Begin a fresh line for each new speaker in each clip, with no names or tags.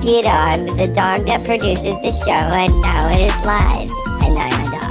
Pete. I'm the dog that produces the show, and now it is live. And I'm a dog.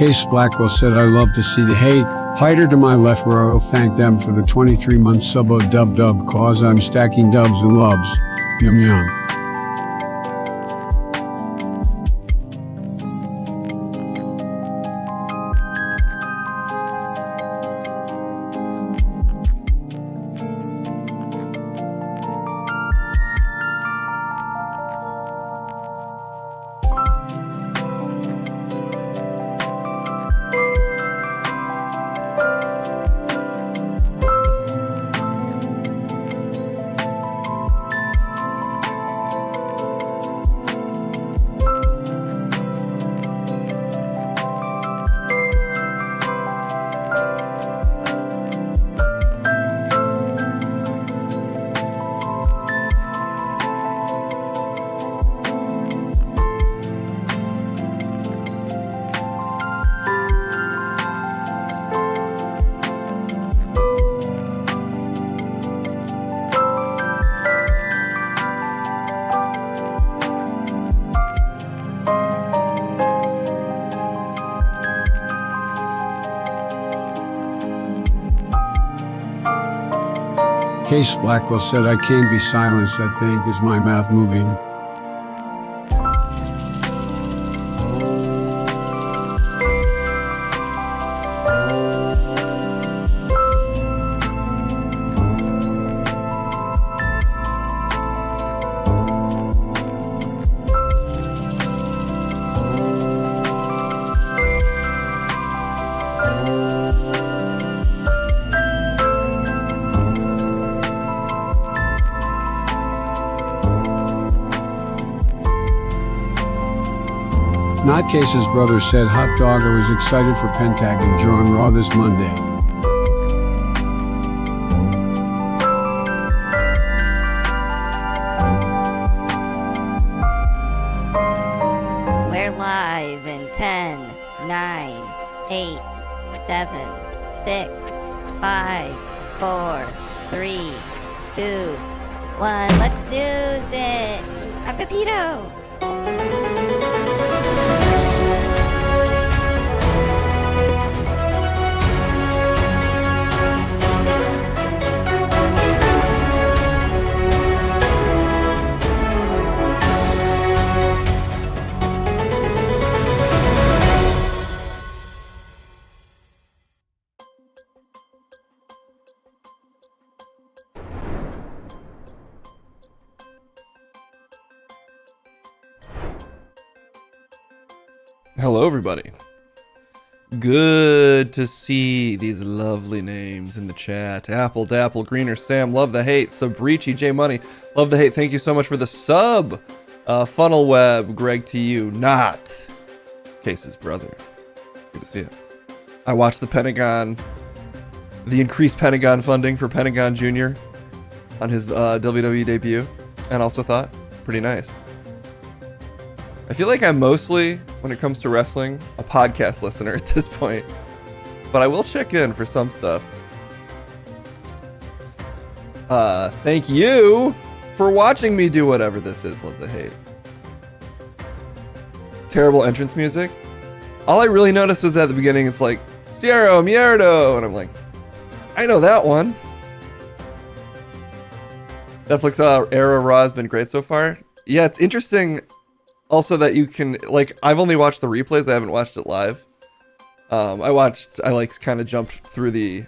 Case Blackwell said, I love to see the hate. Hider to my left row, thank them for the 23-month subo dub cause I'm stacking dubs and loves. Yum yum. Case Blackwell said, I can't be silenced, I think, is my mouth moving. Notcase's brother said, hot dog, I was excited for Pentagon Drawn Raw this Monday.
We're live in 10, 9, 8, 7, 6, 5, 4, 3, 2, 1. Let's do it! A pepito!
Hello, everybody. Good to see these lovely names in the chat. Apple, Dapple, Greener, Sam, love the hate. Sabrici, J Money, love the hate. Thank you so much for the sub. Funnel Web, Greg to you, not Case's brother. Good to see it. I watched the Pentagon, the increased Pentagon funding for Pentagon Jr. on his WWE debut, and also thought pretty nice. I feel like I'm mostly, when it comes to wrestling, a podcast listener at this point. But I will check in for some stuff. Thank you for watching me do whatever this is, love the hate. Terrible entrance music. All I really noticed was at the beginning, it's like, Cierro Mierdo! And I'm like, I know that one. Netflix era Raw has been great so far. Yeah, it's interesting. Also that you can, like, I've only watched the replays, I haven't watched it live. I kind of jumped through the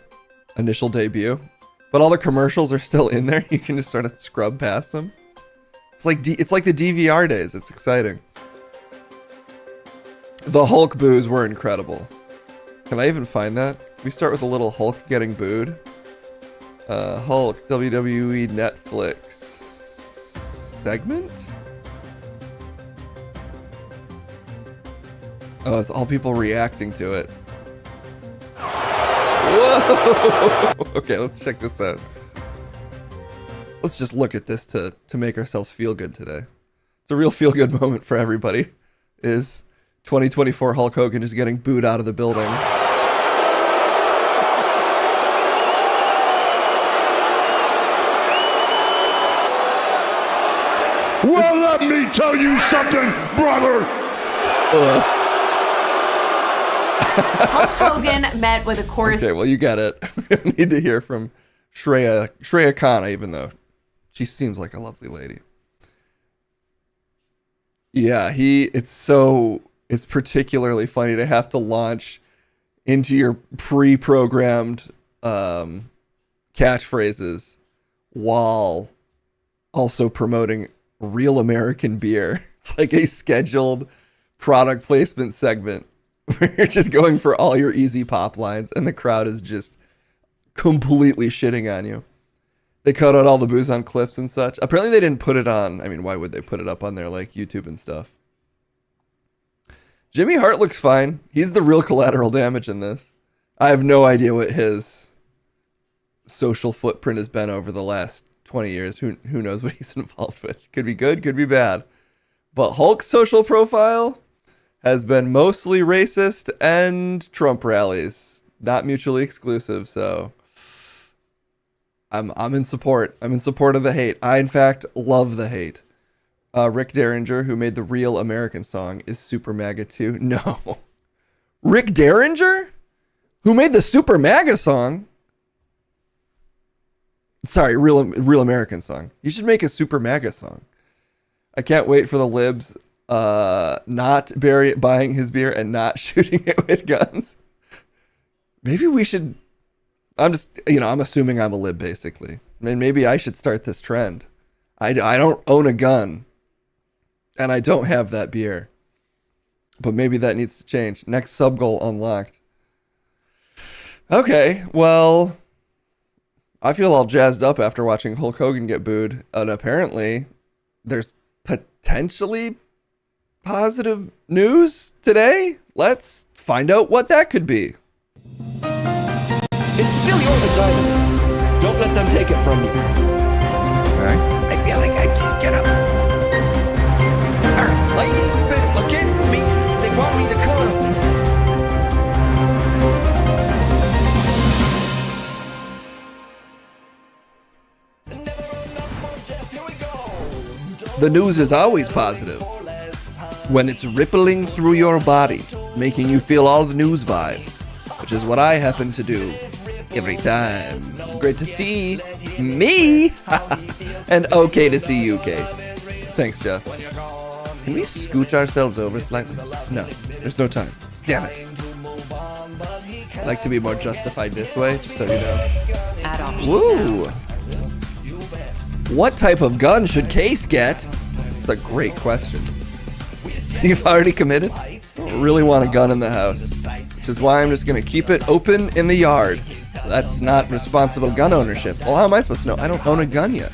initial debut. But all the commercials are still in there, you can just sort of scrub past them. It's like the DVR days, it's exciting. The Hulk boos were incredible. Can I even find that? We start with a little Hulk getting booed. Hulk, WWE Netflix segment? Oh, it's all people reacting to it. Whoa! Okay, let's check this out. Let's just look at this to make ourselves feel good today. It's a real feel good moment for everybody. Is 2024 Hulk Hogan just getting booed out of the building.
Well, let me tell you something, brother.
Ugh.
Hulk Hogan met with a chorus.
Okay, well, you get it. We don't need to hear from Shreya Khan, even though she seems like a lovely lady. Yeah, it's particularly funny to have to launch into your pre-programmed catchphrases while also promoting real American beer. It's like a scheduled product placement segment where you're just going for all your easy pop lines and the crowd is just completely shitting on you. They cut out all the booze on clips and such. Apparently they didn't put it on. I mean, why would they put it up on their like YouTube and stuff? Jimmy Hart looks fine. He's the real collateral damage in this. I have no idea what his social footprint has been over the last 20 years. Who knows what he's involved with? Could be good, could be bad. But Hulk's social profile has been mostly racist and Trump rallies, not mutually exclusive. So I'm in support. I'm in support of the hate. I in fact love the hate. Rick Derringer, who made the Real American Song, is super MAGA too. No, Rick Derringer, who made the Super MAGA song. Sorry, Real American Song. You should make a Super MAGA song. I can't wait for the libs not buying his beer and not shooting it with guns. Maybe we should. I'm assuming I'm a lib basically. I mean, maybe I should start this trend. I don't own a gun, and I don't have that beer, but maybe that needs to change. Next sub goal unlocked. Okay, well, I feel all jazzed up after watching Hulk Hogan get booed, and apparently there's potentially positive news today. Let's find out what that could be.
It's still your vagina. Don't let them take it from you.
Okay.
I feel like I just get up. Ladies been against me. They want me to come.
The news is always positive when it's rippling through your body, making you feel all the news vibes, which is what I happen to do every time. Great to see me, and okay to see you, Kate. Thanks, Jeff. Can we scooch ourselves over slightly? No, there's no time. Damn it. I like to be more justified this way, just so you know. Woo! What type of gun should Case get? It's a great question. You've already committed? I don't really want a gun in the house, which is why I'm just going to keep it open in the yard. That's not responsible gun ownership. Well, how am I supposed to know? I don't own a gun yet.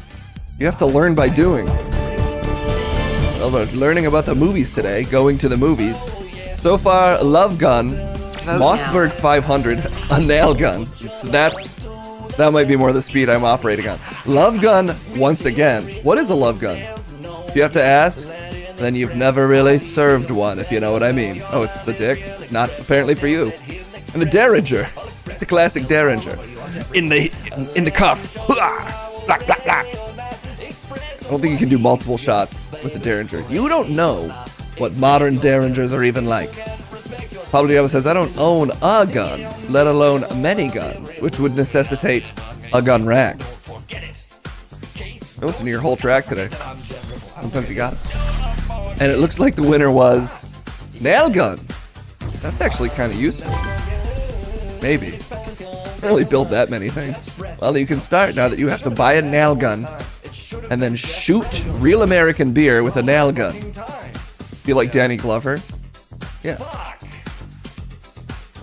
You have to learn by doing. Well, we're learning about the movies today, going to the movies. So far, Love Gun, Mossberg 500, a nail gun. That might be more the speed I'm operating on. Love Gun, once again. What is a love gun? If you have to ask, then you've never really served one, if you know what I mean. Oh, it's a dick? Not apparently for you. And a Derringer. Just a classic Derringer. In the cuff. Blah, blah, blah. I don't think you can do multiple shots with a Derringer. You don't know what modern Derringers are even like. Pablo Diablo says, I don't own a gun, let alone many guns, which would necessitate a gun rack. I listened to your whole track today. Sometimes you got it. And it looks like the winner was nail gun. That's actually kind of useful. Maybe. I don't really build that many things. Well, you can start now that you have to buy a nail gun and then shoot real American beer with a nail gun. Feel like Danny Glover? Yeah.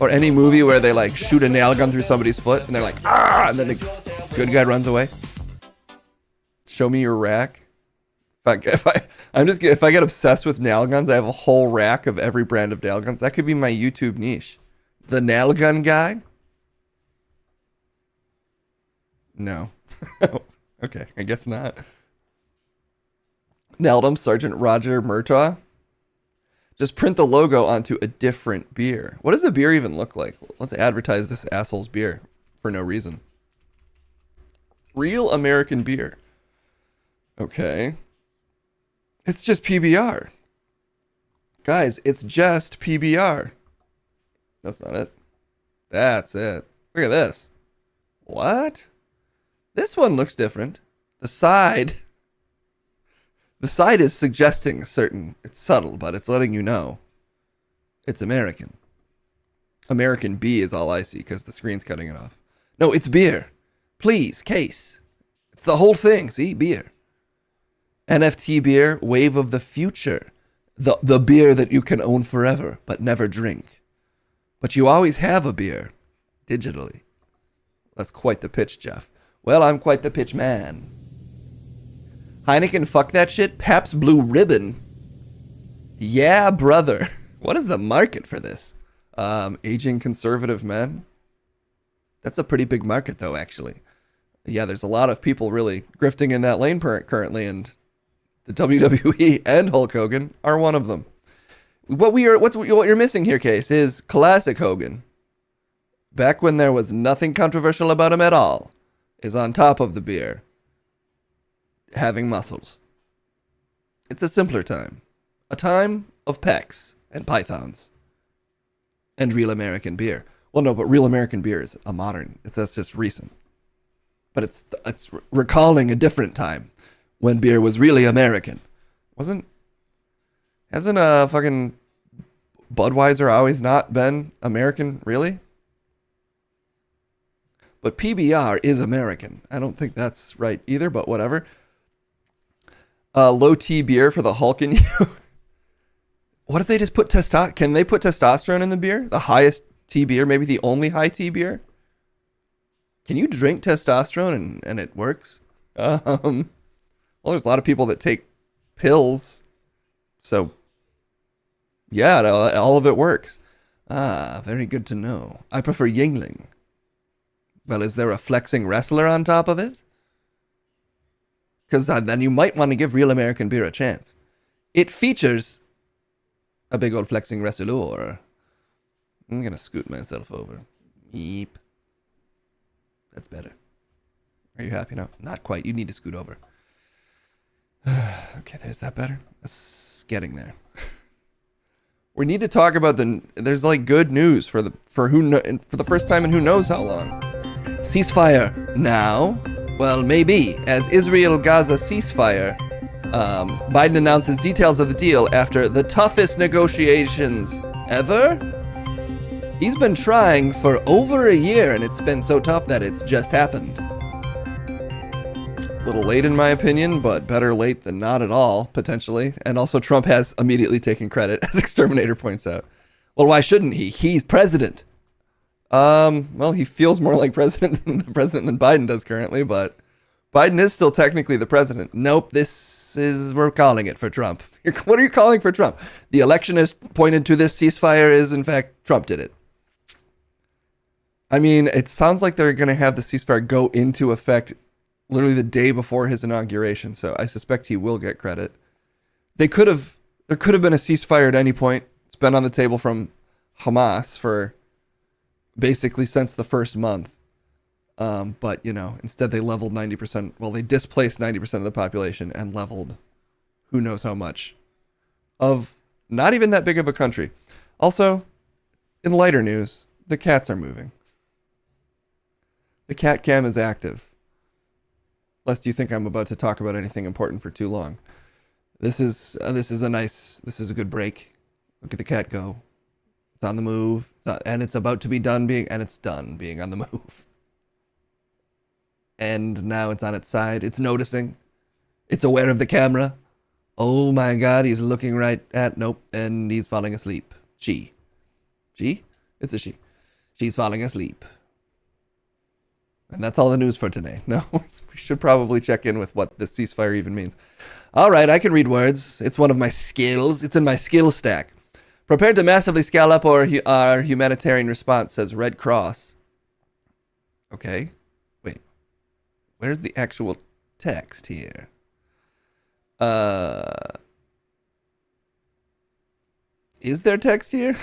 Or any movie where they like shoot a nail gun through somebody's foot and they're like, ah, and then the good guy runs away. Show me your rack. If I get obsessed with nail guns, I have a whole rack of every brand of nail guns. That could be my YouTube niche. The nail gun guy? No. Okay, I guess not. Nailed him, Sergeant Roger Murtaugh. Just print the logo onto a different beer. What does the beer even look like? Let's advertise this asshole's beer for no reason. Real American beer. Okay. It's just PBR. Guys, it's just PBR. That's not it. That's it. Look at this. What? This one looks different. The side is suggesting a certain, it's subtle, but it's letting you know it's American. American B is all I see because the screen's cutting it off. No, it's beer. Please, case. It's the whole thing. See, beer. NFT beer, wave of the future. The beer that you can own forever, but never drink. But you always have a beer, digitally. That's quite the pitch, Jeff. Well, I'm quite the pitch man. Heineken, fuck that shit. Pabst Blue Ribbon. Yeah, brother. What is the market for this? Aging conservative men. That's a pretty big market, though, actually. Yeah, there's a lot of people really grifting in that lane currently, and the WWE and Hulk Hogan are one of them. What you're missing here, Case, is classic Hogan. Back when there was nothing controversial about him at all, is on top of the beer, having muscles. It's a simpler time. A time of pecs and pythons. And real American beer. Well, no, but real American beer is a modern. That's just recent. But it's recalling a different time when beer was really American. Hasn't fucking Budweiser always not been American, really? But PBR is American. I don't think that's right either, but whatever. Low T beer for the Hulk in you. What if they just put Can they put testosterone in the beer? The highest T beer, maybe the only high T beer? Can you drink testosterone and it works? Well, there's a lot of people that take pills. So, yeah, all of it works. Ah, very good to know. I prefer Yingling. Well, is there a flexing wrestler on top of it? Because then you might want to give real American beer a chance. It features a big old flexing wrestler. I'm going to scoot myself over. Yeep. That's better. Are you happy now? Not quite. You need to scoot over. Okay, there's that better. It's getting there. We need to talk about there's like good news for the first time in who knows how long. Ceasefire now. Well, maybe as Israel-Gaza ceasefire. Biden announces details of the deal after the toughest negotiations ever. He's been trying for over a year, and it's been so tough that it's just happened. A little late in my opinion, but better late than not at all, potentially. And also Trump has immediately taken credit, as Exterminator points out. Well, why shouldn't he? He's president. Well, he feels more like president than Biden does currently, but Biden is still technically the president. Nope, we're calling it for Trump. What are you calling for Trump? The election has pointed to this ceasefire is, in fact, Trump did it. I mean, it sounds like they're going to have the ceasefire go into effect literally the day before his inauguration, so I suspect he will get credit. There could have been a ceasefire at any point. It's been on the table from Hamas for basically since the first month. But, instead they leveled 90%. Well, they displaced 90% of the population and leveled who knows how much of not even that big of a country. Also, in lighter news, the cats are moving. The cat cam is active. Lest you think I'm about to talk about anything important for too long. This is a good break. Look at the cat go. It's on the move, and it's about to be done it's done being on the move. And now it's on its side. It's noticing. It's aware of the camera. Oh my God, he's looking right at, nope, and he's falling asleep. She? It's a she. She's falling asleep. And that's all the news for today. No, we should probably check in with what this ceasefire even means. All right, I can read words. It's one of my skills. It's in my skill stack. Prepared to massively scale up our humanitarian response, says Red Cross. Okay. Wait. Where's the actual text here? Is there text here?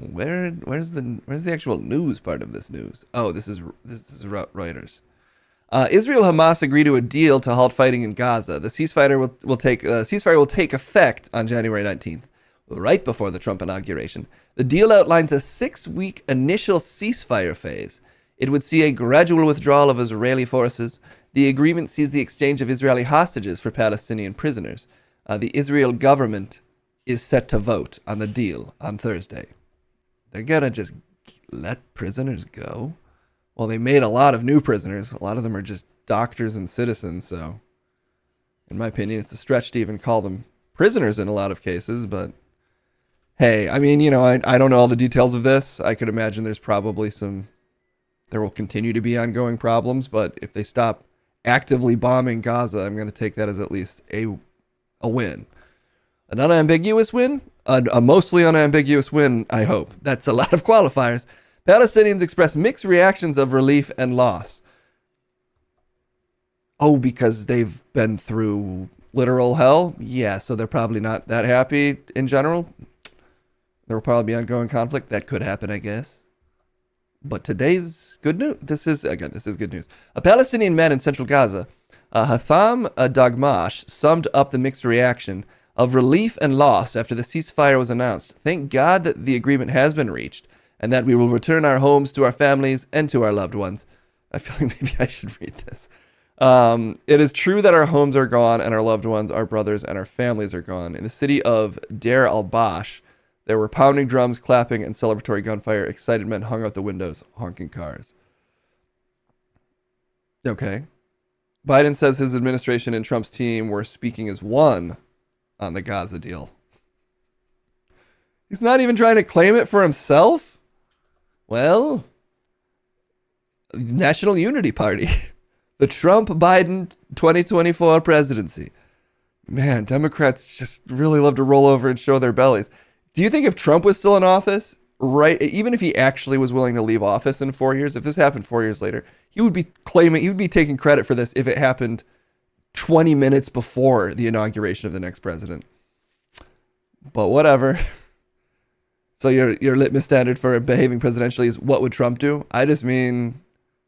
Where's the actual news part of this news? Oh, this is Reuters. Israel Hamas agree to a deal to halt fighting in Gaza. The ceasefire will take effect on January 19th. right before the Trump inauguration. The deal outlines a 6-week initial ceasefire phase. It would see a gradual withdrawal of Israeli forces. The agreement sees the exchange of Israeli hostages for Palestinian prisoners. The Israel government is set to vote on the deal on Thursday. They're going to just let prisoners go? Well, they made a lot of new prisoners. A lot of them are just doctors and citizens, so in my opinion, it's a stretch to even call them prisoners in a lot of cases, but hey, I mean, you know, I don't know all the details of this. I could imagine there will continue to be ongoing problems, but if they stop actively bombing Gaza, I'm going to take that as at least a win. An unambiguous win? A mostly unambiguous win, I hope. That's a lot of qualifiers. Palestinians express mixed reactions of relief and loss. Oh, because they've been through literal hell? Yeah, so they're probably not that happy in general. There will probably be ongoing conflict. That could happen, I guess. But today's good news. This is good news. A Palestinian man in central Gaza, Hatham Dagmash, summed up the mixed reaction of relief and loss after the ceasefire was announced. Thank God that the agreement has been reached and that we will return our homes to our families and to our loved ones. I feel like maybe I should read this. It is true that our homes are gone and our loved ones, our brothers, and our families are gone. In the city of Deir al-Bash, there were pounding drums, clapping, and celebratory gunfire. Excited men hung out the windows, honking cars. Okay. Biden says his administration and Trump's team were speaking as one on the Gaza deal. He's not even trying to claim it for himself? Well, National Unity Party. The Trump-Biden 2024 presidency. Man, Democrats just really love to roll over and show their bellies. Do you think if Trump was still in office, right, even if he actually was willing to leave office in 4 years, if this happened 4 years later, he would be taking credit for this if it happened 20 minutes before the inauguration of the next president. But whatever. So your litmus standard for behaving presidentially is what would Trump do? I just mean,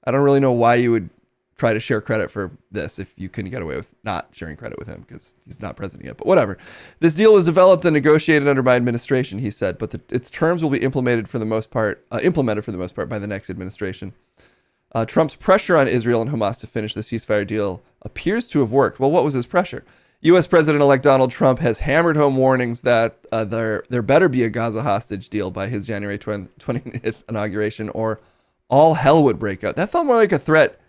I don't really know why you would try to share credit for this if you couldn't get away with not sharing credit with him because he's not president yet. But whatever. This deal was developed and negotiated under my administration, he said, but its terms will be implemented for the most part by the next administration. Trump's pressure on Israel and Hamas to finish the ceasefire deal appears to have worked. Well, what was his pressure? U.S. President-elect Donald Trump has hammered home warnings that there better be a Gaza hostage deal by his January 20th inauguration or all hell would break out. That felt more like a threat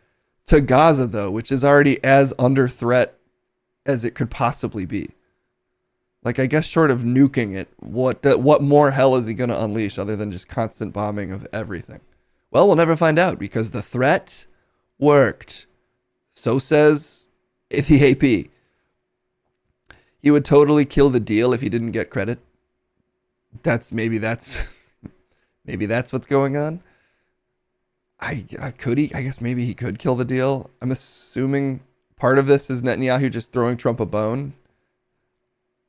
to Gaza, though, which is already as under threat as it could possibly be. Like, I guess short of nuking it, what more hell is he going to unleash other than just constant bombing of everything? Well, we'll never find out because the threat worked. So says the AP. He would totally kill the deal if he didn't get credit. Maybe that's what's going on. I guess maybe he could kill the deal. I'm assuming part of this is Netanyahu just throwing Trump a bone.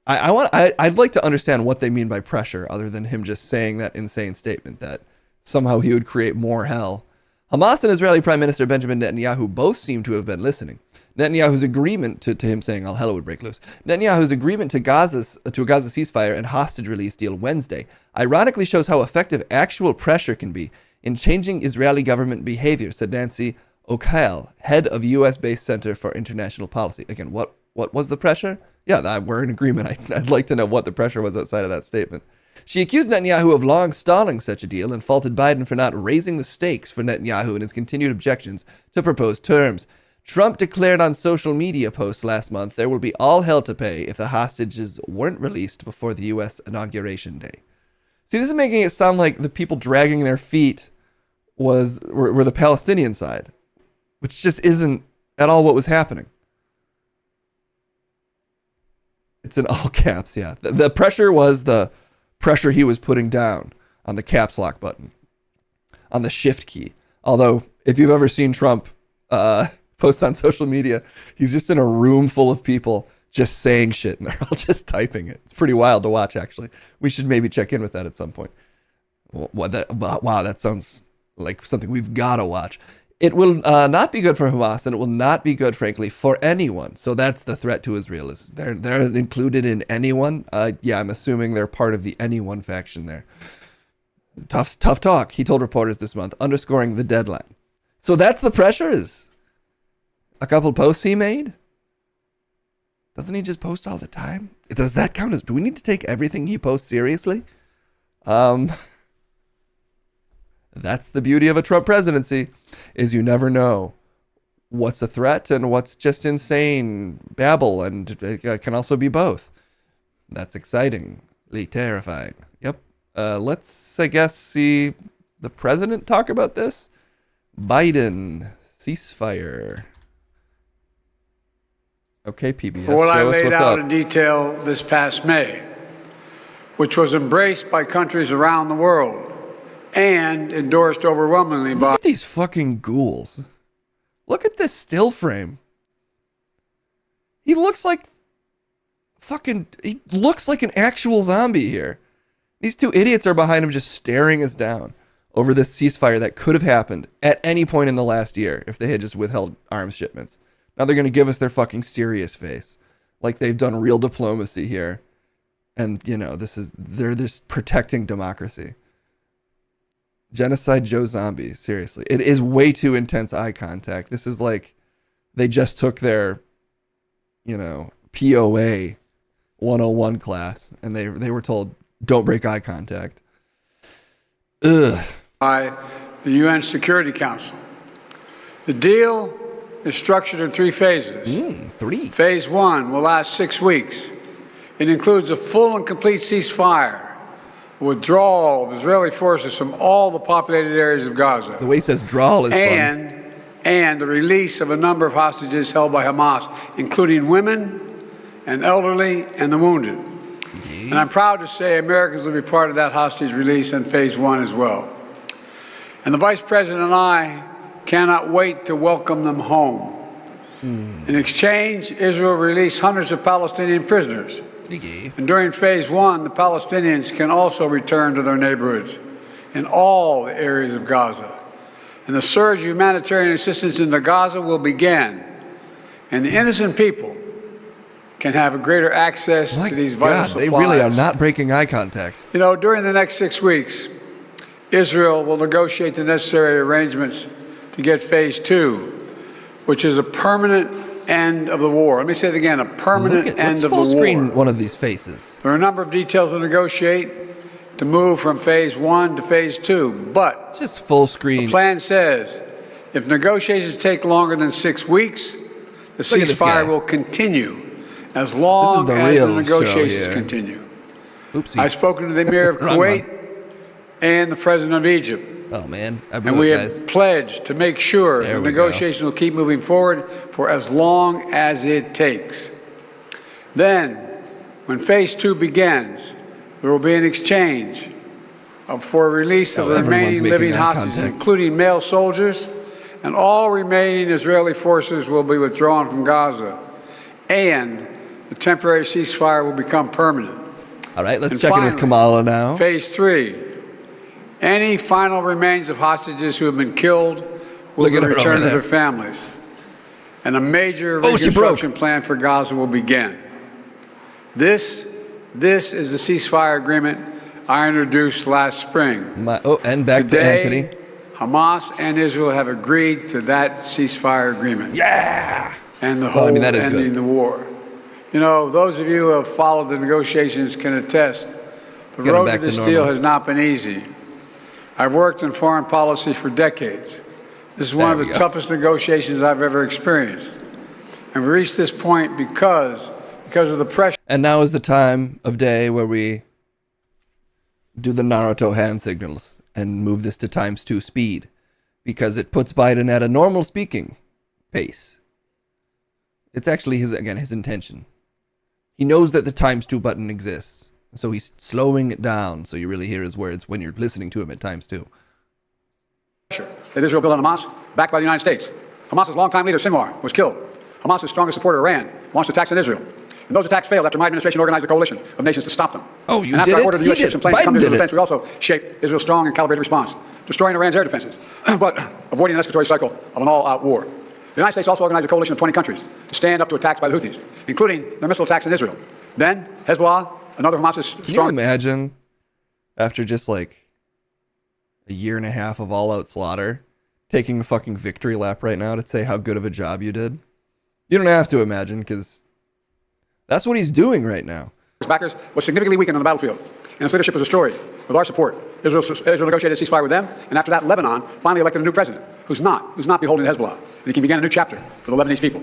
I'd like to understand what they mean by pressure other than him just saying that insane statement that somehow he would create more hell. Hamas and Israeli Prime Minister Benjamin Netanyahu both seem to have been listening. Netanyahu's agreement to him saying all hell would break loose. Netanyahu's agreement to a Gaza ceasefire and hostage release deal Wednesday ironically shows how effective actual pressure can be in changing Israeli government behavior, said Nancy O'Kyle, head of U.S.-based Center for International Policy. Again, what was the pressure? Yeah, we're in agreement. I'd like to know what the pressure was outside of that statement. She accused Netanyahu of long stalling such a deal and faulted Biden for not raising the stakes for Netanyahu in his continued objections to proposed terms. Trump declared on social media posts last month there will be all hell to pay if the hostages weren't released before the U.S. inauguration day. See, this is making it sound like the people dragging their feet were the Palestinian side, which just isn't at all what was happening. It's in all caps, yeah. The pressure was the pressure he was putting down on the caps lock button, on the shift key. Although, if you've ever seen Trump post on social media, he's just in a room full of people just saying shit, and they're all just typing it. It's pretty wild to watch, actually. We should maybe check in with that at some point. Wow, that sounds like something we've got to watch. It will not be good for Hamas, and it will not be good, frankly, for anyone. So that's the threat to Israel. Is they're included in anyone? Yeah, I'm assuming they're part of the anyone faction there. Tough talk, he told reporters this month, underscoring the deadline. So that's the pressures. A couple posts he made? Doesn't he just post all the time? Does that count as... Do we need to take everything he posts seriously? That's the beauty of a Trump presidency, is you never know what's a threat and what's just babble, and it can also be both. That's excitingly terrifying. Yep. Let's, I guess, see the president talk about this. Biden, ceasefire. Okay, PBS,
For what I
show us
laid
what's
out
up.
in detail this past May, which was embraced by countries around the world and endorsed overwhelmingly by...
Look at these fucking ghouls. Look at this still frame. He looks like an actual zombie here. These two idiots are behind him just staring us down over this ceasefire that could have happened at any point in the last year if they had just withheld arms shipments. Now they're going to give us their fucking serious face. Like they've done real diplomacy here. And, you know, they're just protecting democracy. Genocide Joe Zombie, seriously. It is way too intense eye contact. This is like they just took their, you know, POA 101 class and they were told, don't break eye contact. Ugh.
By the UN Security Council. The deal is structured in 3 phases.
3.
Phase 1 will last 6 weeks. It includes a full and complete ceasefire, withdrawal of Israeli forces from all the populated areas of Gaza.
The way he says drawal is fun.
And the release of a number of hostages held by Hamas, including women and elderly and the wounded.
Yeah.
And I'm proud to say Americans will be part of that hostage release in phase 1 as well. And the Vice President and I cannot wait to welcome them home. In exchange, Israel released hundreds of Palestinian prisoners. And during phase 1, the Palestinians can also return to their neighborhoods in all the areas of Gaza. And the surge of humanitarian assistance into Gaza will begin. And the innocent people can have a greater access to these vital supplies.
They really are not breaking eye contact.
You know, during the next 6 weeks, Israel will negotiate the necessary arrangements to get phase 2, which is a permanent end of the war. Let me say it again, a permanent end of the war.
Let's full screen one of these faces.
There are a number of details to negotiate to move from phase 1 to phase 2, but
It's just full screen.
the plan says if negotiations take longer than 6 weeks, the
Look at this guy.
ceasefire will continue as long
the
as
real
the negotiations
show here.
continue.
Oopsie.
I've spoken to the Emir of
Wrong
Kuwait
one.
and the President of Egypt.
Oh, man. I
And
blew
we
it, guys.
have pledged to make sure
There
the
we go.
negotiations will keep moving forward for as long as it takes. Then, when phase 2 begins, there will be an exchange for release of the
everyone's
remaining
making
living
eye
hostages,
contact.
including male soldiers, and all remaining Israeli forces will be withdrawn from Gaza. And the temporary ceasefire will become permanent.
All right, let's
And
check in with
finally,
Kamala now.
Phase 3. Any final remains of hostages who have been killed will
Look
be
at her over
returned to
there.
their families. And a major
Oh, she broke.
reconstruction plan for Gaza will begin. This is the ceasefire agreement I introduced last spring.
And back to
Today,
Anthony.
Hamas and Israel have agreed to that ceasefire agreement.
Yeah!
And the
Well,
whole
I mean, that is
ending
good.
the war. You know, those of you who have followed the negotiations can attest the
Get 'em
road
back
to
to
this
normal.
deal has not been easy. I've worked in foreign policy for decades. This is one
There
of
we
the
go.
toughest negotiations I've ever experienced. And we reached this point because of the pressure.
And now is the time of day where we do the Naruto hand signals and move this to ×2 speed, because it puts Biden at a normal speaking pace. It's actually his intention. He knows that the ×2 button exists, so he's slowing it down so you really hear his words when you're listening to him at ×2.
That Israel built on Hamas, backed by the United States. Hamas's longtime leader, Sinwar, was killed. Hamas's strongest supporter, Iran, launched attacks on Israel. And those attacks failed after my administration organized a coalition of nations to stop them.
Oh, you
and after
did
I
it?
ordered the
He
U.S. ships
did.
and planes to come
Biden
to
did
Israel's
it.
defense, we also shaped Israel's strong and calibrated response, destroying Iran's air defenses, but avoiding an escalatory cycle of an all-out war. The United States also organized a coalition of 20 countries to stand up to attacks by the Houthis, including their missile attacks in Israel. Then, Hezbollah, another Hamas's
Can you
strong...
imagine, after just like a year and a half of all-out slaughter, taking a fucking victory lap right now to say how good of a job you did? You don't have to imagine, because that's what he's doing right now.
backers was significantly weakened on the battlefield, and its leadership was destroyed. With our support, Israel negotiated a ceasefire with them, and after that, Lebanon finally elected a new president who's not beholden to Hezbollah, and he can begin a new chapter for the Lebanese people.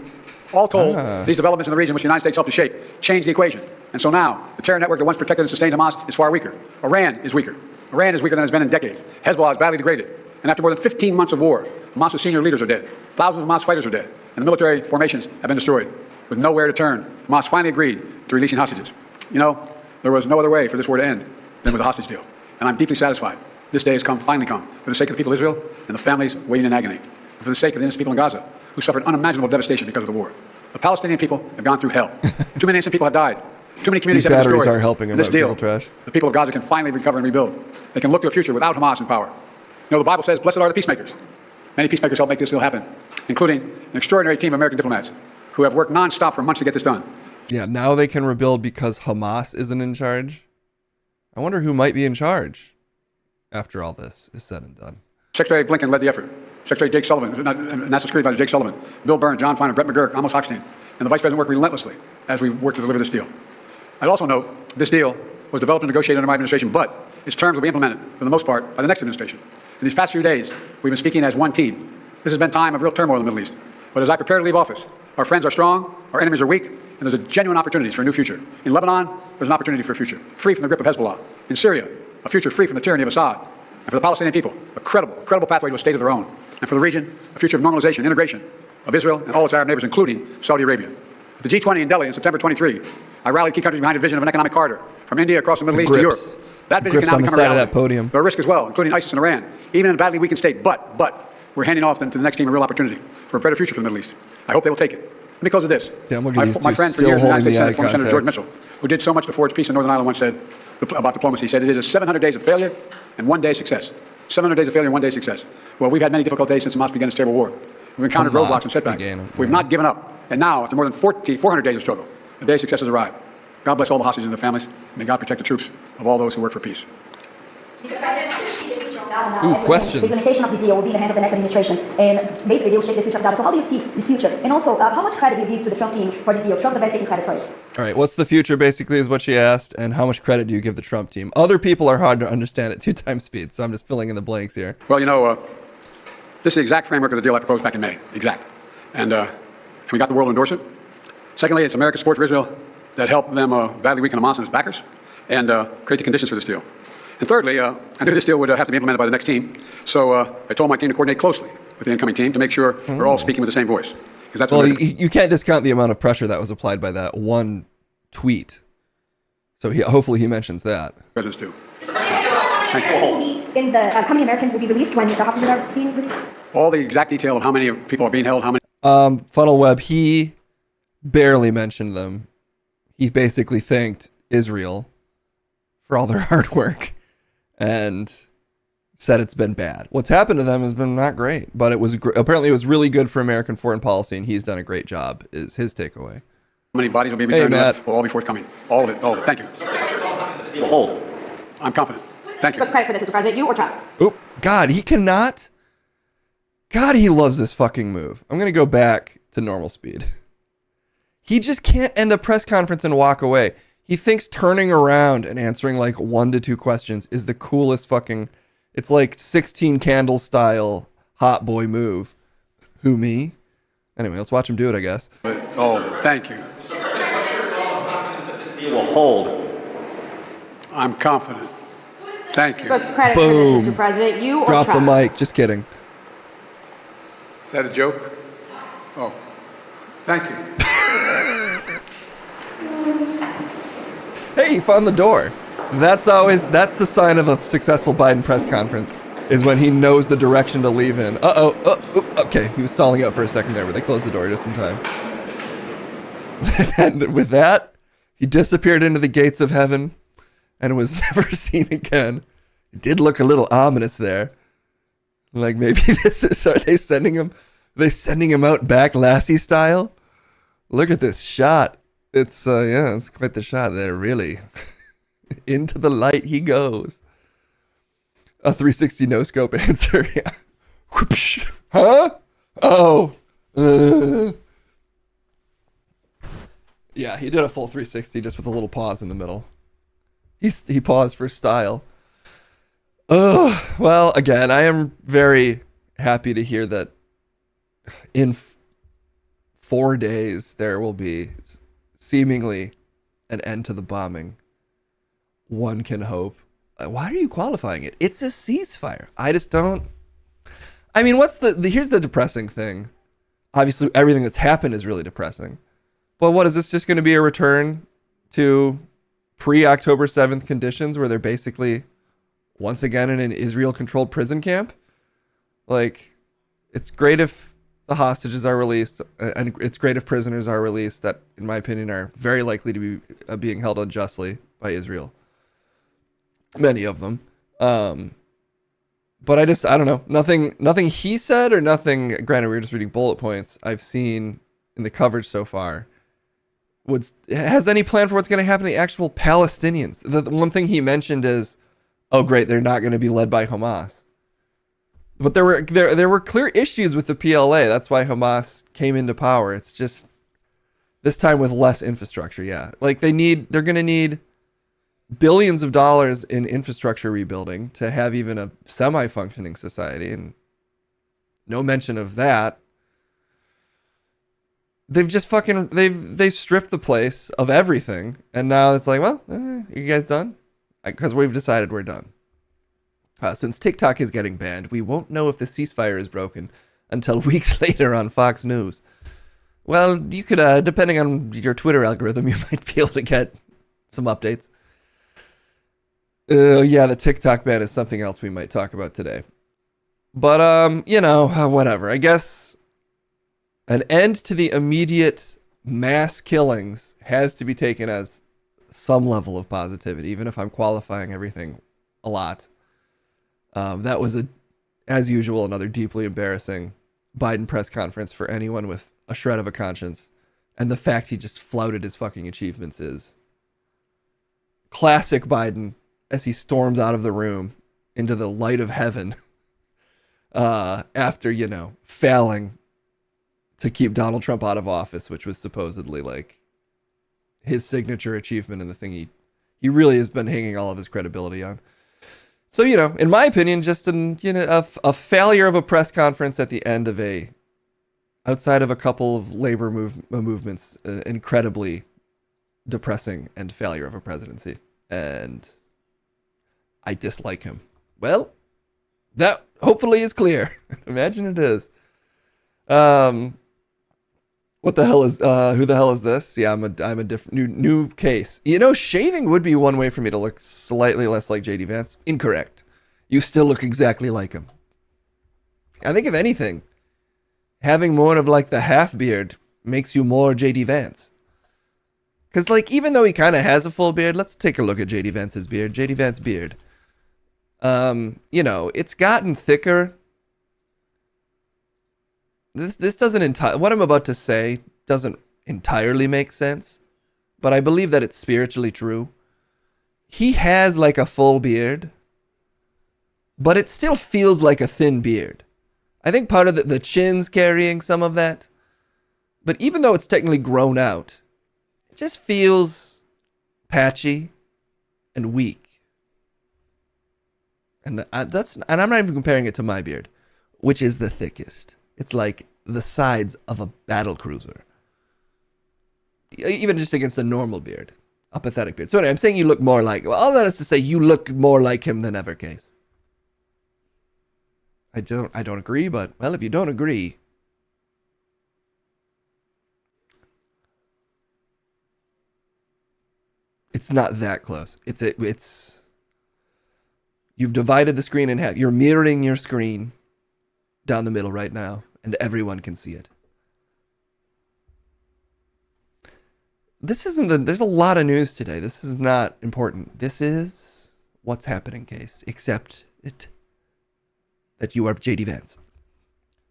All told, these developments in the region, which the United States helped to shape, changed the equation. And so now, the terror network that once protected and sustained Hamas is far weaker. Iran is weaker. Iran is weaker than it's been in decades. Hezbollah is badly degraded. And after more than 15 months of war, Hamas's senior leaders are dead. Thousands of Hamas fighters are dead. And the military formations have been destroyed. With nowhere to turn, Hamas finally agreed to releasing hostages. You know, there was no other way for this war to end than with a hostage deal. And I'm deeply satisfied. This day has finally come, for the sake of the people of Israel and the families waiting in agony, and for the sake of the innocent people in Gaza, who suffered unimaginable devastation because of the war. The Palestinian people have gone through hell. Too many innocent people have died. Too many communities
These
have been
batteries
destroyed.
are helping
In this
about
deal,
people trash.
the people of Gaza can finally recover and rebuild. They can look to a future without Hamas in power. You know, the Bible says, blessed are the peacemakers. Many peacemakers helped make this deal happen, including an extraordinary team of American diplomats who have worked nonstop for months to get this done.
Yeah, now they can rebuild because Hamas isn't in charge. I wonder who might be in charge after all this is said and done.
Secretary Blinken led the effort. Secretary Jake Sullivan, National Security Advisor Jake Sullivan, Bill Burns, John Feiner, Brett McGurk, Amos Hochstein, and the Vice President worked relentlessly as we worked to deliver this deal. I'd also note this deal was developed and negotiated under my administration, but its terms will be implemented, for the most part, by the next administration. In these past few days, we've been speaking as one team. This has been time of real turmoil in the Middle East. But as I prepare to leave office, our friends are strong, our enemies are weak, and there's a genuine opportunity for a new future. In Lebanon, there's an opportunity for a future, free from the grip of Hezbollah. In Syria, a future free from the tyranny of Assad. And for the Palestinian people, a credible pathway to a state of their own. And for the region, a future of normalization, integration of Israel and all its Arab neighbors, including Saudi Arabia. At the G20 in Delhi in September 23, I rallied key countries behind a vision of an economic corridor from India across the Middle East to Europe. That vision can now become a reality.
That podium.
There are risks as well, including ISIS and Iran, even in a badly weakened state. But we're handing off to the next team a real opportunity for a better future for the Middle East. I hope they will take it. Let me close with this.
Damn, look at these
my
two
friend for
still
years, the United
holding
States
the eye
Senate, former Senator George
contact.
Mitchell, who did so much to forge peace in Northern Ireland, once said about diplomacy. He said it is 700 days of failure and 1 day of success. 700 days of failure and 1 day of success. Well, we've had many difficult days since Hamas began its terrible war. We've encountered roadblocks and setbacks. We've not given up. And now, after more than 400 days of struggle, a day of success has arrived. God bless all the hostages and their families. May God protect the troops of all those who work for peace.
Ooh, questions.
The implementation of this deal will be in the hands of the next administration, and basically they will shape the future of Gaza. So how do you see this future? And also, how much credit do you give to the Trump team for this deal? Trump's already taking credit for it.
All right, what's the future basically is what she asked, and how much credit do you give the Trump team? Other people are hard to understand at 2 times speed, so I'm just filling in the blanks here.
Well, you know, this is the exact framework of the deal I proposed back in May. Exact. And we got the world to endorse it. Secondly, it's America's support for Israel that helped them badly weaken Hamas and its backers and create the conditions for this deal. And thirdly, I knew this deal would have to be implemented by the next team, so I told my team to coordinate closely with the incoming team to make sure we're all speaking with the same voice. Because that's
Well,
what
you can't discount the amount of pressure that was applied by that one tweet. So hopefully he mentions that.
presidents do.
In the how many Americans will be released when the hostages are being released?
All the exact detail of how many people are being held, how many.
Funnel Web, he barely mentioned them. He basically thanked Israel for all their hard work and said it's been bad. What's happened to them has been not great, but it was apparently it was really good for American foreign policy, and he's done a great job, is his takeaway.
How many bodies will be returned to us will all be forthcoming. All of it. All of it. Thank you.
Hold.
I'm confident. Thank you.
What's credit for this, Mr. President? You or Trump?
Oh, God, he cannot. God, he loves this fucking move. I'm going to go back to normal speed. He just can't end a press conference and walk away. He thinks turning around and answering like 1 to 2 questions is the coolest fucking... It's like 16 Candles style hot boy move. Who, me? Anyway, let's watch him do it, I guess.
All of it. Thank you.
This deal will hold.
I'm confident. Thank you.
What's credit
Boom.
for this, Mr. President? You or
Drop
Trump?
the mic. Just kidding.
Is that a joke? Oh, thank you.
Hey, he found the door. That's the sign of a successful Biden press conference, is when he knows the direction to leave in. Okay, he was stalling out for a second there, but they closed the door just in time. And with that, he disappeared into the gates of heaven and was never seen again. It did look a little ominous there. Like maybe are they sending him out back Lassie style? Look at this shot. It's it's quite the shot there, really. Into the light he goes. A 360 no scope answer. Yeah. Whoopsh. Huh? Oh. Yeah, he did a full 360 just with a little pause in the middle. He paused for style. Oh, well, again, I am very happy to hear that in 4 days there will be seemingly an end to the bombing. One can hope. Why are you qualifying it? It's a ceasefire. I just don't. I mean, here's the depressing thing. Obviously, everything that's happened is really depressing. But what is this just going to be a return to pre-October 7th conditions where they're basically once again in an Israel-controlled prison camp? Like, it's great if the hostages are released, and it's great if prisoners are released that, in my opinion, are very likely to be being held unjustly by Israel. Many of them. But I don't know. Nothing he said or nothing, granted, we were just reading bullet points, I've seen in the coverage so far has any plan for what's going to happen to the actual Palestinians. The one thing he mentioned is, oh great, they're not going to be led by Hamas. But there were clear issues with the PLA. That's why Hamas came into power. It's just this time with less infrastructure. Yeah, like they're going to need billions of dollars in infrastructure rebuilding to have even a semi-functioning society, and no mention of that. They've just they stripped the place of everything, and now it's like, well, you guys done? Because we've decided we're done. Since TikTok is getting banned, we won't know if the ceasefire is broken until weeks later on Fox News. Well, you could, depending on your Twitter algorithm, you might be able to get some updates. Yeah, the TikTok ban is something else we might talk about today. But, whatever. I guess an end to the immediate mass killings has to be taken as some level of positivity, even if I'm qualifying everything a lot. That was, as usual, another deeply embarrassing Biden press conference for anyone with a shred of a conscience. And the fact he just flouted his fucking achievements is classic Biden as he storms out of the room into the light of heaven after, failing to keep Donald Trump out of office, which was supposedly like his signature achievement and the thing he really has been hanging all of his credibility on. So, in my opinion, just a failure of a press conference at the end of outside of a couple of labor movements, incredibly depressing and failure of a presidency. And I dislike him. Well, that hopefully is clear. Imagine it is. What the hell is, who the hell is this? Yeah, I'm a different, new case. Shaving would be one way for me to look slightly less like JD Vance. Incorrect. You still look exactly like him. I think if anything, having more of like the half beard makes you more JD Vance. Because even though he kind of has a full beard, let's take a look at JD Vance's beard. JD Vance's beard. It's gotten thicker. This doesn't what I'm about to say doesn't entirely make sense, but I believe that it's spiritually true. He has like a full beard, but it still feels like a thin beard. I think part of the chin's carrying some of that, but even though it's technically grown out, it just feels patchy and weak. And I'm not even comparing it to my beard, which is the thickest. It's like the sides of a battle cruiser. Even just against a normal beard. A pathetic beard. So anyway, I'm saying you look more like... Well, all that is to say you look more like him than ever, Case. I don't agree, but... Well, if you don't agree... It's not that close. It's... You've divided the screen in half. You're mirroring your screen down the middle right now, and everyone can see it. there's a lot of news today. This is not important. This is what's happening, Case. Accept it. That you are JD Vance.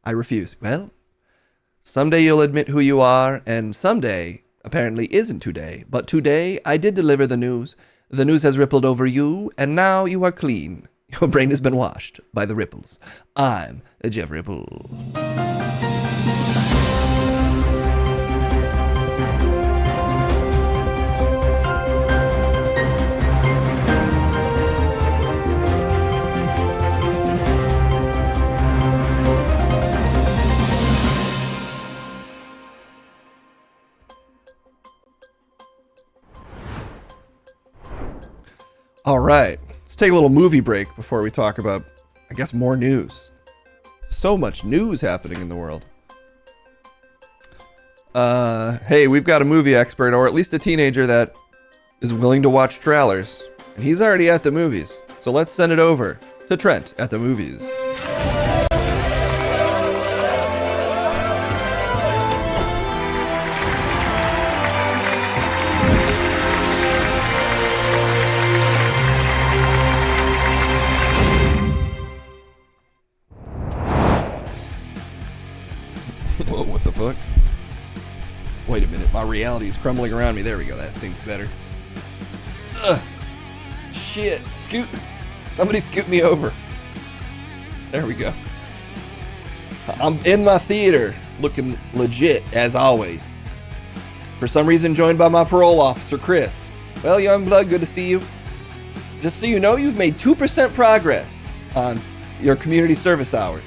I refuse. Well, someday you'll admit who you are, and someday apparently isn't today. But today, I did deliver the news. The news has rippled over you, and now you are clean. Your brain has been washed by the ripples. I'm Jeff Ripple. All right, let's take a little movie break before we talk about, I guess, more news. So much news happening in the world. Hey, we've got a movie expert, or at least a teenager that is willing to watch trailers. And he's already at the movies. So let's send it over to Trent at the movies. Whoa, what the fuck? Wait a minute, my reality is crumbling around me. There we go, that seems better. Ugh. Shit, scoot. Somebody scoot me over. There we go. I'm in my theater, looking legit, as always. For some reason, joined by my parole officer, Chris. Well, young blood, good to see you. Just so you know, you've made 2% progress on your community service hours.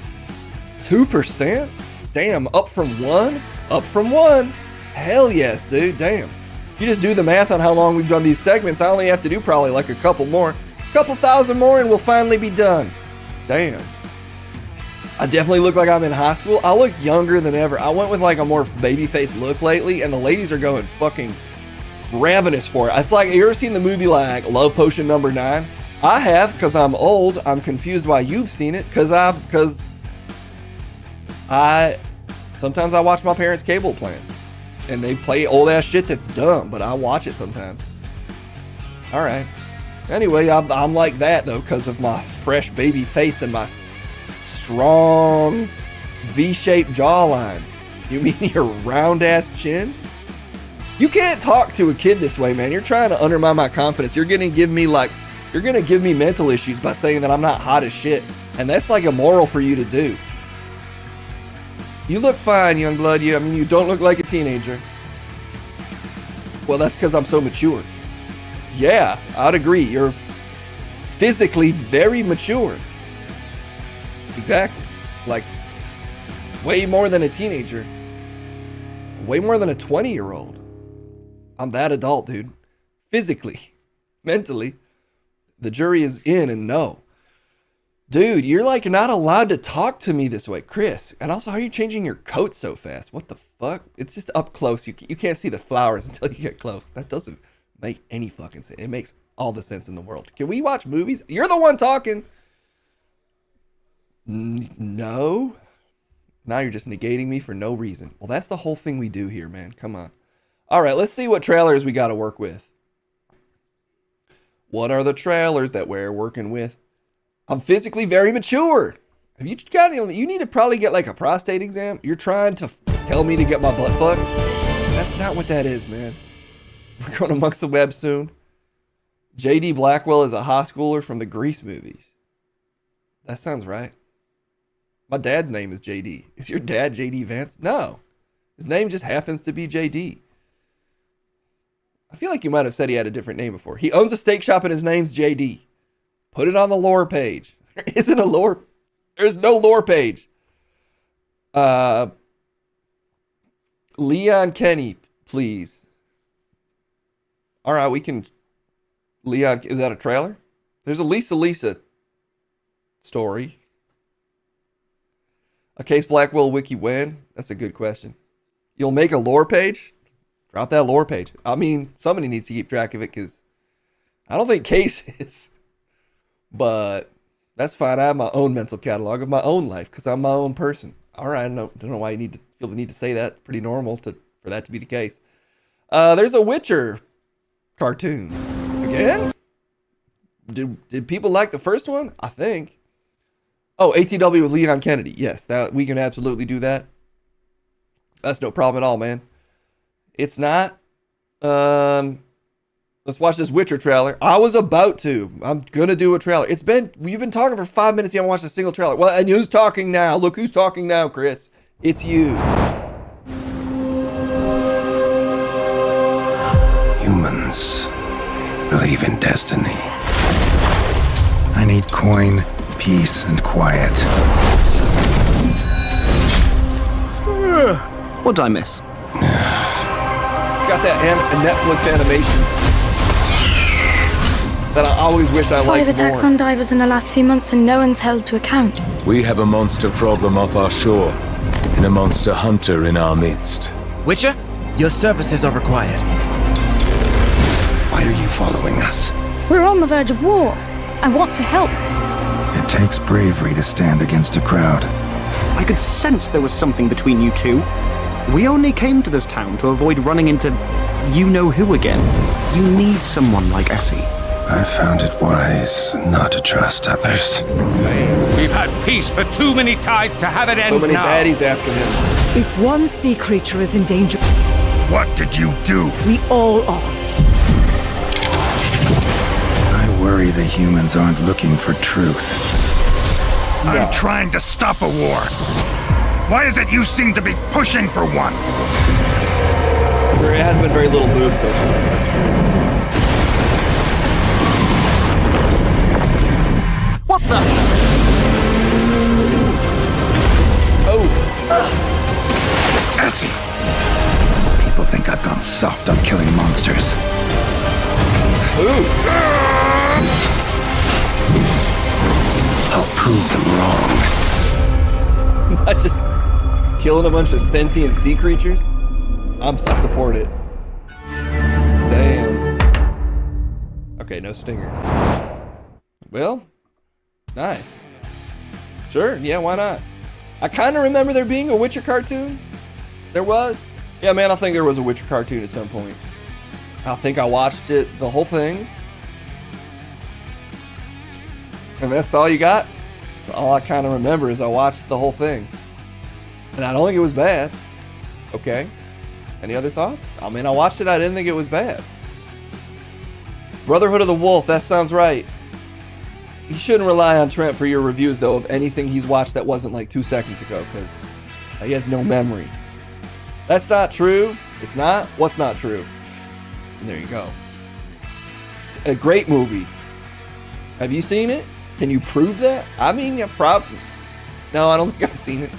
2%? Damn, up from 1? Up from 1. Hell yes, dude, damn. If you just do the math on how long we've done these segments, I only have to do probably like a couple thousand more, and we'll finally be done. Damn. I definitely look like I'm in high school. I look younger than ever. I went with like a more baby-faced look lately, and the ladies are going fucking ravenous for it. It's like, you ever seen the movie like Love Potion number 9? I have, because I'm old. I'm confused why you've seen it, because sometimes I watch my parents' cable plan, and they play old ass shit that's dumb, but I watch it sometimes. All right. Anyway, I'm like that though, because of my fresh baby face and my strong V-shaped jawline. You mean your round ass chin? You can't talk to a kid this way, man. You're trying to undermine my confidence. You're gonna give me mental issues by saying that I'm not hot as shit, and that's like immoral for you to do. You look fine, young blood. You don't look like a teenager. Well, that's because I'm so mature. Yeah, I'd agree. You're physically very mature. Exactly. Like, way more than a teenager. Way more than a 20-year-old. I'm that adult, dude. Physically. Mentally. The jury is in and no. Dude, you're like not allowed to talk to me this way, Chris. And also, how are you changing your coat so fast? What the fuck? It's just up close. You can't see the flowers until you get close. That doesn't make any fucking sense. It makes all the sense in the world. Can we watch movies? You're the one talking. No. Now you're just negating me for no reason. Well, that's the whole thing we do here, man. Come on. All right, let's see what trailers we got to work with. What are the trailers that we're working with? I'm physically very mature. Have you got any? You need to probably get like a prostate exam. You're trying to tell me to get my butt fucked? That's not what that is, man. We're going amongst the web soon. J.D. Blackwell is a high schooler from the Grease movies. That sounds right. My dad's name is J.D. Is your dad J.D. Vance? No. His name just happens to be J.D. I feel like you might have said he had a different name before. He owns a steak shop and his name's J.D. Put it on the lore page. There isn't a lore. There's no lore page. Leon Kenny, please. All right, we can. Leon, is that a trailer? There's a Lisa story. A Case Blackwell wiki when? That's a good question. You'll make a lore page? Drop that lore page. I mean, somebody needs to keep track of it because I don't think Case is. But that's fine. I have my own mental catalog of my own life because I'm my own person. All right, I don't know why you feel the need to say that. It's pretty normal for that to be the case. There's a Witcher cartoon. Again? Did people like the first one? I think. Oh, ATW with Leon Kennedy. Yes, that we can absolutely do that. That's no problem at all, man. It's not. Let's watch this Witcher trailer. I was about to. I'm gonna do a trailer. You've been talking for 5 minutes. You haven't watched a single trailer. Well, and who's talking now? Look who's talking now, Chris. It's you.
Humans believe in destiny. I need coin, peace, and quiet.
What did I miss?
Got that Netflix animation that I always wish I liked more.
5 attacks on divers in the last few months and no one's held to account.
We have a monster problem off our shore, and a monster hunter in our midst.
Witcher, your services are required.
Why are you following us?
We're on the verge of war. I want to help.
It takes bravery to stand against a crowd.
I could sense there was something between you two. We only came to this town to avoid running into you-know-who again. You need someone like Essie.
I found it wise not to trust others.
We've had peace for too many tides to have it end
So many
now.
baddies after him.
If one sea creature is in danger,
What did you do?
we all are.
I worry the humans aren't looking for truth.
I'm trying to stop a war. Why is it you seem to be pushing for one?
There has been very little move so far. That's true.
What the?
Oh.
Essie! People think I've gone soft on killing monsters.
Ooh.
I'll prove them wrong.
Not just killing a bunch of sentient sea creatures. I support it. Damn. Okay, no stinger. Well, nice. Sure, yeah, why not? I kind of remember there being a Witcher cartoon. There was. Yeah, man, I think there was a Witcher cartoon at some point. I think I watched it, the whole thing. And that's all you got? So all I kind of remember is I watched the whole thing. And I don't think it was bad. Okay. Any other thoughts? I mean, I watched it. I didn't think it was bad. Brotherhood of the Wolf. That sounds right. You shouldn't rely on Trent for your reviews, though, of anything he's watched that wasn't like 2 seconds ago, because he has no memory. That's not true. It's not. What's not true? And there you go. It's a great movie. Have you seen it? Can you prove that? I mean, yeah, probably. No, I don't think I've seen it.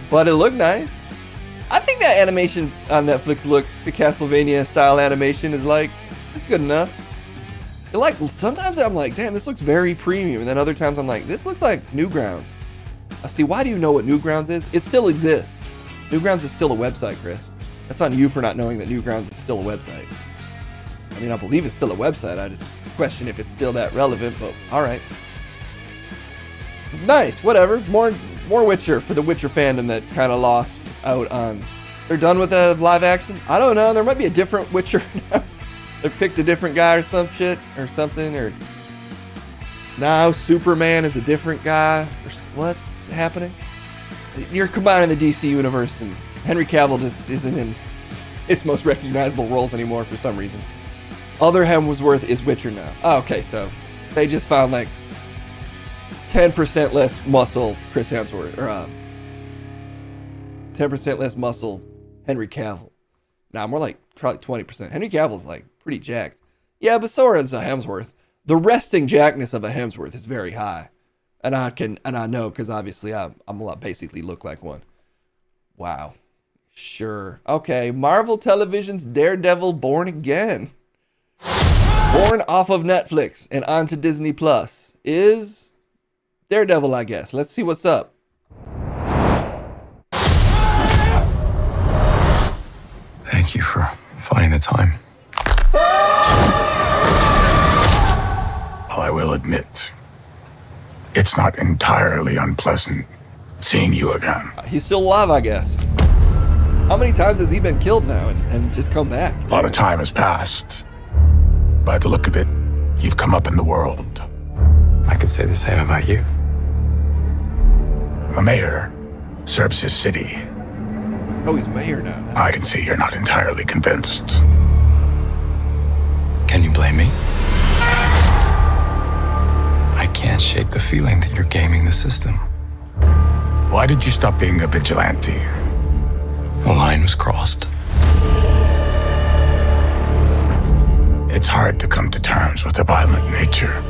But it looked nice. I think that animation on Netflix looks, the Castlevania style animation is like, it's good enough. Like, sometimes I'm like, damn, this looks very premium. And then other times I'm like, this looks like Newgrounds. See, why do you know what Newgrounds is? It still exists. Newgrounds is still a website, Chris. That's on you for not knowing that Newgrounds is still a website. I mean, I believe it's still a website. I just question if it's still that relevant, but all right. Nice, whatever. More Witcher for the Witcher fandom that kind of lost out on. They're done with the live action? I don't know. There might be a different Witcher now. They picked a different guy or some shit or something, or now Superman is a different guy. Or what's happening? You're combining the DC universe, and Henry Cavill just isn't in his most recognizable roles anymore for some reason. Other Hemsworth is Witcher now. Oh, okay, so they just found like 10% less muscle Chris Hemsworth, or 10% less muscle Henry Cavill. Nah, more like probably 20%. Henry Cavill's like pretty jacked. Yeah, but so is a Hemsworth. The resting jackness of a Hemsworth is very high. And I know, because obviously I'm a lot, basically look like one. Wow. Sure. Okay, Marvel Television's Daredevil Born Again. Born off of Netflix and onto Disney Plus is Daredevil, I guess. Let's see what's up.
Thank you for finding the time.
I will admit, it's not entirely unpleasant seeing you again.
He's still alive, I guess. How many times has he been killed now and just come back?
A lot of time has passed. By the look of it, you've come up in the world.
I could say the same about you.
The mayor serves his city.
Oh, he's mayor now.
I can see you're not entirely convinced.
Can you blame me? I can't shake the feeling that you're gaming the system.
Why did you stop being a vigilante?
The line was crossed.
It's hard to come to terms with a violent nature.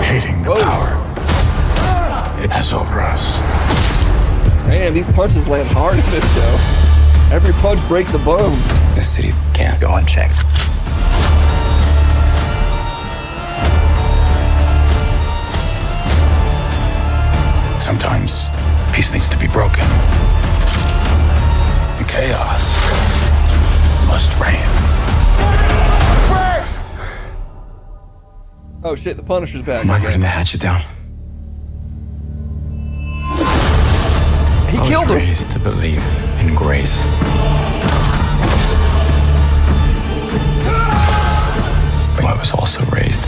Hating the power it has over us.
Man, these punches land hard in this show. Every punch breaks a bone.
The city can't go unchecked.
Sometimes peace needs to be broken. And chaos must reign.
Oh shit, the Punisher's back.
Am I putting the hatchet down?
He killed him.
I was raised to believe in grace. But I was also raised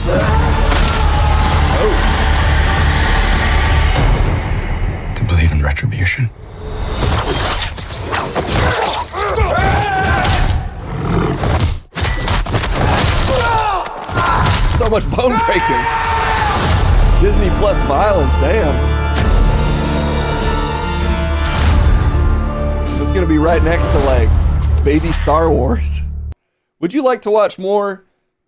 to believe in retribution.
So much bone breaking. Disney Plus violence, damn. It's gonna be right next to like Baby Star Wars. Would you like to watch more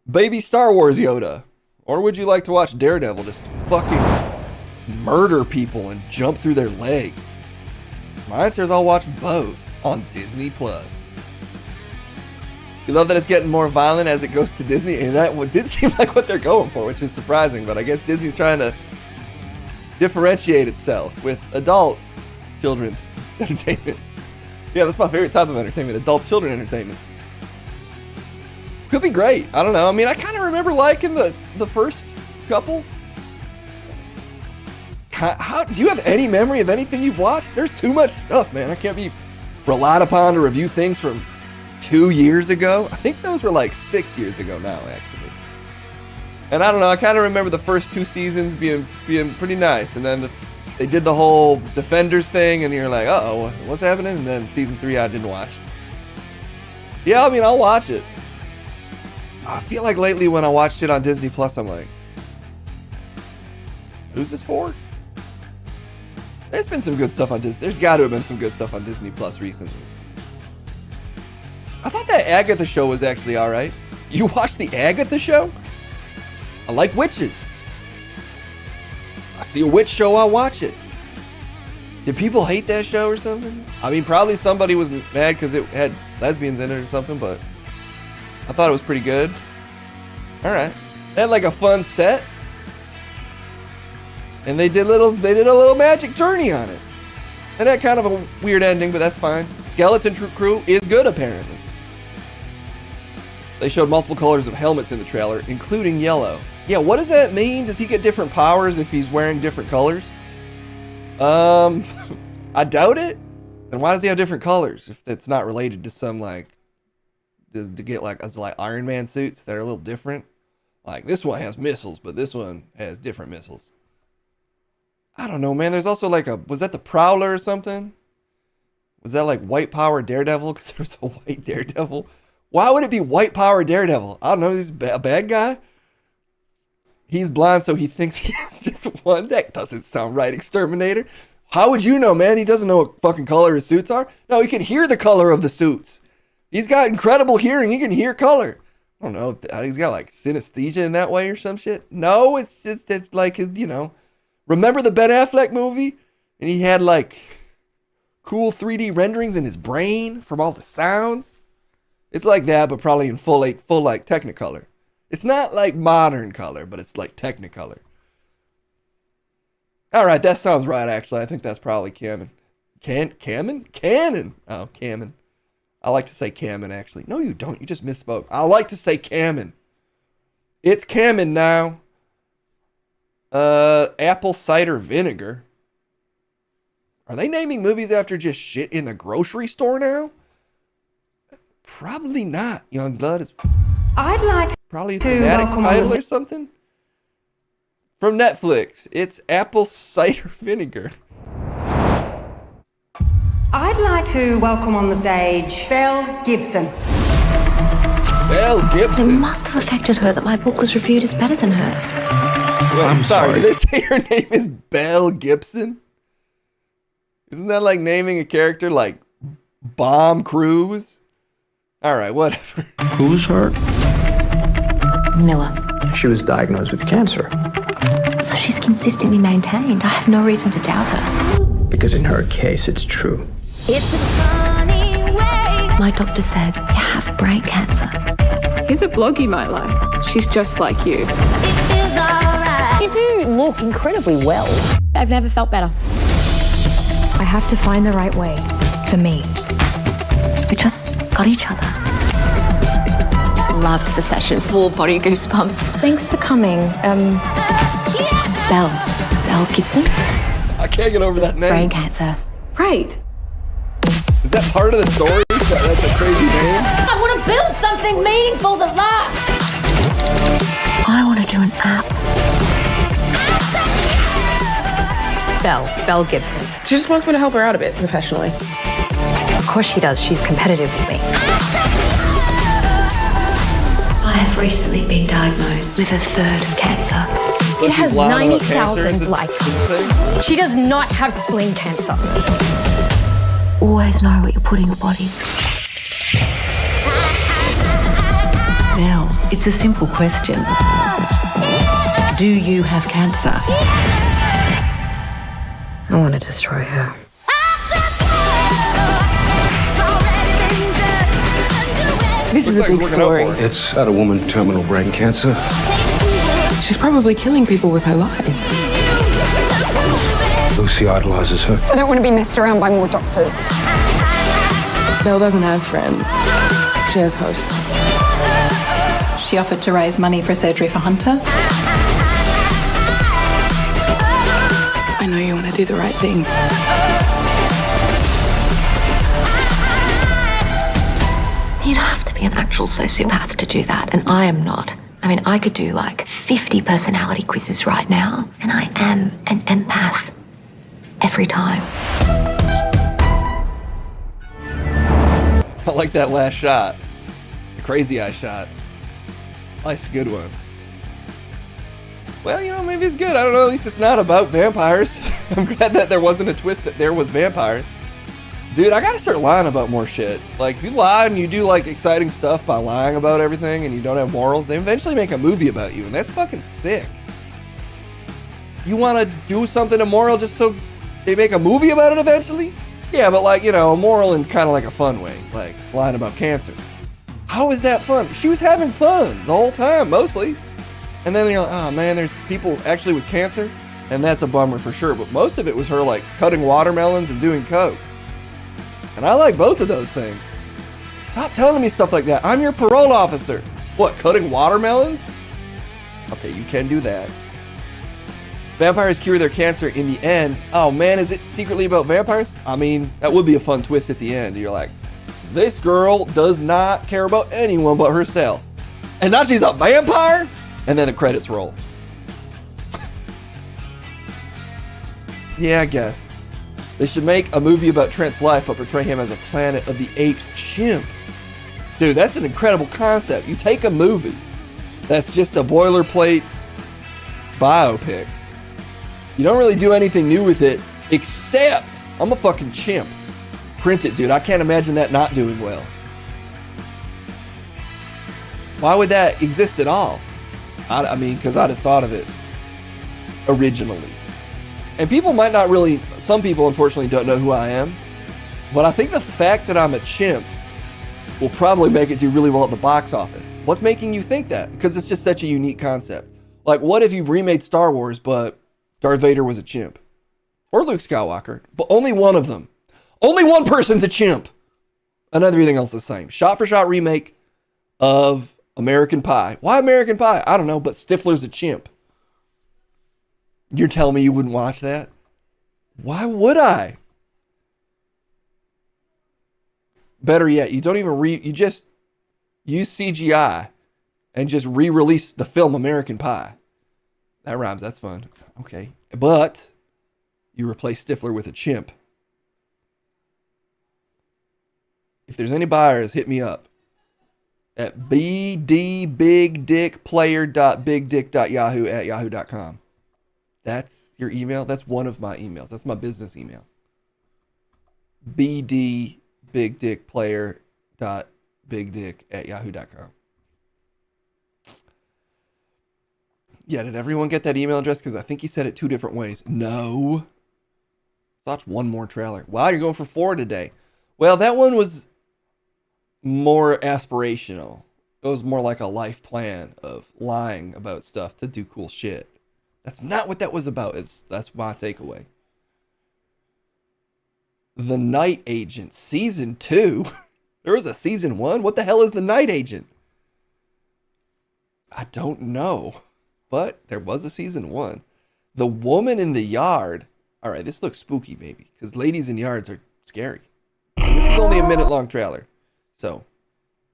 Baby Star Wars Yoda? Or would you like to watch Daredevil just fucking murder people and jump through their legs? My answer is I'll watch both on Disney Plus. You love that it's getting more violent as it goes to Disney, and that did seem like what they're going for, which is surprising, but I guess Disney's trying to differentiate itself with adult children's entertainment. Yeah, that's my favorite type of entertainment, adult children entertainment. Could be great. I don't know. I mean, I kind of remember liking the first couple. How do you have any memory of anything you've watched? There's too much stuff, man. I can't be relied upon to review things from 2 years ago. I think those were like 6 years ago now, actually. And I don't know. I kind of remember the first 2 seasons being pretty nice, and then they did the whole Defenders thing, and you're like, uh-oh, what's happening? And then season 3 I didn't watch. Yeah, I mean, I'll watch it. I feel like lately when I watched it on Disney Plus, I'm like, who's this for? There's been some good stuff on Disney. There's got to have been some good stuff on Disney Plus recently. I thought that Agatha show was actually alright. You watched the Agatha show? I like witches. I see a witch show, I'll watch it. Did people hate that show or something? I mean, probably somebody was mad because it had lesbians in it or something, but I thought it was pretty good. Alright. They had like a fun set. And they did a little magic journey on it. And had kind of a weird ending, but that's fine. Skeleton Crew is good, apparently. They showed multiple colors of helmets in the trailer, including yellow. Yeah, what does that mean? Does he get different powers if he's wearing different colors? I doubt it. Then why does he have different colors if it's not related to some like to get like Iron Man suits that are a little different? Like this one has missiles, but this one has different missiles. I don't know, man. There's also like was that the Prowler or something? Was that like white power Daredevil? Because there's a white Daredevil. Why would it be white power Daredevil? I don't know. He's a bad guy. He's blind, so he thinks he has just one. That doesn't sound right, Exterminator. How would you know, man? He doesn't know what fucking color his suits are. No, he can hear the color of the suits. He's got incredible hearing. He can hear color. I don't know. He's got like synesthesia in that way or some shit. No, it's like, you know. Remember the Ben Affleck movie? And he had like cool 3D renderings in his brain from all the sounds. It's like that, but probably in full like Technicolor. It's not like modern color, but it's like Technicolor. All right, that sounds right. Actually, I think that's probably canon. Canon. Oh, canon. I like to say canon. Actually, no, you don't. You just misspoke. I like to say canon. It's canon now. Apple cider vinegar. Are they naming movies after just shit in the grocery store now? Probably not. Youngblood is
I'd like
probably a
to
thematic
welcome on
title
the
or something. From Netflix, it's apple cider vinegar.
I'd like to welcome on the stage Belle Gibson.
Belle
It
Gibson.
must have affected her that my book was reviewed as better than hers.
Well, I'm sorry. Did they say her name is Belle Gibson? Isn't that like naming a character like Bomb Cruise? All right, whatever.
Who's hurt?
Miller.
She was diagnosed with cancer.
So she's consistently maintained. I have no reason to doubt her.
Because in her case, it's true.
It's a funny way. My doctor said, you have brain cancer.
Here's a blog you might like. She's just like you.
It feels alright.
You do look incredibly well.
I've never felt better.
I have to find the right way for me.
We just got each other. Loved the session. Full body goosebumps.
Thanks for coming.
Belle Gibson.
I can't get over that name.
Brain cancer.
Right.
Is that part of the story? That's a crazy name.
I want to build something meaningful that lasts.
I want to do an app.
Belle Gibson. She just wants me to help her out a bit professionally.
Of course she does. She's competitive with me. I have recently been diagnosed with a third cancer.
It has
lying about
90,000
cancer,
likes. She does not have spleen cancer.
Always know what you put in your body.
Belle, it's a simple question. Do you have cancer?
I want to destroy her.
This is a big story.
It's about a woman with terminal brain cancer.
She's probably killing people with her lies.
Lucy idolizes her.
I don't want to be messed around by more doctors.
Belle doesn't have friends. She has hosts.
She offered to raise money for surgery for Hunter.
I know you want to do the right thing.
You'd have to be an actual sociopath to do that, and I am not. I mean, I could do like 50 personality quizzes right now, and I am an empath every time.
I like that last shot. The crazy eye shot. Nice, good one. Well, you know, maybe it's good. I don't know. At least it's not about vampires. I'm glad that there wasn't a twist that there was vampires. Dude, I gotta start lying about more shit. Like, if you lie and you do, like, exciting stuff by lying about everything and you don't have morals, they eventually make a movie about you, and that's fucking sick. You wanna do something immoral just so they make a movie about it eventually? Yeah, but, like, you know, immoral in kind of like a fun way. Like, lying about cancer. How is that fun? She was having fun the whole time, mostly. And then you're like, oh man, there's people actually with cancer? And that's a bummer for sure. But most of it was her, like, cutting watermelons and doing coke. And I like both of those things. Stop telling me stuff like that. I'm your parole officer. What, cutting watermelons? Okay, you can do that. Vampires cure their cancer in the end. Oh man, is it secretly about vampires? I mean, that would be a fun twist at the end. You're like, this girl does not care about anyone but herself. And now she's a vampire? And then the credits roll. Yeah, I guess. They should make a movie about Trent's life, but portray him as a Planet of the Apes chimp. Dude, that's an incredible concept. You take a movie that's just a boilerplate biopic. You don't really do anything new with it, except I'm a fucking chimp. Print it, dude. I can't imagine that not doing well. Why would that exist at all? I mean, because I just thought of it originally. And people might not really, some people unfortunately don't know who I am, but I think the fact that I'm a chimp will probably make it do really well at the box office. What's making you think that? Because it's just such a unique concept. Like, what if you remade Star Wars, but Darth Vader was a chimp? Or Luke Skywalker, but only one of them. Only one person's a chimp. And everything else is the same. Shot for shot remake of American Pie. Why American Pie? I don't know, but Stifler's a chimp. You're telling me you wouldn't watch that? Why would I? Better yet, you don't even you just use CGI and just re-release the film American Pie. That rhymes. That's fun. Okay. But you replace Stifler with a chimp. If there's any buyers, hit me up at bdbigdickplayer.bigdick.yahoo@yahoo.com. That's your email. That's one of my emails. That's my business email. bdbigdickplayer.bigdick@yahoo.com. Yeah, did everyone get that email address? Because I think he said it 2 different ways. No. Let's watch one more trailer. Wow, you're going for 4 today. Well, that one was more aspirational. It was more like a life plan of lying about stuff to do cool shit. That's not what that was about. That's my takeaway. The Night Agent, season 2. There was a season 1. What the hell is The Night Agent? I don't know. But there was a season 1. The Woman in the Yard. All right, this looks spooky, maybe, because ladies in yards are scary. And this is only a minute-long trailer. So,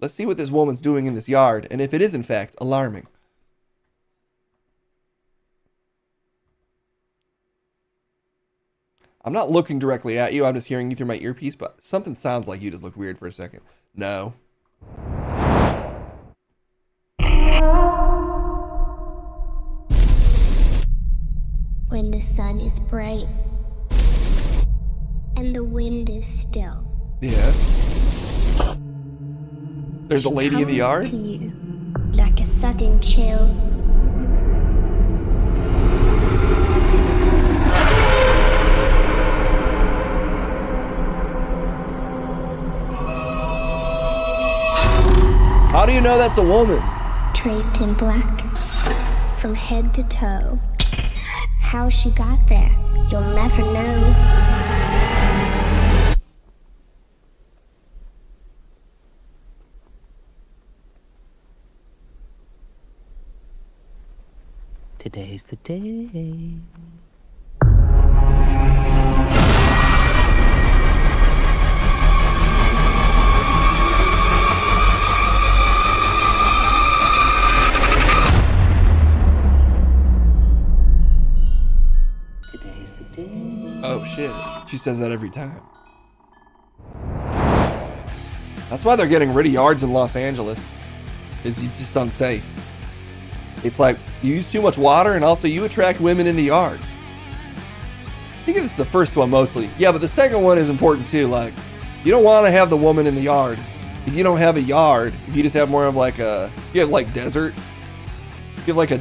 let's see what this woman's doing in this yard, and if it is, in fact, alarming. I'm not looking directly at you. I'm just hearing you through my earpiece, but something sounds like you just looked weird for a second. No.
When the sun is bright and the wind is still.
Yeah. There's a lady in the yard?
To you, like a sudden chill.
How do you know that's a woman?
Draped in black, from head to toe. How she got there, you'll never know.
Today's the day.
Oh shit. She says that every time. That's why they're getting rid of yards in Los Angeles. It's just unsafe. It's like you use too much water and also you attract women in the yards. I think it's the first one mostly. Yeah, but the second one is important too. Like, you don't want to have the woman in the yard. If you don't have a yard, if you just have more of like a, you have like desert, you have like a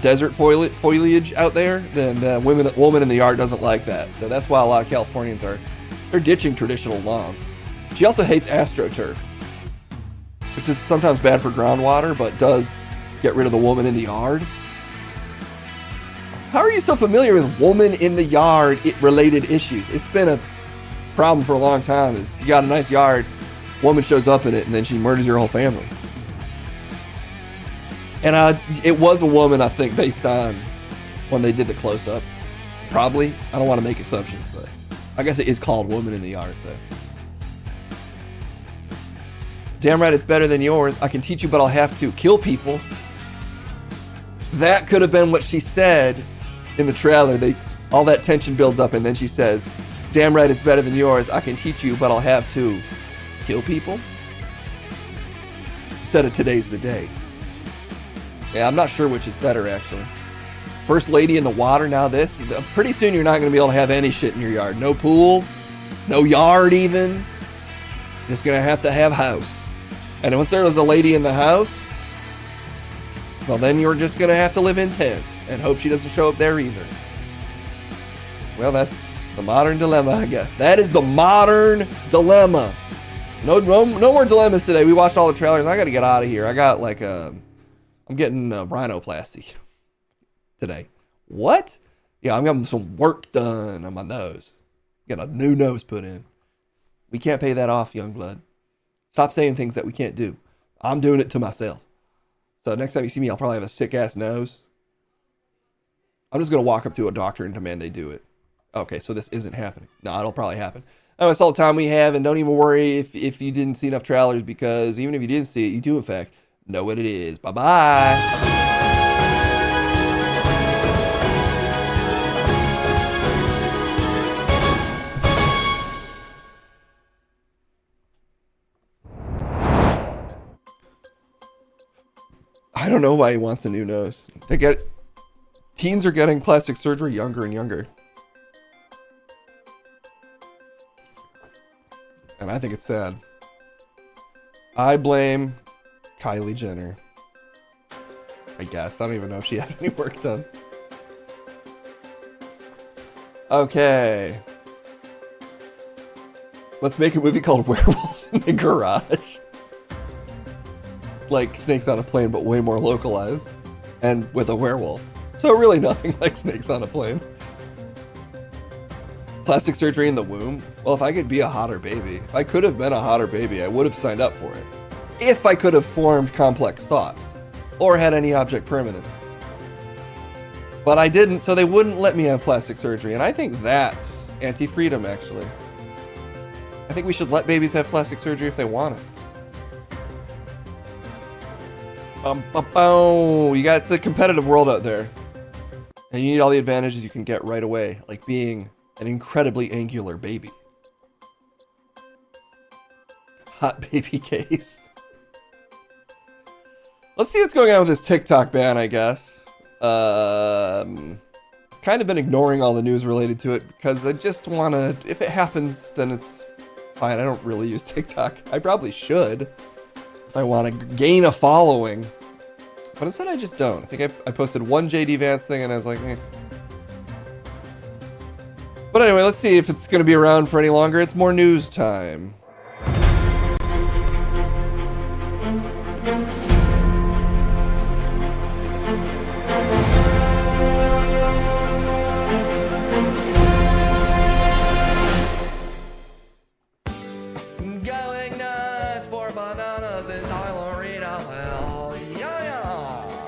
desert foliage out there, then the woman in the yard doesn't like that. So that's why a lot of Californians they're ditching traditional lawns. She also hates AstroTurf, which is sometimes bad for groundwater, but does get rid of the woman in the yard. How are you so familiar with woman in the yard related issues? It's been a problem for a long time. Is you got a nice yard, woman shows up in it, and then she murders your whole family. And it was a woman, I think, based on when they did the close-up. Probably. I don't want to make assumptions, but I guess it is called Woman in the Yard, so. Damn right, it's better than yours. I can teach you, but I'll have to kill people. That could have been what she said in the trailer. All that tension builds up, and then she says, damn right, it's better than yours. I can teach you, but I'll have to kill people. Said it today's the day. Yeah, I'm not sure which is better, actually. First lady in the water, now this. Pretty soon you're not going to be able to have any shit in your yard. No pools, no yard even. Just going to have house. And once there was a lady in the house, well, then you're just going to have to live in tents and hope she doesn't show up there either. Well, that's the modern dilemma, I guess. That is the modern dilemma. No more dilemmas today. We watched all the trailers. I got to get out of here. I got like I'm getting rhinoplasty today. What? Yeah, I'm getting some work done on my nose. Get a new nose put in. We can't pay that off, young blood. Stop saying things that we can't do. I'm doing it to myself. So next time you see me, I'll probably have a sick-ass nose. I'm just going to walk up to a doctor and demand they do it. Okay, so this isn't happening. No, it'll probably happen. know it's all the time we have, and don't even worry if you didn't see enough trailers, because even if you didn't see it, you do in fact know what it is. Bye-bye. I don't know why he wants a new nose. Teens are getting plastic surgery younger and younger. And I think it's sad. I blame Kylie Jenner. I guess. I don't even know if she had any work done. Okay. Let's make a movie called Werewolf in the Garage. Like Snakes on a Plane, but way more localized. And with a werewolf. So really nothing like Snakes on a Plane. Plastic surgery in the womb? Well, if I could be a hotter baby, if I could have been a hotter baby, I would have signed up for it. If I could have formed complex thoughts. Or had any object permanence. But I didn't, so they wouldn't let me have plastic surgery. And I think that's anti-freedom, actually. I think we should let babies have plastic surgery if they want it. It's a competitive world out there. And you need all the advantages you can get right away, like being an incredibly angular baby. Hot baby case. Let's see what's going on with this TikTok ban, I guess. Kind of been ignoring all the news related to it because I just want to, if it happens, then it's fine. I don't really use TikTok. I probably should if I want to gain a following. But instead I just don't. I think I posted one JD Vance thing and I was like, eh. But anyway, let's see if it's going to be around for any longer. It's more news time.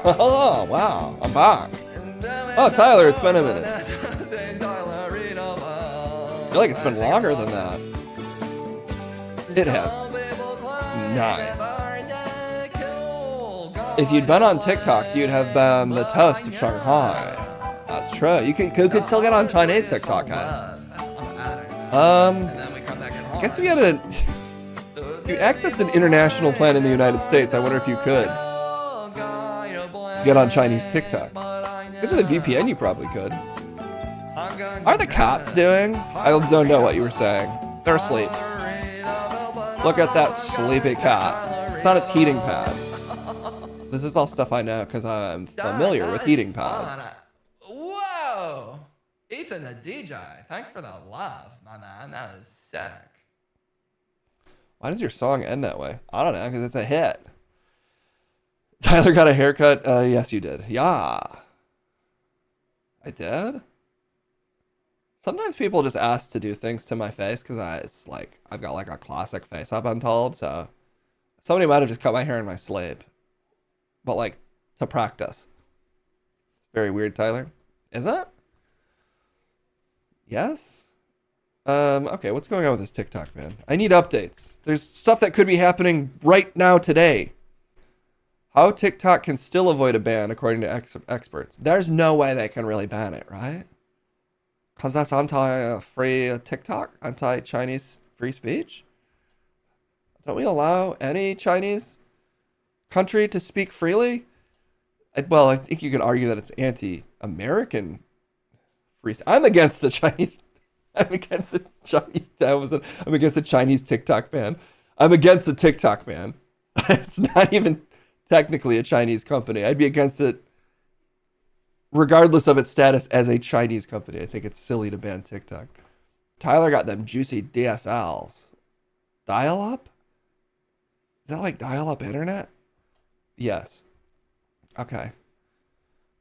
Oh, wow, I'm back. Oh, Tyler, it's been a minute. I feel like it's been longer than that. It has. Nice. If you'd been on TikTok, you'd have been the toast of Shanghai. That's true. You could still get on Chinese TikTok, guys. I guess if you had if you accessed an international plan in the United States, I wonder if you could get on Chinese TikTok. I guess with a VPN you probably could. How are the cats doing? I don't know what you were saying. They're asleep. Look at that sleepy cat. It's on its heating pad. This is all stuff I know because I'm familiar with heating pads.
Whoa! Ethan the DJ, thanks for the love, my man. That was sick.
Why does your song end that way? I don't know, because it's a hit. Tyler got a haircut? Yes, you did. Yeah. I did? Sometimes people just ask to do things to my face because it's like, I've got like a classic face, I've been told. So somebody might have just cut my hair in my sleep. But like, to practice. It's very weird, Tyler. Is it? Yes? Okay, what's going on with this TikTok, man? I need updates. There's stuff that could be happening right now today. How TikTok can still avoid a ban, according to experts. There's no way they can really ban it, right? Because that's anti-free TikTok, anti-Chinese free speech. Don't we allow any Chinese country to speak freely? Well, I think you could argue that it's anti-American free. I'm against the Chinese. I'm against the Chinese. I'm against the Chinese TikTok ban. I'm against the TikTok ban. It's not even technically a Chinese company. I'd be against it regardless of its status as a Chinese company. I think it's silly to ban TikTok. Tyler got them juicy DSLs. Dial-up? Is that like dial-up internet? Yes. Okay.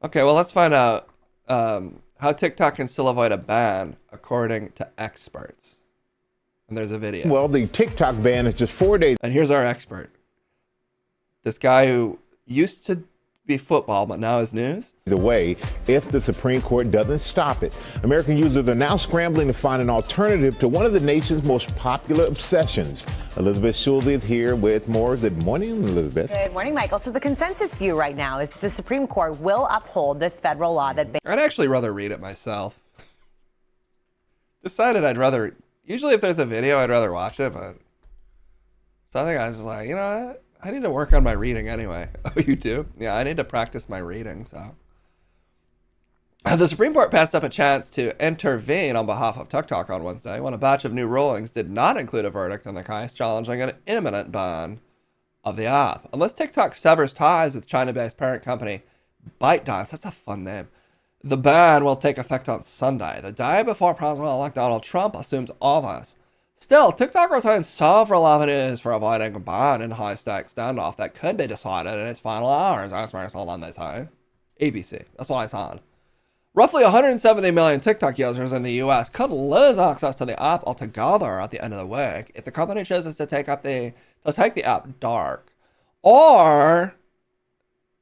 Okay, well, let's find out how TikTok can still avoid a ban, according to experts. And there's a video.
Well, the TikTok ban is just 4 days.
And here's our expert. This guy who used to be football, but now is news.
The way, if the Supreme Court doesn't stop it, American users are now scrambling to find an alternative to one of the nation's most popular obsessions. Elizabeth Schulze is here with more. Good morning, Elizabeth.
Good morning, Michael. So the consensus view right now is that the Supreme Court will uphold this federal law that...
I'd actually rather read it myself. Decided I'd rather... Usually if there's a video, I'd rather watch it, but... Something I was just like, you know what? I need to work on my reading anyway. Oh, you do? Yeah, I need to practice my reading, so. The Supreme Court passed up a chance to intervene on behalf of TikTok on Wednesday when a batch of new rulings did not include a verdict in the case challenging an imminent ban of the app. Unless TikTok severs ties with China-based parent company ByteDance, that's a fun name, the ban will take effect on Sunday, the day before President-elect Donald Trump assumes office. Still, TikTok retains several avenues for avoiding a ban in high-stakes standoff that could be decided in its final hours. That's where it's all on, they say. ABC, that's what I saw. Roughly 170 million TikTok users in the US could lose access to the app altogether at the end of the week if the company chooses to take the app dark. Or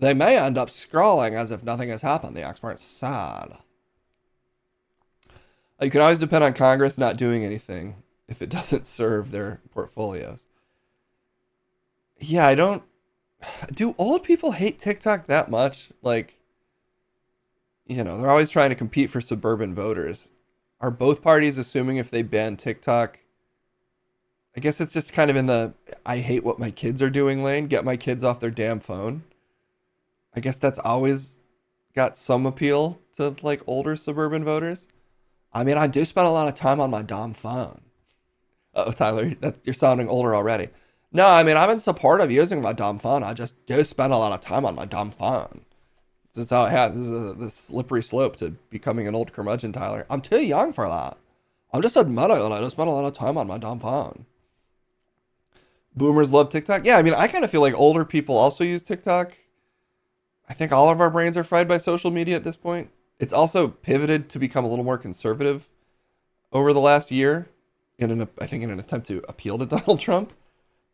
they may end up scrolling as if nothing has happened, the experts said. You can always depend on Congress not doing anything if it doesn't serve their portfolios. Yeah, do old people hate TikTok that much? Like, you know, they're always trying to compete for suburban voters. Are both parties assuming if they ban TikTok, I guess it's just kind of in the, I hate what my kids are doing lane, get my kids off their damn phone. I guess that's always got some appeal to like older suburban voters. I mean, I do spend a lot of time on my dumb phone. Oh, Tyler, you're sounding older already. No, I mean, I'm in support of using my dumb phone. I just do spend a lot of time on my dumb phone. This is how I have. This is this slippery slope to becoming an old curmudgeon, Tyler. I'm too young for that. I'm just admitting that I just spend a lot of time on my dumb phone. Boomers love TikTok. Yeah, I mean, I kind of feel like older people also use TikTok. I think all of our brains are fried by social media at this point. It's also pivoted to become a little more conservative over the last year. I think in an attempt to appeal to Donald Trump.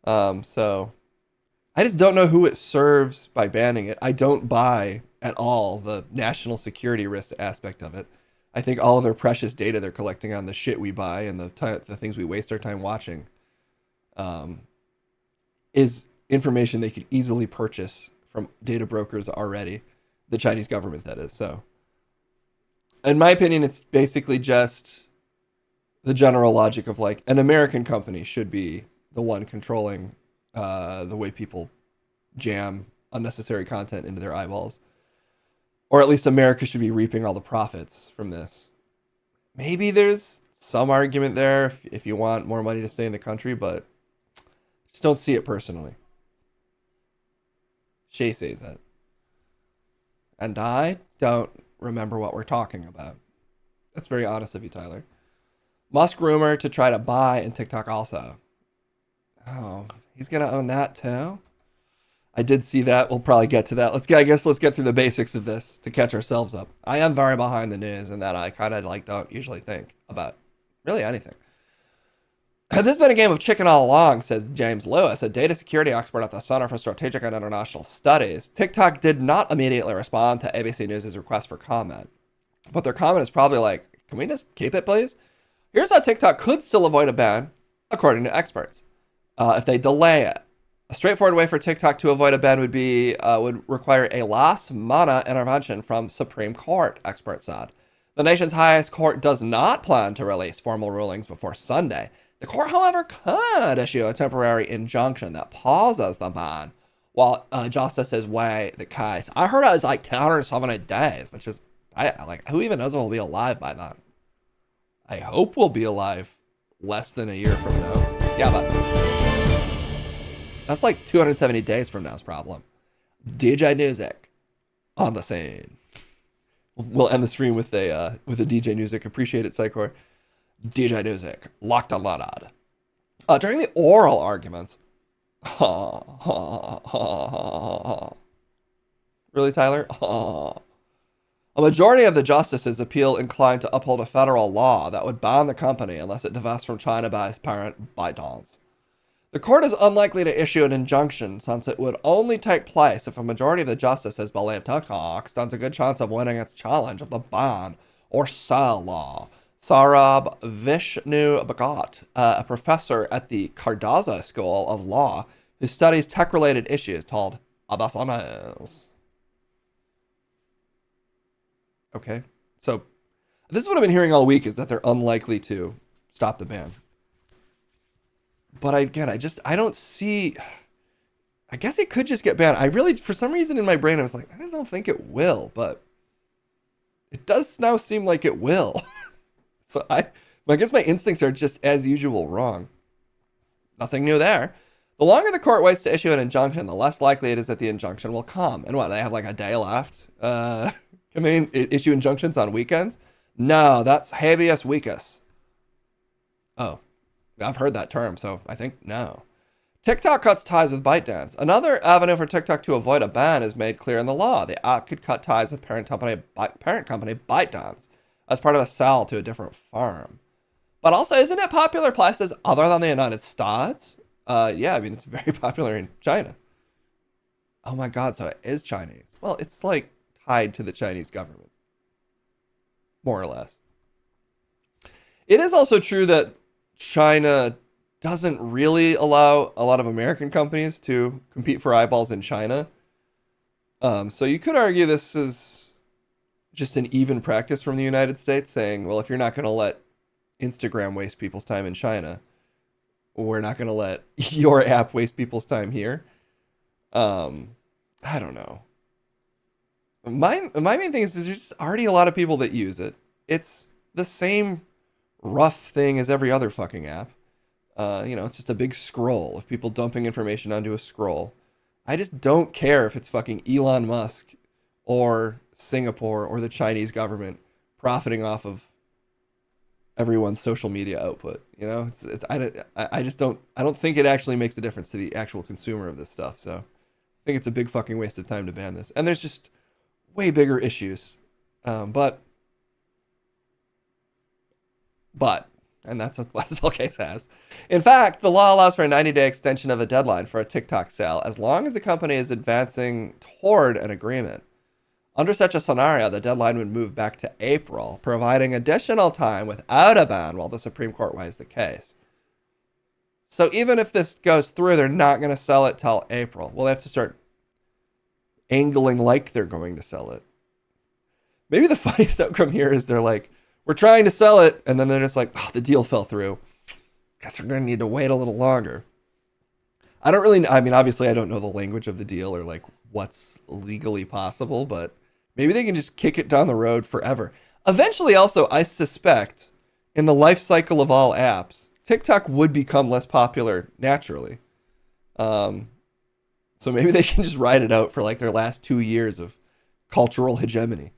So I just don't know who it serves by banning it. I don't buy at all the national security risk aspect of it. I think all of their precious data they're collecting on the shit we buy and the things we waste our time watching is information they could easily purchase from data brokers already. The Chinese government, that is. So in my opinion, it's basically just the general logic of like an American company should be the one controlling the way people jam unnecessary content into their eyeballs. Or at least America should be reaping all the profits from this. Maybe there's some argument there if you want more money to stay in the country, but just don't see it personally. Shay says that. And I don't remember what we're talking about. That's very honest of you, Tyler. Musk rumored to try to buy in TikTok also. Oh, he's going to own that too? I did see that. We'll probably get to that. Let's get through the basics of this to catch ourselves up. I am very behind the news in that I kind of like don't usually think about really anything. This has been a game of chicken all along, says James Lewis, a data security expert at the Center for Strategic and International Studies. TikTok did not immediately respond to ABC News' request for comment. But their comment is probably like, can we just keep it, please? Here's how TikTok could still avoid a ban, according to experts, if they delay it. A straightforward way for TikTok to avoid a ban would require a last-minute intervention from Supreme Court, experts said. The nation's highest court does not plan to release formal rulings before Sunday. The court, however, could issue a temporary injunction that pauses the ban while justices weigh the case. I heard it was like 270 days, which is, who even knows if we'll be alive by then? I hope we'll be alive less than a year from now. Yeah, but that's like 270 days from now's problem. DJ Music on the scene. We'll end the stream with a DJ Music. Appreciate it, Psychor. DJ Music, locked on loaded. During the oral arguments, really, Tyler? A majority of the justices appeal inclined to uphold a federal law that would ban the company unless it divests from China-based parent ByteDance. The court is unlikely to issue an injunction since it would only take place if a majority of the justices believe TikTok stands a good chance of winning its challenge of the ban or sell law. Sarab Vishnu Bhagat, a professor at the Cardozo School of Law who studies tech-related issues, told Abasanes. Okay, so this is what I've been hearing all week, is that they're unlikely to stop the ban. But I don't see, I guess it could just get banned. I really, for some reason in my brain, I was like, I just don't think it will, but it does now seem like it will. So I guess my instincts are just, as usual, wrong. Nothing new there. The longer the court waits to issue an injunction, the less likely it is that the injunction will come. And what, they have like a day left? Can they issue injunctions on weekends? No, that's habeas vicus. Oh, I've heard that term, so I think no. TikTok cuts ties with ByteDance. Another avenue for TikTok to avoid a ban is made clear in the law. The app could cut ties with parent company ByteDance as part of a sale to a different firm. But also, isn't it popular places other than the United States? Yeah, I mean, it's very popular in China. Oh my God, so it is Chinese. Well, it's like tied to the Chinese government, more or less. It is also true that China doesn't really allow a lot of American companies to compete for eyeballs in China. So you could argue this is just an even practice from the United States, saying, well, if you're not going to let Instagram waste people's time in China, we're not going to let your app waste people's time here. I don't know. My main thing is there's just already a lot of people that use it. It's the same rough thing as every other fucking app. It's just a big scroll of people dumping information onto a scroll. I just don't care if it's fucking Elon Musk or Singapore or the Chinese government profiting off of everyone's social media output. I don't think it actually makes a difference to the actual consumer of this stuff. So I think it's a big fucking waste of time to ban this. And there's just way bigger issues. But, and that's what this whole case has. In fact, the law allows for a 90-day extension of the deadline for a TikTok sale as long as the company is advancing toward an agreement. Under such a scenario, the deadline would move back to April, providing additional time without a ban while the Supreme Court weighs the case. So even if this goes through, they're not going to sell it till April. Well, they have to start angling like they're going to sell it. Maybe the funniest outcome here is they're like, we're trying to sell it, and then they're just like, oh, the deal fell through. Guess we're going to need to wait a little longer. Obviously I don't know the language of the deal or like what's legally possible, but maybe they can just kick it down the road forever. Eventually, also, I suspect, in the life cycle of all apps, TikTok would become less popular naturally. So maybe they can just ride it out for like their last 2 years of cultural hegemony.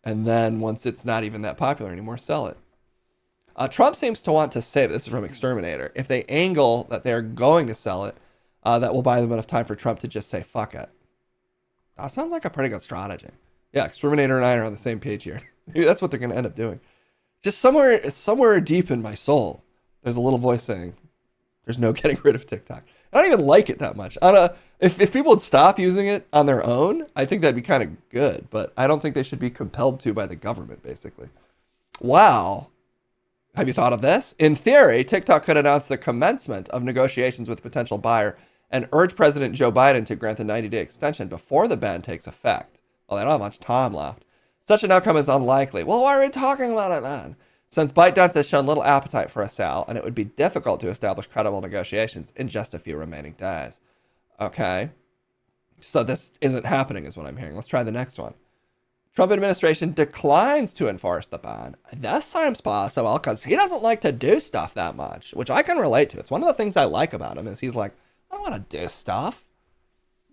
And then once it's not even that popular anymore, sell it. Trump seems to want to save, this is from Exterminator, if they angle that they're going to sell it, that will buy them enough time for Trump to just say, fuck it. That sounds like a pretty good strategy. Yeah, Exterminator and I are on the same page here. Maybe that's what they're going to end up doing. Just somewhere deep in my soul, there's a little voice saying, there's no getting rid of TikTok. I don't even like it that much. If people would stop using it on their own, I think that'd be kind of good, but I don't think they should be compelled to by the government, basically. Wow. Have you thought of this? In theory, TikTok could announce the commencement of negotiations with a potential buyer and urge President Joe Biden to grant the 90-day extension before the ban takes effect. Well, they don't have much time left. Such an outcome is unlikely. Well, why are we talking about it then? Since ByteDance has shown little appetite for a sale, and it would be difficult to establish credible negotiations in just a few remaining days. Okay. So this isn't happening is what I'm hearing. Let's try the next one. Trump administration declines to enforce the ban. This seems possible because he doesn't like to do stuff that much, which I can relate to. It's one of the things I like about him is he's like, I don't want to do stuff.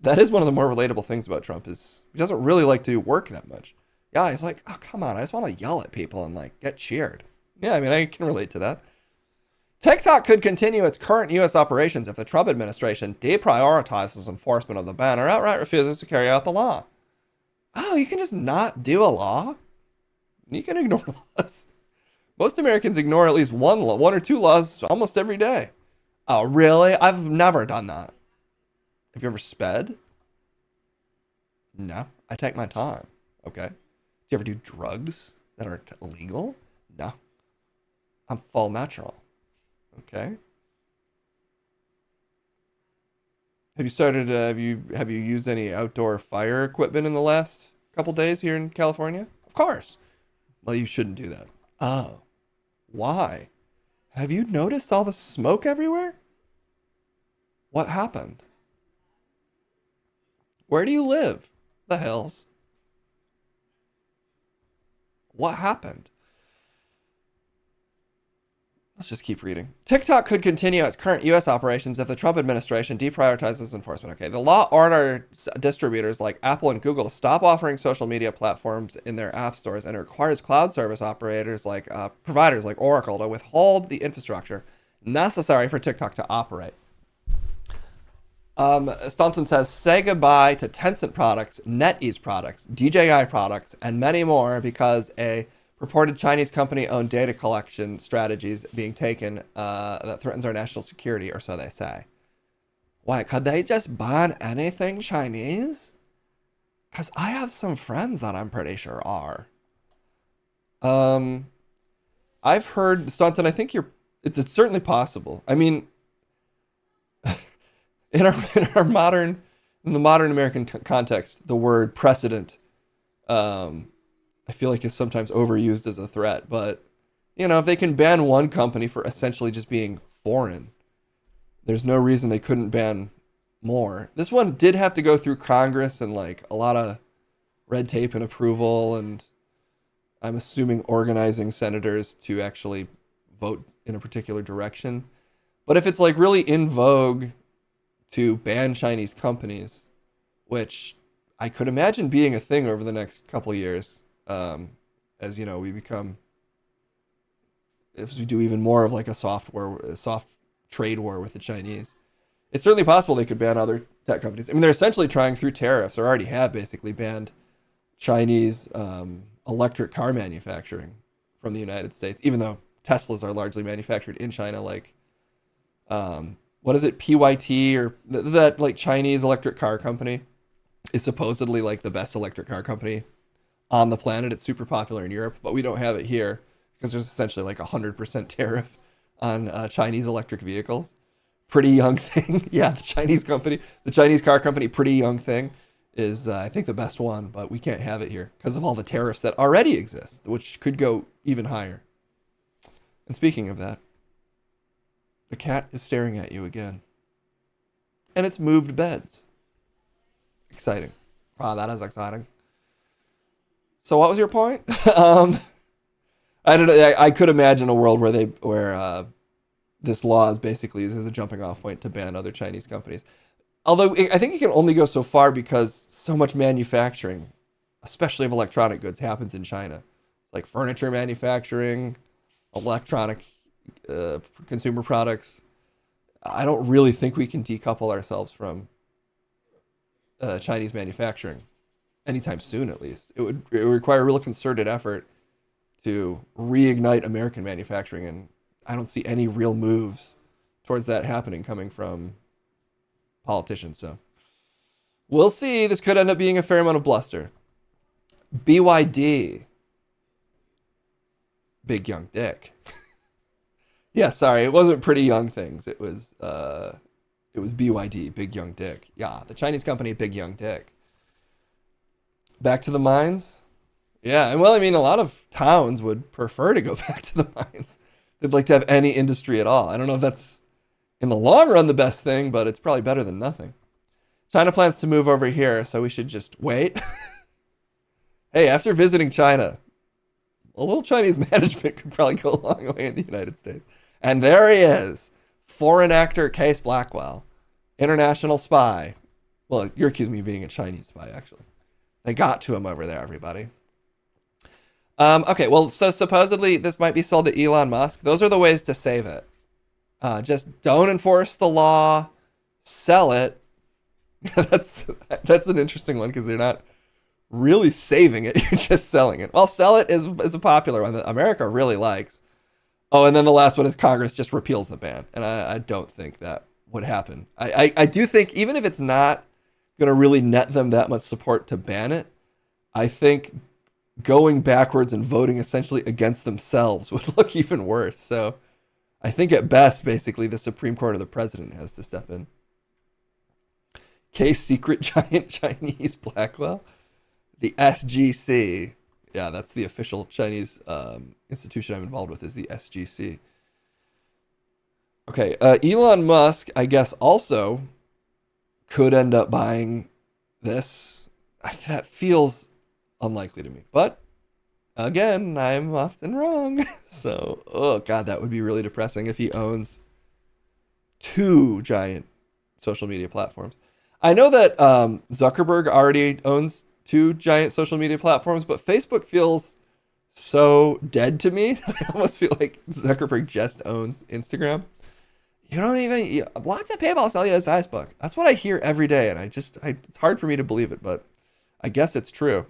That is one of the more relatable things about Trump is he doesn't really like to work that much. Yeah, he's like, oh, come on. I just want to yell at people and like get cheered. Yeah, I mean, I can relate to that. TikTok could continue its current U.S. operations if the Trump administration deprioritizes enforcement of the ban or outright refuses to carry out the law. Oh, you can just not do a law? You can ignore laws. Most Americans ignore at least one or two laws almost every day. Oh, really? I've never done that. Have you ever sped? No. I take my time. Okay. Do you ever do drugs that are illegal? No. I'm full natural. Okay. Have you started? Have you used any outdoor fire equipment in the last couple days here in California? Of course. Well, you shouldn't do that. Oh, why? Have you noticed all the smoke everywhere? What happened? Where do you live? The hills. What happened? Let's just keep reading. TikTok could continue its current U.S. operations if the Trump administration deprioritizes enforcement. Okay, the law orders distributors like Apple and Google to stop offering social media platforms in their app stores, and it requires cloud service operators like providers like Oracle to withhold the infrastructure necessary for TikTok to operate. Staunton says, say goodbye to Tencent products, NetEase products, DJI products, and many more because a purported Chinese company-owned data collection strategies being taken that threatens our national security, or so they say. Why, could they just ban anything Chinese? Because I have some friends that I'm pretty sure are. I've heard, Staunton, I think it's certainly possible. I mean, in the modern American context, the word precedent, I feel like is sometimes overused as a threat, but you know, if they can ban one company for essentially just being foreign, there's no reason they couldn't ban more. This one did have to go through Congress and like a lot of red tape and approval, and I'm assuming organizing senators to actually vote in a particular direction. But if it's like really in vogue to ban Chinese companies, which I could imagine being a thing over the next couple of years, as you know, if we do even more of like a soft trade war with the Chinese, it's certainly possible they could ban other tech companies. I mean, they're essentially trying through tariffs, or already have basically banned Chinese electric car manufacturing from the United States, even though Teslas are largely manufactured in China. Like, what is it, PYT, or that like Chinese electric car company is supposedly like the best electric car company on the planet. It's super popular in Europe, but we don't have it here because there's essentially like 100% tariff on Chinese electric vehicles. Pretty young thing. Yeah, the Chinese car company, Pretty Young Thing, is I think the best one, but we can't have it here because of all the tariffs that already exist, which could go even higher. And speaking of that, the cat is staring at you again. And it's moved beds. Exciting. Wow, that is exciting. So what was your point? I don't know. I could imagine a world where this law is basically used as a jumping off point to ban other Chinese companies. Although I think it can only go so far because so much manufacturing, especially of electronic goods, happens in China. It's like furniture manufacturing, electronic consumer products. I don't really think we can decouple ourselves from Chinese manufacturing anytime soon, at least. It would require a real concerted effort to reignite American manufacturing, and I don't see any real moves towards that happening coming from politicians. So we'll see. This could end up being a fair amount of bluster. BYD, Big Young Dick. Yeah, sorry, it wasn't Pretty Young Things. It was BYD, Big Young Dick. Yeah, the Chinese company Big Young Dick. Back to the mines? Yeah, and well, I mean, a lot of towns would prefer to go back to the mines. They'd like to have any industry at all. I don't know if that's, in the long run, the best thing, but it's probably better than nothing. China plans to move over here, so we should just wait. Hey, after visiting China, a little Chinese management could probably go a long way in the United States. And there he is, foreign actor Case Blackwell, international spy. Well, you're accusing me of being a Chinese spy, actually. They got to him over there, everybody. Okay, well, so supposedly this might be sold to Elon Musk. Those are the ways to save it. Just don't enforce the law, sell it. That's an interesting one because they're not really saving it. You're just selling it. Well, sell it is a popular one that America really likes. Oh, and then the last one is Congress just repeals the ban. And I don't think that would happen. I do think even if it's not going to really net them that much support to ban it, I think going backwards and voting essentially against themselves would look even worse. So I think at best, basically, the Supreme Court or the president has to step in. Case Secret Giant Chinese Blackwell? The SGC. Yeah, that's the official Chinese institution I'm involved with, is the SGC. Okay, Elon Musk, I guess, also could end up buying this. That feels unlikely to me. But, again, I'm often wrong. So, oh, God, that would be really depressing if he owns 2 giant social media platforms. I know that Zuckerberg already owns 2 giant social media platforms, but Facebook feels so dead to me. I almost feel like Zuckerberg just owns Instagram. Lots of people sell you as Facebook. That's what I hear every day, and it's hard for me to believe it, but I guess it's true.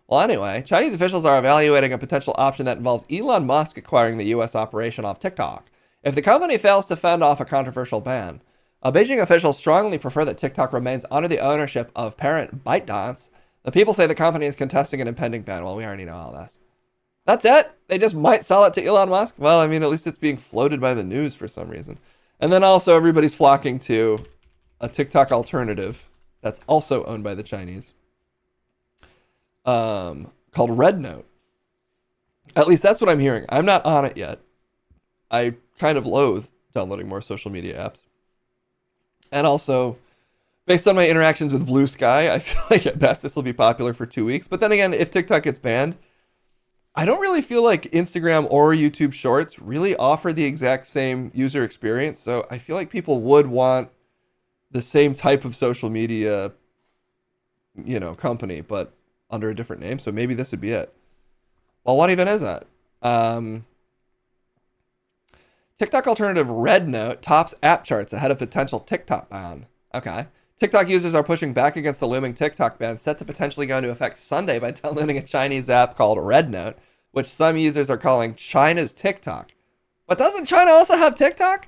Well, anyway, Chinese officials are evaluating a potential option that involves Elon Musk acquiring the U.S. operation of TikTok if the company fails to fend off a controversial ban. Beijing officials strongly prefer that TikTok remains under the ownership of parent ByteDance. The people say the company is contesting an impending ban. Well, we already know all this. That's it? They just might sell it to Elon Musk? Well, I mean, at least it's being floated by the news for some reason. And then also everybody's flocking to a TikTok alternative that's also owned by the Chinese, called RedNote. At least that's what I'm hearing. I'm not on it yet. I kind of loathe downloading more social media apps. And also, based on my interactions with Blue Sky, I feel like at best this will be popular for 2 weeks. But then again, if TikTok gets banned, I don't really feel like Instagram or YouTube Shorts really offer the exact same user experience. So I feel like people would want the same type of social media, company, but under a different name. So maybe this would be it. Well, what even is that? TikTok alternative RedNote tops app charts ahead of potential TikTok ban. Okay. TikTok users are pushing back against the looming TikTok ban set to potentially go into effect Sunday by downloading a Chinese app called RedNote, which some users are calling China's TikTok. But doesn't China also have TikTok?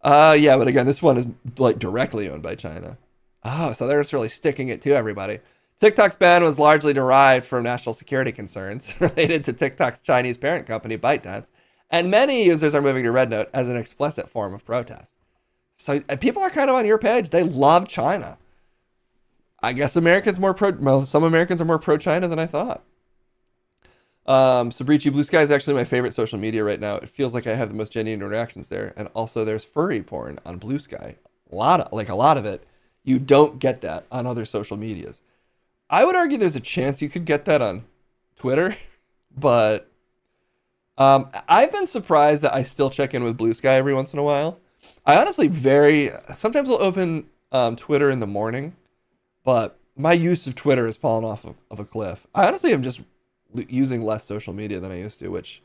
Yeah, but again, this one is like directly owned by China. Oh, so they're just really sticking it to everybody. TikTok's ban was largely derived from national security concerns related to TikTok's Chinese parent company, ByteDance, and many users are moving to RedNote as an explicit form of protest. So people are kind of on your page. They love China. I guess some Americans are more pro-China than I thought. Sabrici, Blue Sky is actually my favorite social media right now. It feels like I have the most genuine interactions there. And also there's furry porn on Blue Sky. A lot of it. You don't get that on other social medias. I would argue there's a chance you could get that on Twitter, but I've been surprised that I still check in with Blue Sky every once in a while. I honestly sometimes will open Twitter in the morning, but my use of Twitter has fallen off of a cliff. I honestly am just using less social media than I used to, which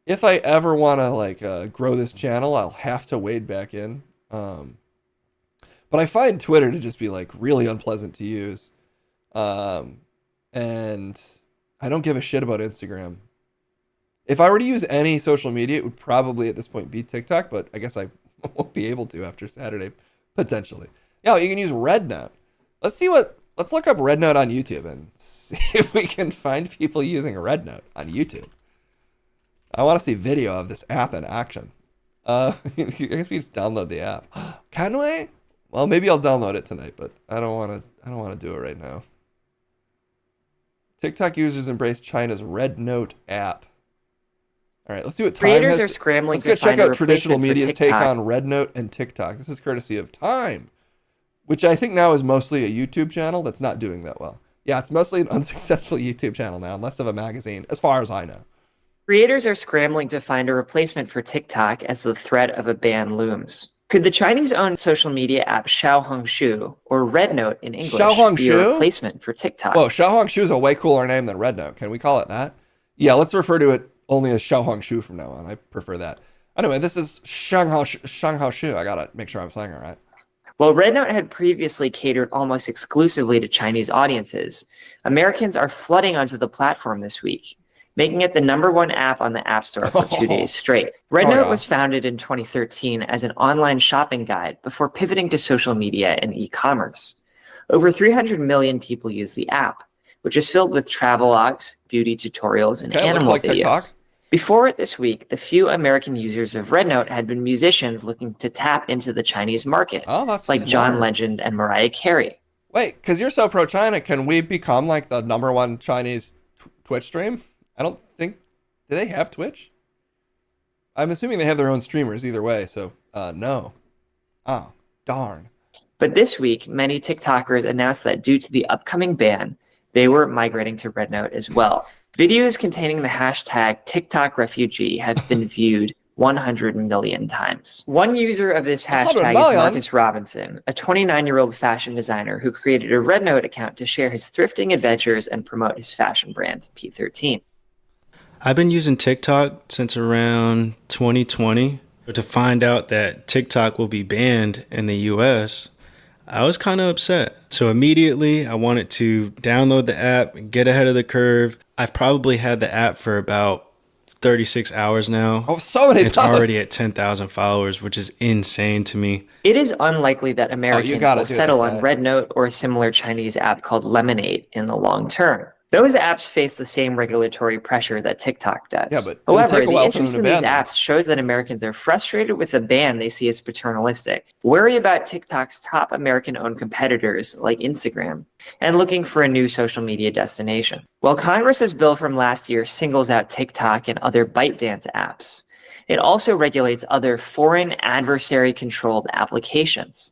if I ever want to grow this channel, I'll have to wade back in. But I find Twitter to just be really unpleasant to use. And I don't give a shit about Instagram. If I were to use any social media, it would probably at this point be TikTok, but I guess I won't be able to after Saturday, potentially. Yeah, you can use RedNote. Let's look up RedNote on YouTube and see if we can find people using RedNote on YouTube. I want to see video of this app in action. I guess we just download the app. Can we? Well, maybe I'll download it tonight, but I don't want to do it right now. TikTok users embrace China's RedNote app. All right, let's see what Time
Creators
has.
are scrambling
Let's go
to find
check
a
out traditional
replacement for
media's take
TikTok.
on RedNote and TikTok. This is courtesy of Time, which I think now is mostly a YouTube channel that's not doing that well. Yeah, it's mostly an unsuccessful YouTube channel now, and less of a magazine, as far as I know.
Creators are scrambling to find a replacement for TikTok as the threat of a ban looms. Could the Chinese-owned social media app Xiaohongshu, or RedNote in English, be a
Xiaohongshu?
replacement for TikTok?
Whoa, Xiaohongshu is a way cooler name than RedNote. Can we call it that? Yeah, let's refer to it only as Xiaohongshu from now on. I prefer that. Anyway, this is Xiaohongshu. I gotta make sure I'm saying it right.
Well, RedNote had previously catered almost exclusively to Chinese audiences. Americans are flooding onto the platform this week. making it the #1 app on the App Store for 2 days straight. Rednote was founded in 2013 as an online shopping guide before pivoting to social media and e-commerce. Over 300 million people use the app, which is filled with travelogues, beauty tutorials, and animal videos. TikTok. Before it this week, the few American users of Rednote had been musicians looking to tap into the Chinese market, like
smart.
John Legend and Mariah Carey.
Wait, because you're so pro-China, can we become like the #1 Chinese Twitch stream? I don't think... Do they have Twitch? I'm assuming they have their own streamers either way, so no. Oh, darn.
But this week, many TikTokers announced that due to the upcoming ban, they were migrating to Rednote as well. Videos containing the hashtag TikTok refugee have been viewed 100 million times. One user of this hashtag is Marcus Robinson, a 29-year-old fashion designer who created a Rednote account to share his thrifting adventures and promote his fashion brand, P13.
I've been using TikTok since around 2020. But to find out that TikTok will be banned in the US, I was kind of upset. So immediately I wanted to download the app and get ahead of the curve. I've probably had the app for about 36 hours now.
Oh, so many
It's already at 10,000 followers, which is insane to me.
It is unlikely that Americans will settle on Rednote or a similar Chinese app called Lemonade in the long term. Those apps face the same regulatory pressure that TikTok does.
Yeah, but
however, the interest in these apps shows that Americans are frustrated with the ban they see as paternalistic, worry about TikTok's top American-owned competitors like Instagram, and looking for a new social media destination. While Congress's bill from last year singles out TikTok and other ByteDance apps, it also regulates other foreign adversary-controlled applications.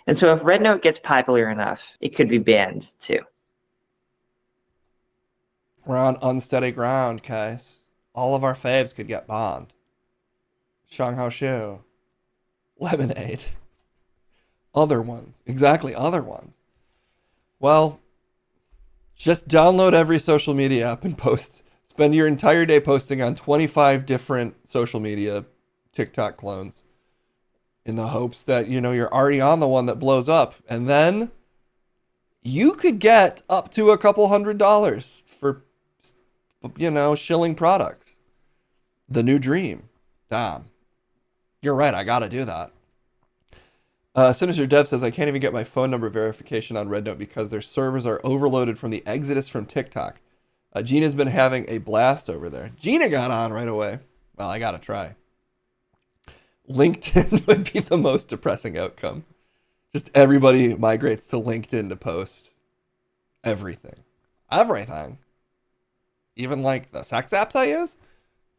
And so if Rednote gets popular enough, it could be banned too.
We're on unsteady ground, guys. All of our faves could get banned. Shanghao Shu. Lemonade. Other ones. Exactly, other ones. Well, just download every social media app and post. Spend your entire day posting on 25 different social media TikTok clones in the hopes that, you know, you're already on the one that blows up. And then you could get up to a couple $100 for, you know, shilling products. The new dream. Damn. You're right. I got to do that. Sinister Dev says, I can't even get my phone number verification on Rednote because their servers are overloaded from the exodus from TikTok. Gina's been having a blast over there. Gina got on right away. Well, I got to try. LinkedIn would be the most depressing outcome. Just everybody migrates to LinkedIn to post everything. Everything. Even like the sex apps I use?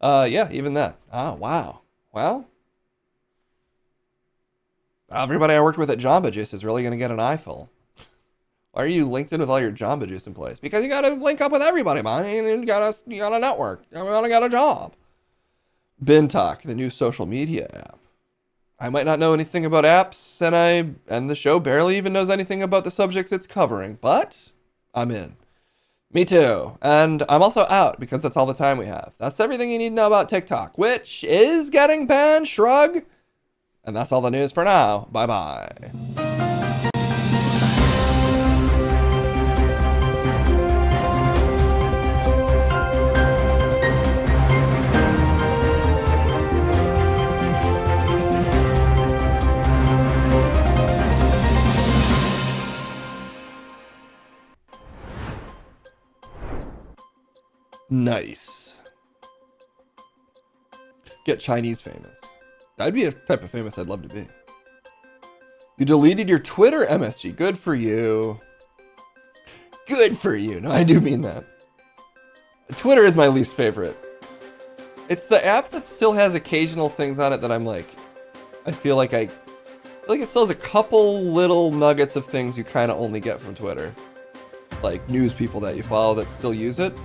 Yeah, even that. Oh, wow. Well, everybody I worked with at Jamba Juice is really going to get an eyeful. Why are you linked in with all your Jamba Juice in place? Because you got to link up with everybody, man. You got a network. You got a job. BinTalk, the new social media app. I might not know anything about apps, and the show barely even knows anything about the subjects it's covering, but I'm in. Me too. And I'm also out because that's all the time we have. That's everything you need to know about TikTok, which is getting banned, shrug. And that's all the news for now. Bye-bye. Nice. Get Chinese famous. That'd be a type of famous I'd love to be. You deleted your Twitter, MSG. Good for you. Good for you. No, I do mean that. Twitter is my least favorite. It's the app that still has occasional things on it that I'm like, I feel like it still has a couple little nuggets of things you kind of only get from Twitter. Like news people that you follow that still use it.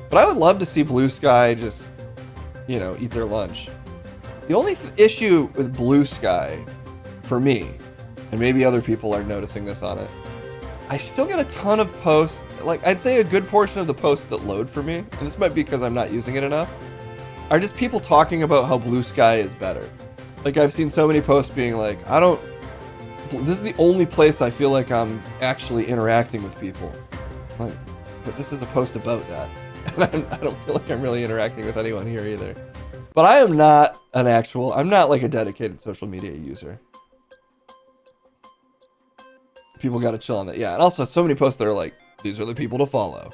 But I would love to see Blue Sky just, you know, eat their lunch. The only issue with Blue Sky, for me, and maybe other people are noticing this on it, I still get a ton of posts, like I'd say a good portion of the posts that load for me, and this might be because I'm not using it enough, are just people talking about how Blue Sky is better. Like I've seen so many posts being like, this is the only place I feel like I'm actually interacting with people. Like, but this is a post about that. And I don't feel like I'm really interacting with anyone here either. But I am not I'm not like a dedicated social media user. People got to chill on that. Yeah, and also so many posts that are like, these are the people to follow.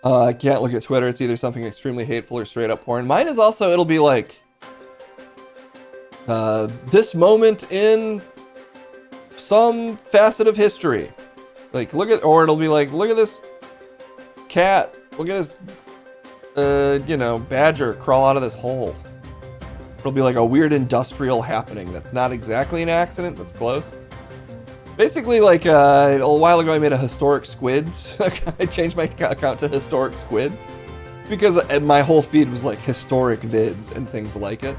I can't look at Twitter. It's either something extremely hateful or straight up porn. Mine is also, it'll be like, this moment in some facet of history. Like, or it'll be like, look at this cat. Look at this, badger crawl out of this hole. It'll be like a weird industrial happening that's not exactly an accident, that's close. Basically, like a while ago, I made a historic squids. I changed my account to historic squids because my whole feed was like historic vids and things like it.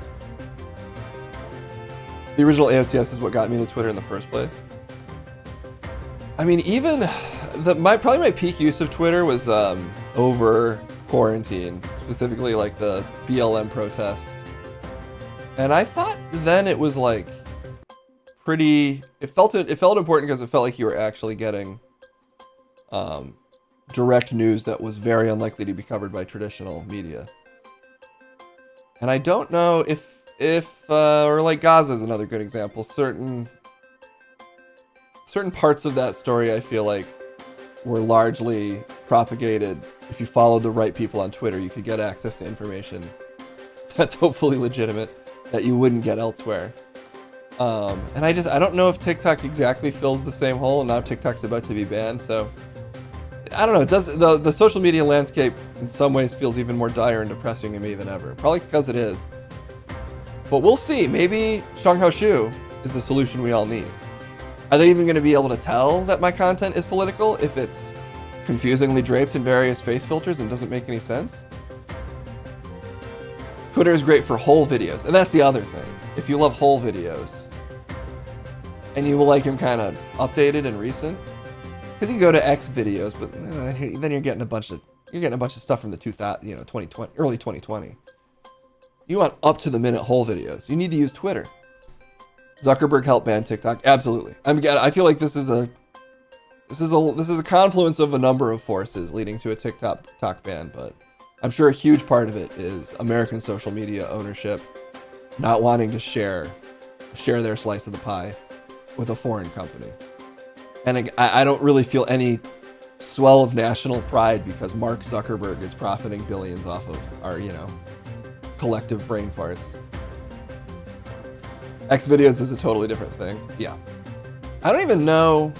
The original AOTS is what got me to Twitter in the first place. I mean, even probably my peak use of Twitter was over quarantine, specifically like the BLM protests. And I thought then it was like it felt important because it felt like you were actually getting direct news that was very unlikely to be covered by traditional media. And I don't know if or like Gaza is another good example. Certain parts of that story I feel like were largely propagated. If you followed the right people on Twitter, you could get access to information that's hopefully legitimate that you wouldn't get elsewhere. And I don't know if TikTok exactly fills the same hole, and now TikTok's about to be banned, so I don't know. It does the social media landscape in some ways feels even more dire and depressing to me than ever. Probably because it is. But we'll see. Maybe Shanghao Shu is the solution we all need. Are they even going to be able to tell that my content is political if it's confusingly draped in various face filters and doesn't make any sense? Twitter is great for whole videos, and that's the other thing. If you love whole videos, and you will like them kind of updated and recent, because you can go to X videos, but then you're getting a bunch of stuff from the 2020, early 2020. You want up to the minute whole videos. You need to use Twitter. Zuckerberg helped ban TikTok. Absolutely. I feel like this is a confluence of a number of forces leading to a TikTok ban, but I'm sure a huge part of it is American social media ownership not wanting to share their slice of the pie with a foreign company. And I don't really feel any swell of national pride because Mark Zuckerberg is profiting billions off of our, collective brain farts. X videos is a totally different thing. Yeah. I don't even know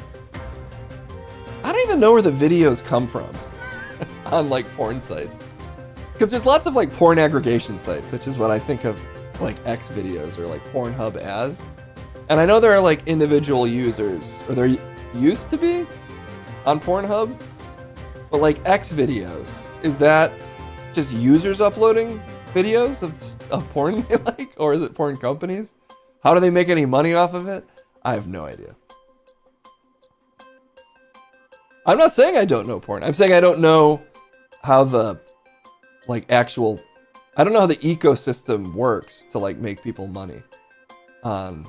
where the videos come from on like porn sites. Because there's lots of like porn aggregation sites, which is what I think of like X videos or like Pornhub as. And I know there are like individual users, or there used to be on Pornhub, but like X videos, is that just users uploading videos of porn they like, or is it porn companies? How do they make any money off of it? I have no idea. I'm not saying I don't know porn. I'm saying I don't know how the I don't know how the ecosystem works to like make people money on,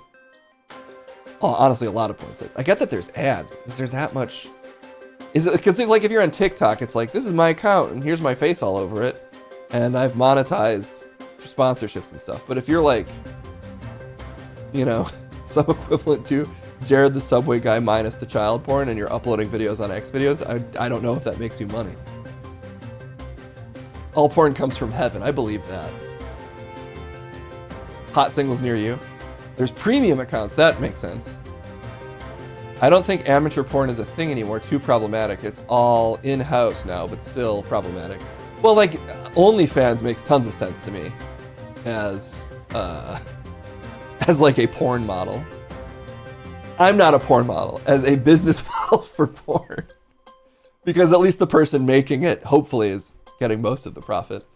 honestly, a lot of porn sites. I get that there's ads, but is there that much? Is it because if you're on TikTok, it's like, this is my account and here's my face all over it, and I've monetized sponsorships and stuff. But if you're like, some equivalent to Jared the Subway guy minus the child porn, and you're uploading videos on X videos, I don't know if that makes you money. All porn comes from heaven. I believe that. Hot singles near you. There's premium accounts. That makes sense. I don't think amateur porn is a thing anymore. Too problematic. It's all in-house now, but still problematic. Well, like, OnlyFans makes tons of sense to me as like a porn model. I'm not a porn model. As a business model for porn. Because at least the person making it, hopefully, is getting most of the profit.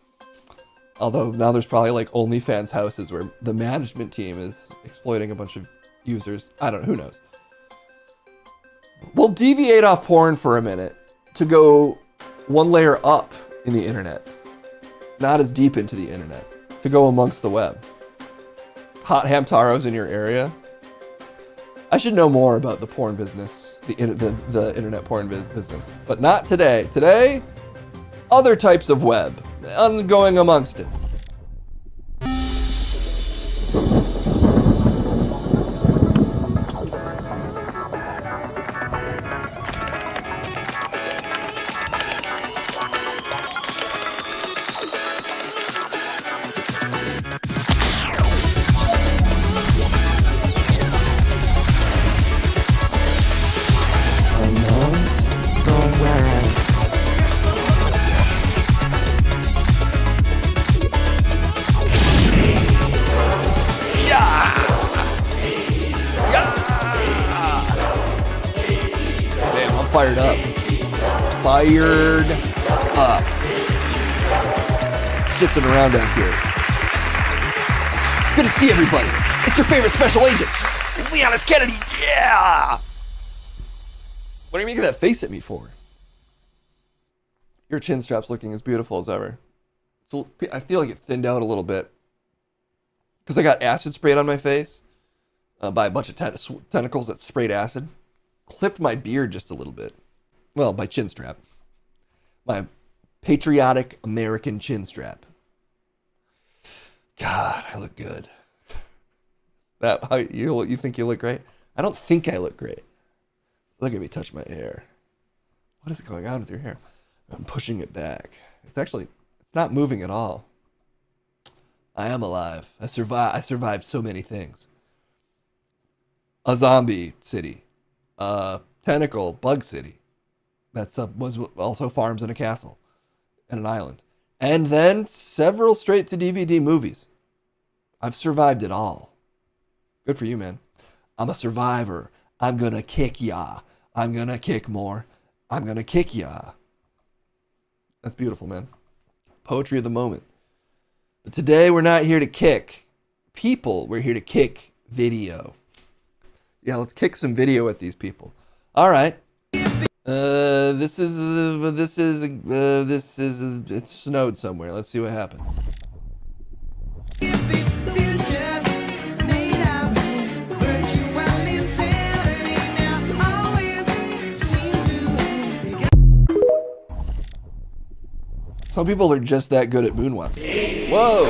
Although now there's probably like OnlyFans houses where the management team is exploiting a bunch of users. I don't know, who knows? We'll deviate off porn for a minute to go one layer up in the internet. Not as deep into the internet. To go amongst the web. Hot Hamtaros in your area. I should know more about the porn business, the internet porn business, but not today. Today, other types of web, ongoing amongst it. Fired up. Fired up. Shifting around out here. Good to see everybody. It's your favorite special agent, Leon S. Kennedy. Yeah! What are you making that face at me for? Your chin strap's looking as beautiful as ever. So I feel like it thinned out a little bit because I got acid sprayed on my face by a bunch of tentacles that sprayed acid. Clipped my beard just a little bit. Well, my chin strap. My patriotic American chin strap. God, I look good. That how you think you look great? I don't think I look great. Look at me touch my hair. What is going on with your hair? I'm pushing it back. It's not moving at all. I am alive. I survived so many things. A zombie city. Tentacle bug city. That's was also farms and a castle and an island. And then several straight to DVD movies. I've survived it all. Good for you, man. I'm a survivor. I'm gonna kick ya. I'm gonna kick more. I'm gonna kick ya. That's beautiful, man. Poetry of the moment. But today we're not here to kick people. We're here to kick video. Yeah, let's kick some video at these people. All right. It snowed somewhere. Let's see what happened. Some people are just that good at moonwalking. Whoa!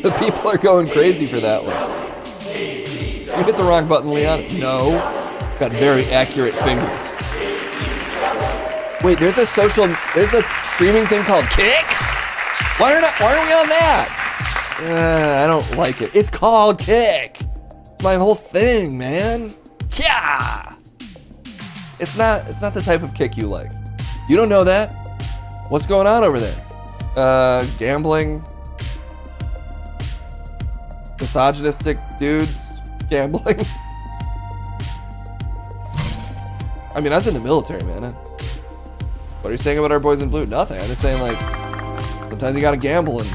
The people are going crazy for that one. You hit the wrong button, Leon. No. Got very accurate fingers. Wait, there's a streaming thing called Kick? Why aren't we on that? I don't like it. It's called Kick. It's my whole thing, man. Yeah. It's not the type of kick you like. You don't know that? What's going on over there? Gambling. Misogynistic dudes gambling. I mean, I was in the military, man. What are you saying about our boys in blue? Nothing. I'm just saying, like, sometimes you gotta gamble and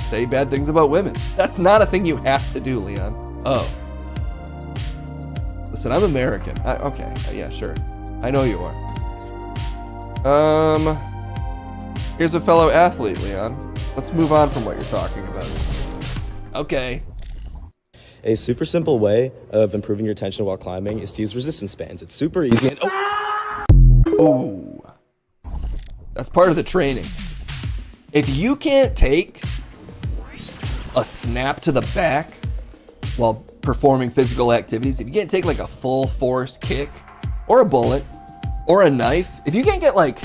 say bad things about women. That's not a thing you have to do, Leon. Oh. Listen, I'm American. Okay. Yeah, sure. I know you are. Here's a fellow athlete, Leon. Let's move on from what you're talking about. Okay.
A super simple way of improving your tension while climbing is to use resistance bands. It's super easy and
Ooh. That's part of the training. If you can't take a snap to the back while performing physical activities, if you can't take like a full force kick or a bullet or a knife, if you can't get like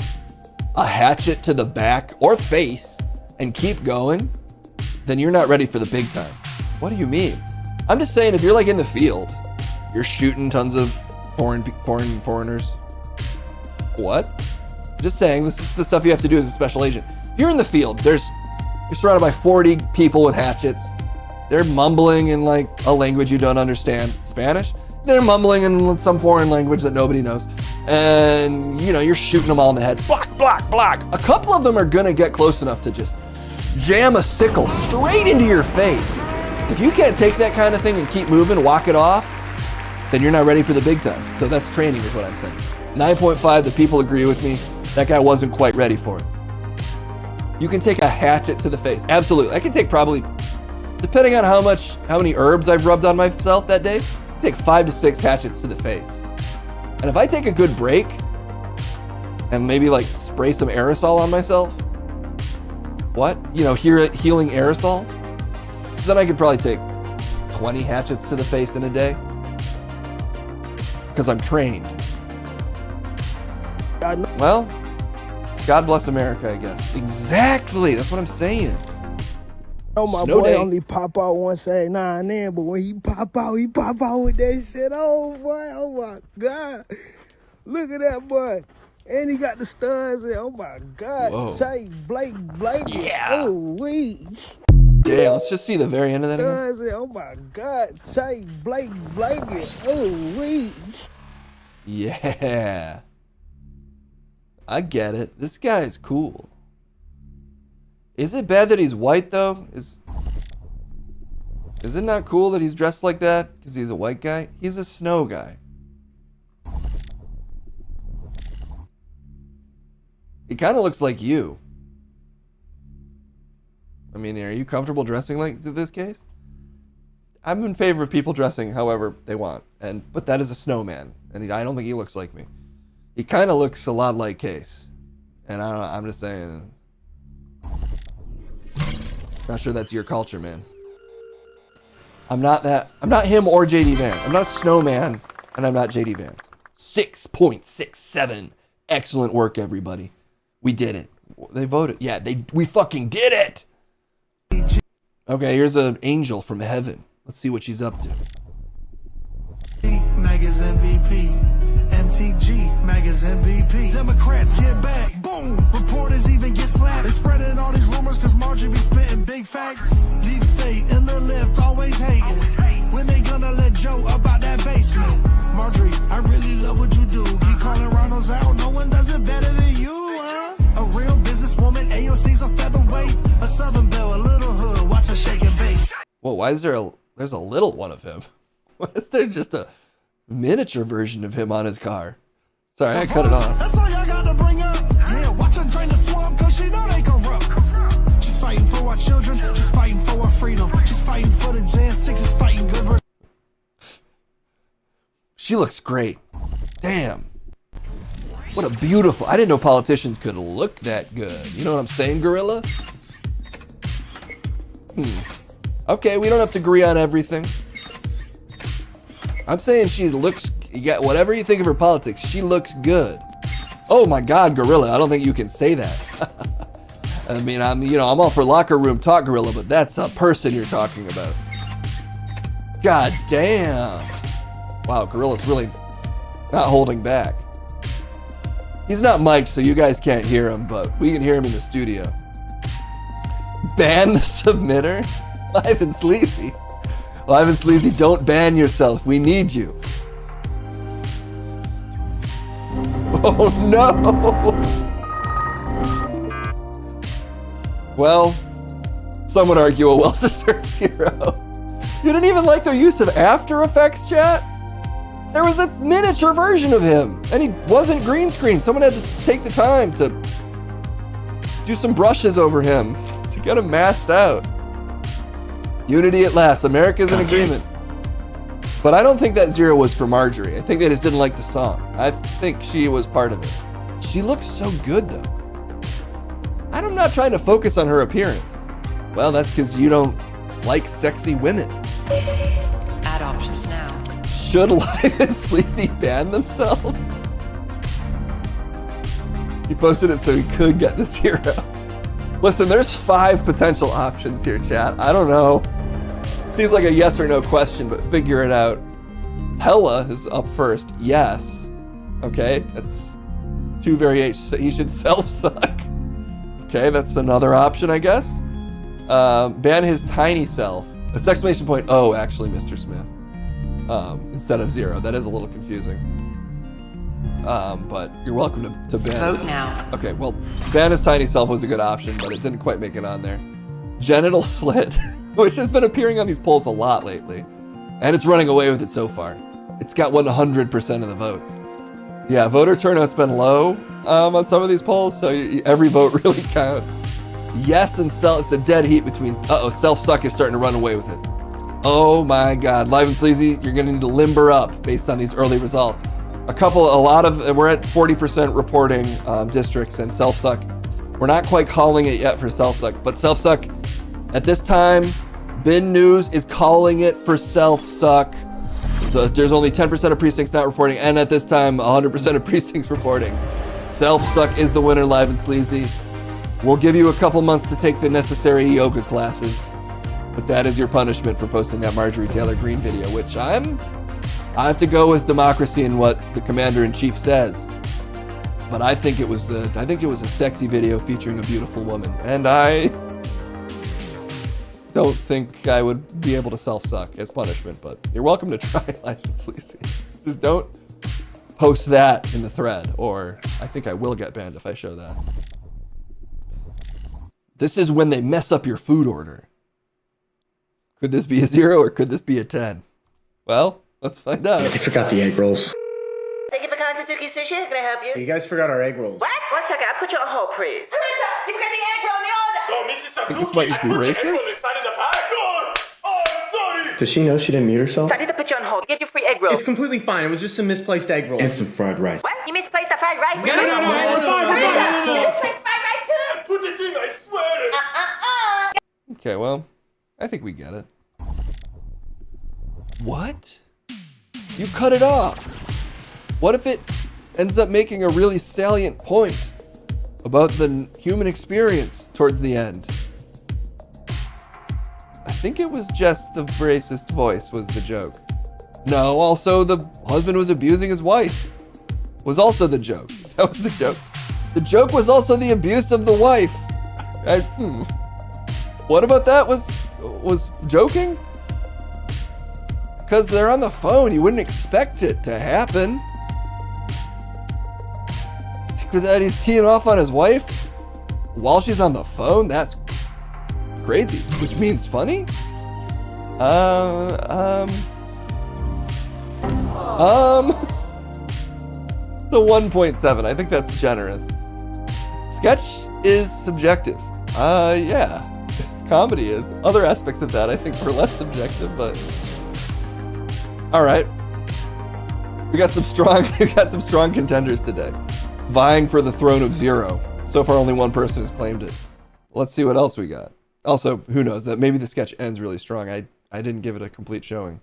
a hatchet to the back or face and keep going, then you're not ready for the big time. What do you mean? I'm just saying, if you're like in the field, you're shooting tons of foreigners. What? Just saying, this is the stuff you have to do as a special agent. If you're in the field, you're surrounded by 40 people with hatchets. They're mumbling in like a language you don't understand. Spanish? They're mumbling in some foreign language that nobody knows. And you're shooting them all in the head. Block, block, block. A couple of them are gonna get close enough to just jam a sickle straight into your face. If you can't take that kind of thing and keep moving, walk it off, then you're not ready for the big time. So that's training is what I'm saying. 9.5, the people agree with me. That guy wasn't quite ready for it. You can take a hatchet to the face. Absolutely. I can take probably Depending on how many herbs I've rubbed on myself that day, I take 5 to 6 hatchets to the face. And if I take a good break and maybe like spray some aerosol on myself, healing aerosol, then I could probably take 20 hatchets to the face in a day because I'm trained. Well, God bless America, I guess. Exactly. That's what I'm saying.
Oh, my
Snow
boy
day.
only pop out once every now and then, but when he pop out with that shit. Oh, boy. Oh, my God. Look at that boy. And he got the studs in. Oh, my God.
Whoa.
Tight blanket.
Yeah.
Oh, wee.
Damn, let's just see the very end of that again.
Studs in. Oh, my God. Tight blanket. Oh, wee.
Yeah. I get it. This guy is cool. Is it bad that he's white, though? Is it not cool that he's dressed like that? Because he's a white guy? He's a snow guy. He kind of looks like you. I mean, are you comfortable dressing like this case? I'm in favor of people dressing however they want, but that is a snowman, and I don't think he looks like me. He kind of looks a lot like Case, and I don't know, I'm just saying. Not sure that's your culture, man. I'm not him or JD Vance. I'm not a snowman, and I'm not JD Vance. 6.67. Excellent work, everybody. We did it. They voted. Yeah, we fucking did it. Okay, here's an angel from heaven. Let's see what she's up to.
Megas MVP. MTG, Megas MVP. Democrats get back. Boom. Reporters even get slapped. They spreading all these rumors because Marjorie be spitting big facts. Deep state in the left always hating. When they gonna let Joe about that basement? Marjorie, I really love what you do. Keep calling Ronald's out. No one does it better than you, huh? A real businesswoman. AOC's a featherweight. A Southern Belle, a little hood. Watch her shake and bake.
Well, why is there's a little one of him? Why is there just a miniature version of him on his car? Sorry, I cut it off.
That's all y'all got to bring up. Yeah, watch her drain the swamp because she know they corrupt. She's fighting for our children. She's fighting for our freedom. She's fighting for the Jan 6. She's fighting good.
She looks great. Damn. What a beautiful... I didn't know politicians could look that good. You know what I'm saying, Gorilla? Okay, we don't have to agree on everything. I'm saying she looks... whatever you think of her politics, she looks good. Oh my God, Gorilla, I don't think you can say that. I mean, I'm all for locker room talk, Gorilla, but that's a person you're talking about. God damn. Wow, Gorilla's really not holding back. He's not mic'd, so you guys can't hear him, but we can hear him in the studio. Ban the submitter? Live and Sleazy. Live and Sleazy, don't ban yourself. We need you. Oh no! Well, some would argue a well-deserved 0. You didn't even like their use of After Effects, chat? There was a miniature version of him, and he wasn't green screen. Someone had to take the time to do some brushes over him to get him masked out. Unity at last. America's in agreement. But I don't think that 0 was for Marjorie. I think they just didn't like the song. I think she was part of it. She looks so good, though. I'm not trying to focus on her appearance. Well, that's because you don't like sexy women.
Add options now.
Should Live and Sleazy ban themselves? He posted it so he could get the 0. Listen, there's 5 potential options here, chat. I don't know. Seems like a yes or no question, but figure it out. Hella is up first. Yes. Okay, that's 2 variations. He should self-suck. Okay, that's another option, I guess. Ban his tiny self. It's exclamation point oh, actually, Mr. Smith. Instead of 0. That is a little confusing. But you're welcome to ban.
Vote now.
Okay, well, ban his tiny self was a good option, but it didn't quite make it on there. Genital slit, which has been appearing on these polls a lot lately. And it's running away with it so far. It's got 100% of the votes. Yeah, voter turnout's been low on some of these polls, so every vote really counts. Yes, and it's a dead heat between. Self-suck is starting to run away with it. Oh my God, Live and Sleazy, you're gonna need to limber up based on these early results. We're at 40% reporting districts, and self-suck, we're not quite calling it yet for self-suck, but self-suck, at this time, Bin News is calling it for self-suck. There's only 10% of precincts not reporting, and at this time, 100% of precincts reporting. Self-suck is the winner, Live and Sleazy. We'll give you a couple months to take the necessary yoga classes, but that is your punishment for posting that Marjorie Taylor Greene video, which I have to go with democracy and what the commander-in-chief says. But I think it was a sexy video featuring a beautiful woman, and I don't think I would be able to self-suck as punishment, but you're welcome to try, Live and Sleazy. Just don't post that in the thread, or I think I will get banned if I show that. This is when they mess up your food order. Could this be a 0 or could this be a 10? Well, let's find out.
You forgot the egg rolls.
Thank you for calling Suzuki Sushi. Can I help you?
You guys forgot our egg rolls.
What? 1 second. I'll put you on hold, please. Teresa, you forgot the egg roll in the order.
I think this might just be racist.
Does she know she didn't mute herself?
So I need to put you on hold. Give you free egg rolls.
It's completely fine. It was just some misplaced egg rolls. And some fried rice.
What? You misplaced the fried rice?
No. It's fine.
Teresa, you misplaced fried rice too? Put the thing, I swear.
Okay, well, I think we get it. What? You cut it off. What if it ends up making a really salient point about the human experience towards the end? I think it was just the racist voice was the joke. No, also the husband was abusing his wife was also the joke. That was the joke. The joke was also the abuse of the wife. What about that was joking? Because they're on the phone, you wouldn't expect it to happen. Because that he's teeing off on his wife while she's on the phone, that's crazy, which means funny? The 1.7, I think that's generous. Sketch is subjective. Yeah, comedy is. Other aspects of that I think were less subjective, but all right. We got some strong contenders today, vying for the throne of 0. So far, only one person has claimed it. Let's see what else we got. Also, who knows, that maybe the sketch ends really strong. I didn't give it a complete showing.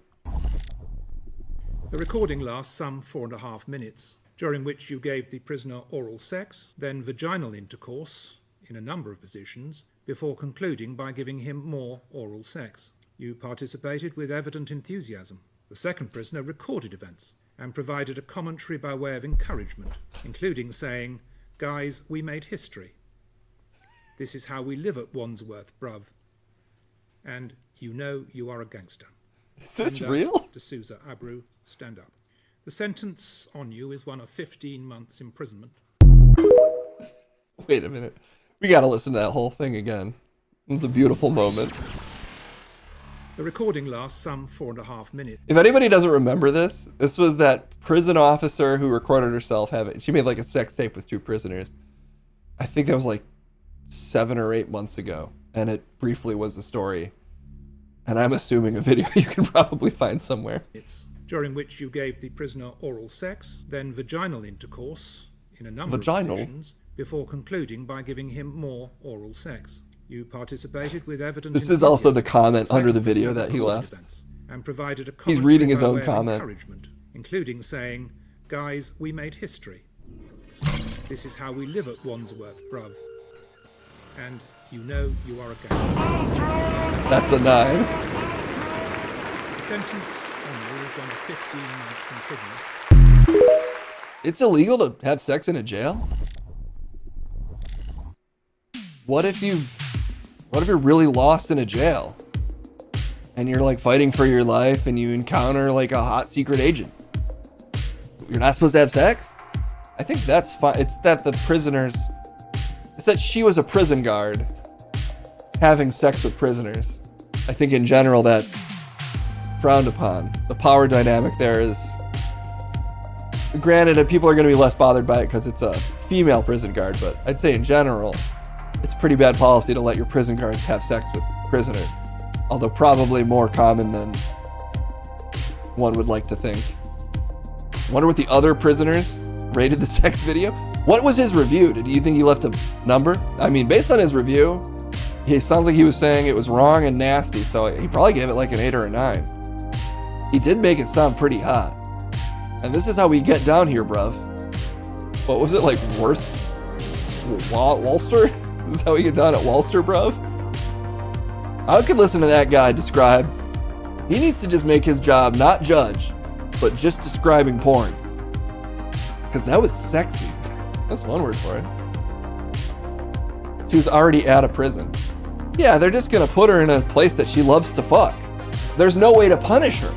The recording lasts some 4.5 minutes, during which you gave the prisoner oral sex, then vaginal intercourse in a number of positions, before concluding by giving him more oral sex. You participated with evident enthusiasm. The second prisoner recorded events and provided a commentary by way of encouragement, including saying, "Guys, we made history. This is how we live at Wandsworth, bruv. And you know you are a gangster."
Is this real?
D'Souza Abreu, stand up. The sentence on you is one of 15 months imprisonment.
Wait a minute. We gotta listen to that whole thing again. It was a beautiful moment.
The recording lasts some 4.5 minutes.
If anybody doesn't remember this was that prison officer who recorded herself she made like a sex tape with 2 prisoners. I think that was like 7 or 8 months ago, and it briefly was a story. And I'm assuming a video you can probably find somewhere.
During which you gave the prisoner oral sex, then vaginal intercourse in a number of positions, before concluding by giving him more oral sex. You participated with evident.
This is also the comment under the video that he left.
And provided a
He's reading his own comment.
Including saying, "Guys, we made history. This is how we live at Wandsworth, bruv. And you know you are a gangster."
That's a 9.
The sentence on you is one of 15 months imprisonment.
It's illegal to have sex in a jail? What if you're really lost in a jail and you're like fighting for your life and you encounter like a hot secret agent? You're not supposed to have sex? I think that's fine. It's that she was a prison guard having sex with prisoners. I think in general that's frowned upon. The power dynamic there is, granted, people are going to be less bothered by it because it's a female prison guard, but I'd say in general, it's pretty bad policy to let your prison guards have sex with prisoners. Although probably more common than one would like to think. Wonder what the other prisoners rated the sex video? What was his review? Do you think he left a number? I mean, based on his review, he sounds like he was saying it was wrong and nasty, so he probably gave it like an 8 or a 9. He did make it sound pretty hot. And this is how we get down here, bruv. What was it, like worst? Walster? Is that how we get down at Walster, bruv? I could listen to that guy describe. He needs to just make his job not judge, but just describing porn. Because that was sexy. That's one word for it. She was already out of prison. Yeah, they're just gonna put her in a place that she loves to fuck. There's no way to punish her.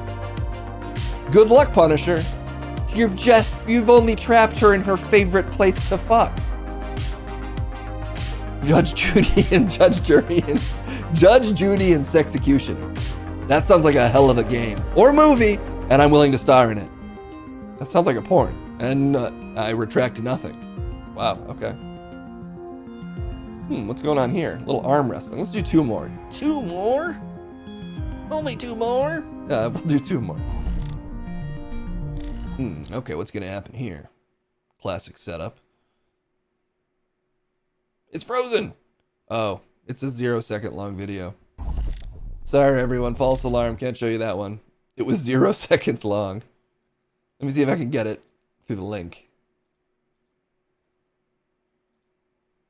Good luck, Punisher. You've only trapped her in her favorite place to fuck. Judge Judy and Judge Judy and Sexecutioner. That sounds like a hell of a game or movie, and I'm willing to star in it. That sounds like a porn, and I retract nothing. Wow. Okay. What's going on here? A little arm wrestling. Let's do 2 more. 2 more? Only 2 more? We'll do 2 more. Okay, what's gonna happen here? Classic setup. It's frozen! Oh, it's a 0-second long video. Sorry everyone, false alarm, can't show you that one. It was 0 seconds long. Let me see if I can get it through the link.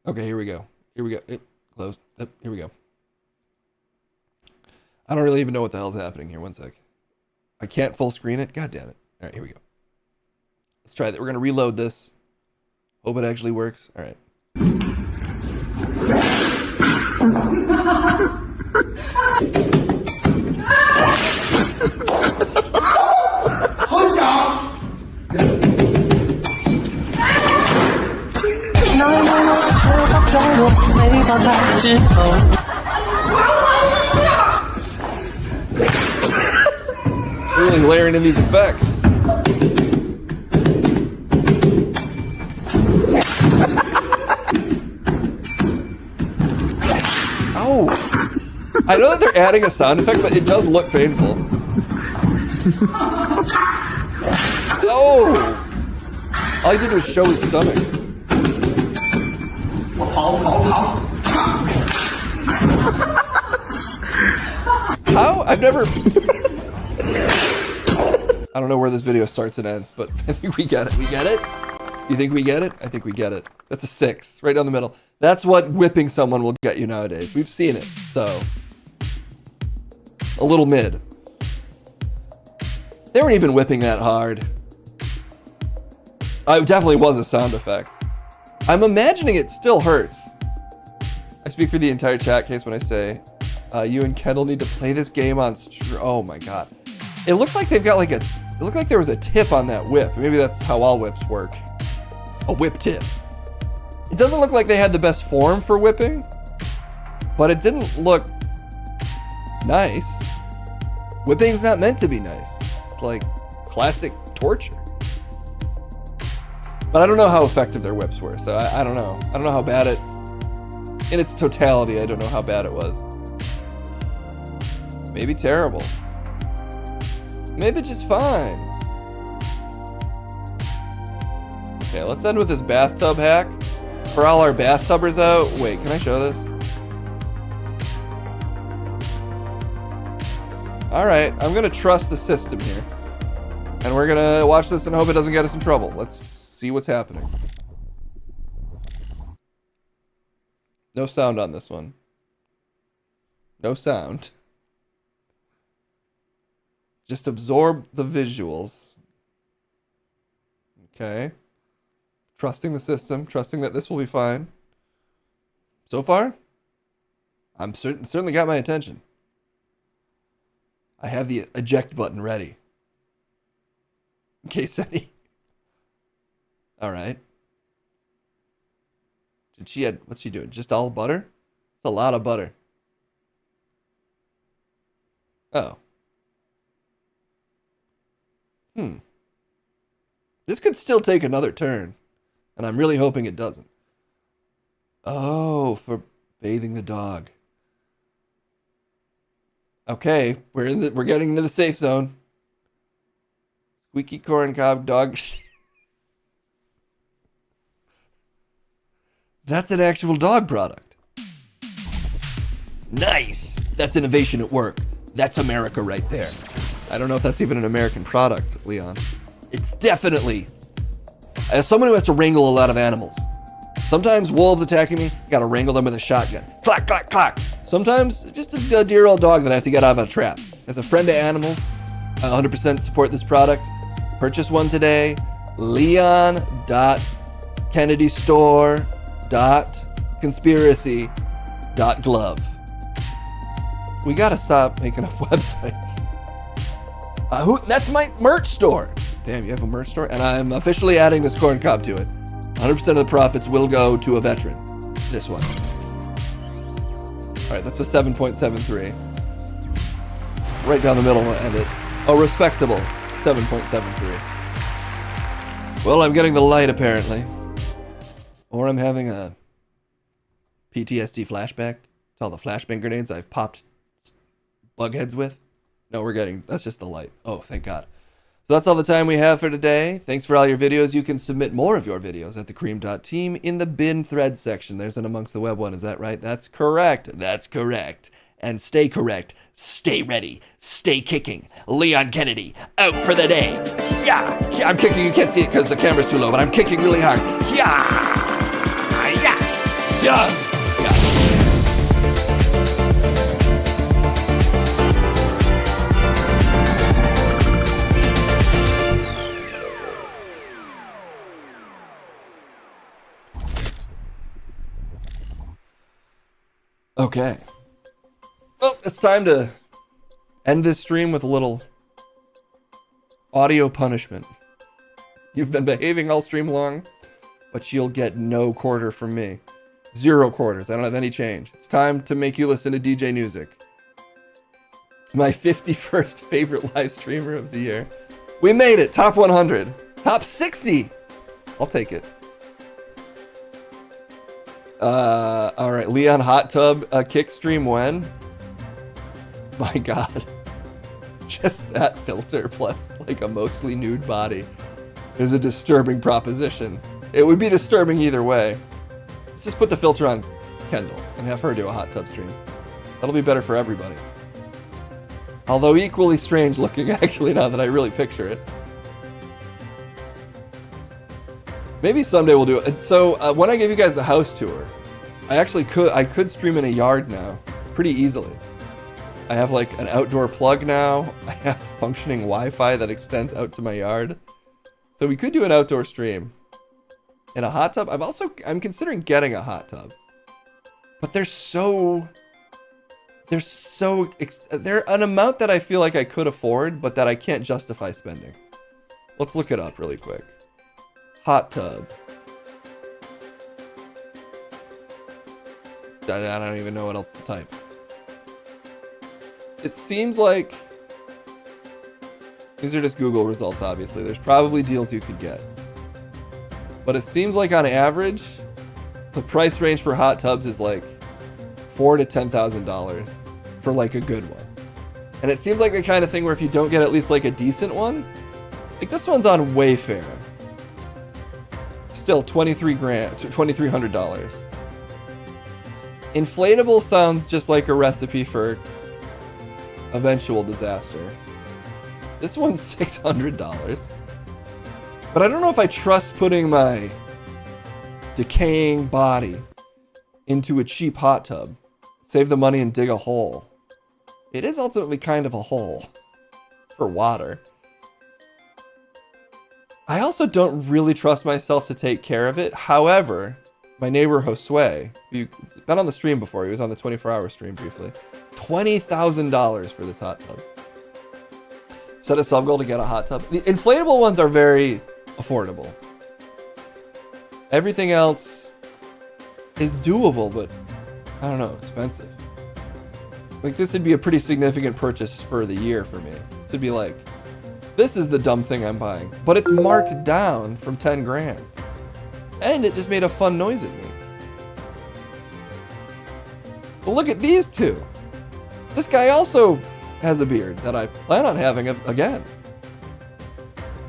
Okay, here we go. Here we go. Closed. Here we go. I don't really even know what the hell's happening here. One sec. I can't full screen it. God damn it. All right, here we go. Let's try that. We're going to reload this. Hope it actually works. All right. Really layering in these effects. Oh, I know that they're adding a sound effect, but it does look painful. Oh, all he did was show his stomach. How? I've never... I don't know where this video starts and ends, but I think we get it. We get it? You think we get it? I think we get it. That's a 6, right down the middle. That's what whipping someone will get you nowadays. We've seen it, so... a little mid. They weren't even whipping that hard. It definitely was a sound effect. I'm imagining it still hurts. I speak for the entire chat case when I say, you and Kendall need to play this game on oh my god. It looks like they've got like it looked like there was a tip on that whip. Maybe that's how all whips work. A whip tip. It doesn't look like they had the best form for whipping, but it didn't look nice. Whipping's not meant to be nice. It's like classic torture. But I don't know how effective their whips were, so I don't know. I don't know how bad it... in its totality, I don't know how bad it was. Maybe terrible. Maybe just fine. Okay, let's end with this bathtub hack. For all our bathtubers out... wait, can I show this? Alright, I'm gonna trust the system here. And we're gonna watch this and hope it doesn't get us in trouble. Let's see what's happening. No sound on this one. No sound. Just absorb the visuals. Okay. Trusting the system, trusting that this will be fine. So far, I'm certainly got my attention. I have the eject button ready. In case any... Alright. What's she doing? Just all butter? It's a lot of butter. Oh. This could still take another turn. And I'm really hoping it doesn't. Oh, for bathing the dog. Okay, we're getting into the safe zone. Squeaky corn cob dog. That's an actual dog product. Nice. That's innovation at work. That's America right there. I don't know if that's even an American product, Leon. It's definitely. As someone who has to wrangle a lot of animals, sometimes wolves attacking me, gotta wrangle them with a shotgun. Clack, clack, clack. Sometimes just a dear old dog that I have to get out of a trap. As a friend of animals, I 100% support this product. Purchase one today. leon.kennedystore.conspiracy.glove. We gotta stop making up websites. That's my merch store. Damn, you have a merch store? And I'm officially adding this corn cob to it. 100% of the profits will go to a veteran. This one. All right, that's a 7.73. Right down the middle, we'll end it. A respectable 7.73. Well, I'm getting the light, apparently. Or I'm having a PTSD flashback to all the flashbang grenades I've popped bug heads with. No, that's just the light. Oh, thank God. So that's all the time we have for today. Thanks for all your videos. You can submit more of your videos at thecream.team in the bin thread section. There's an Amongst the Web one. Is that right? That's correct. That's correct. And stay correct. Stay ready. Stay kicking. Leon Kennedy, out for the day. Yeah. I'm kicking. You can't see it because the camera's too low, but I'm kicking really hard. Yeah. Yeah. Yeah. Okay. Well, it's time to end this stream with a little audio punishment. You've been behaving all stream long, but you'll get no quarter from me. 0 quarters. I don't have any change. It's time to make you listen to DJ Music. My 51st favorite live streamer of the year. We made it. Top 100. Top 60. I'll take it. All right, Leon Hot Tub kick stream when? My God, just that filter plus like a mostly nude body is a disturbing proposition. It would be disturbing either way. Let's just put the filter on Kendall and have her do a hot tub stream. That'll be better for everybody. Although equally strange looking actually now that I really picture it. Maybe someday we'll do it. So when I gave you guys the house tour, I could stream in a yard now pretty easily. I have like an outdoor plug now. I have functioning Wi-Fi that extends out to my yard. So we could do an outdoor stream in a hot tub. I'm considering getting a hot tub, but they're an amount that I feel like I could afford, but that I can't justify spending. Let's look it up really quick. Hot tub. I don't even know what else to type. It seems like these are just Google results, obviously. There's probably deals you could get. But it seems like on average, the price range for hot tubs is like $4,000 to $10,000 for like a good one. And it seems like the kind of thing where if you don't get at least like a decent one, like this one's on Wayfair. Still $2,300. Inflatable sounds just like a recipe for eventual disaster. This one's $600. But I don't know if I trust putting my decaying body into a cheap hot tub. Save the money and dig a hole. It is ultimately kind of a hole for water. I also don't really trust myself to take care of it. However, my neighbor Josue, who's been on the stream before, he was on the 24-hour stream briefly, $20,000 for this hot tub. Set a sub goal to get a hot tub. The inflatable ones are very affordable. Everything else is doable, but I don't know, expensive. Like this would be a pretty significant purchase for the year for me. This would be like, this is the dumb thing I'm buying, but it's marked down from 10 grand. And it just made a fun noise at me. But look at these two. This guy also has a beard that I plan on having again.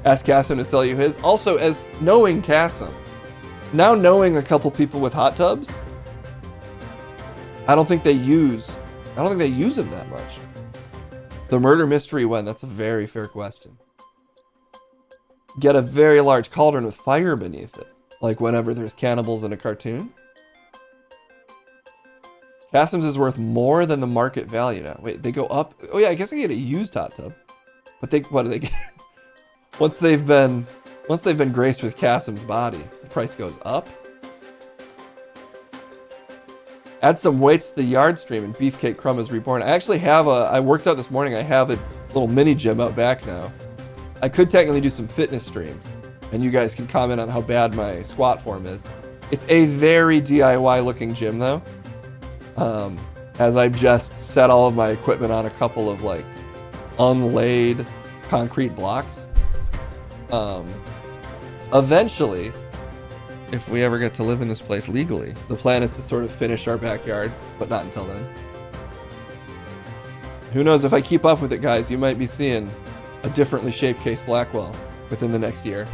Ask Kasim to sell you his. Also, as knowing Kasim, now knowing a couple people with hot tubs, I don't think they use them that much. The murder mystery one, that's a very fair question. Get a very large cauldron with fire beneath it, like whenever there's cannibals in a cartoon. Kasim's is worth more than the market value now. Wait, they go up? Oh yeah, I guess I get a used hot tub. But what do they get? Once they've been graced with Kasim's body, the price goes up. Add some weights to the yard stream and Beefcake Crumb is reborn. I actually have I worked out this morning. I have a little mini gym out back now. I could technically do some fitness streams and you guys can comment on how bad my squat form is. It's a very DIY looking gym though. As I've just set all of my equipment on a couple of like unlaid concrete blocks. Eventually, if we ever get to live in this place legally, the plan is to sort of finish our backyard, but not until then. Who knows, if I keep up with it, guys, you might be seeing a differently shaped Case Blackwell within the next year.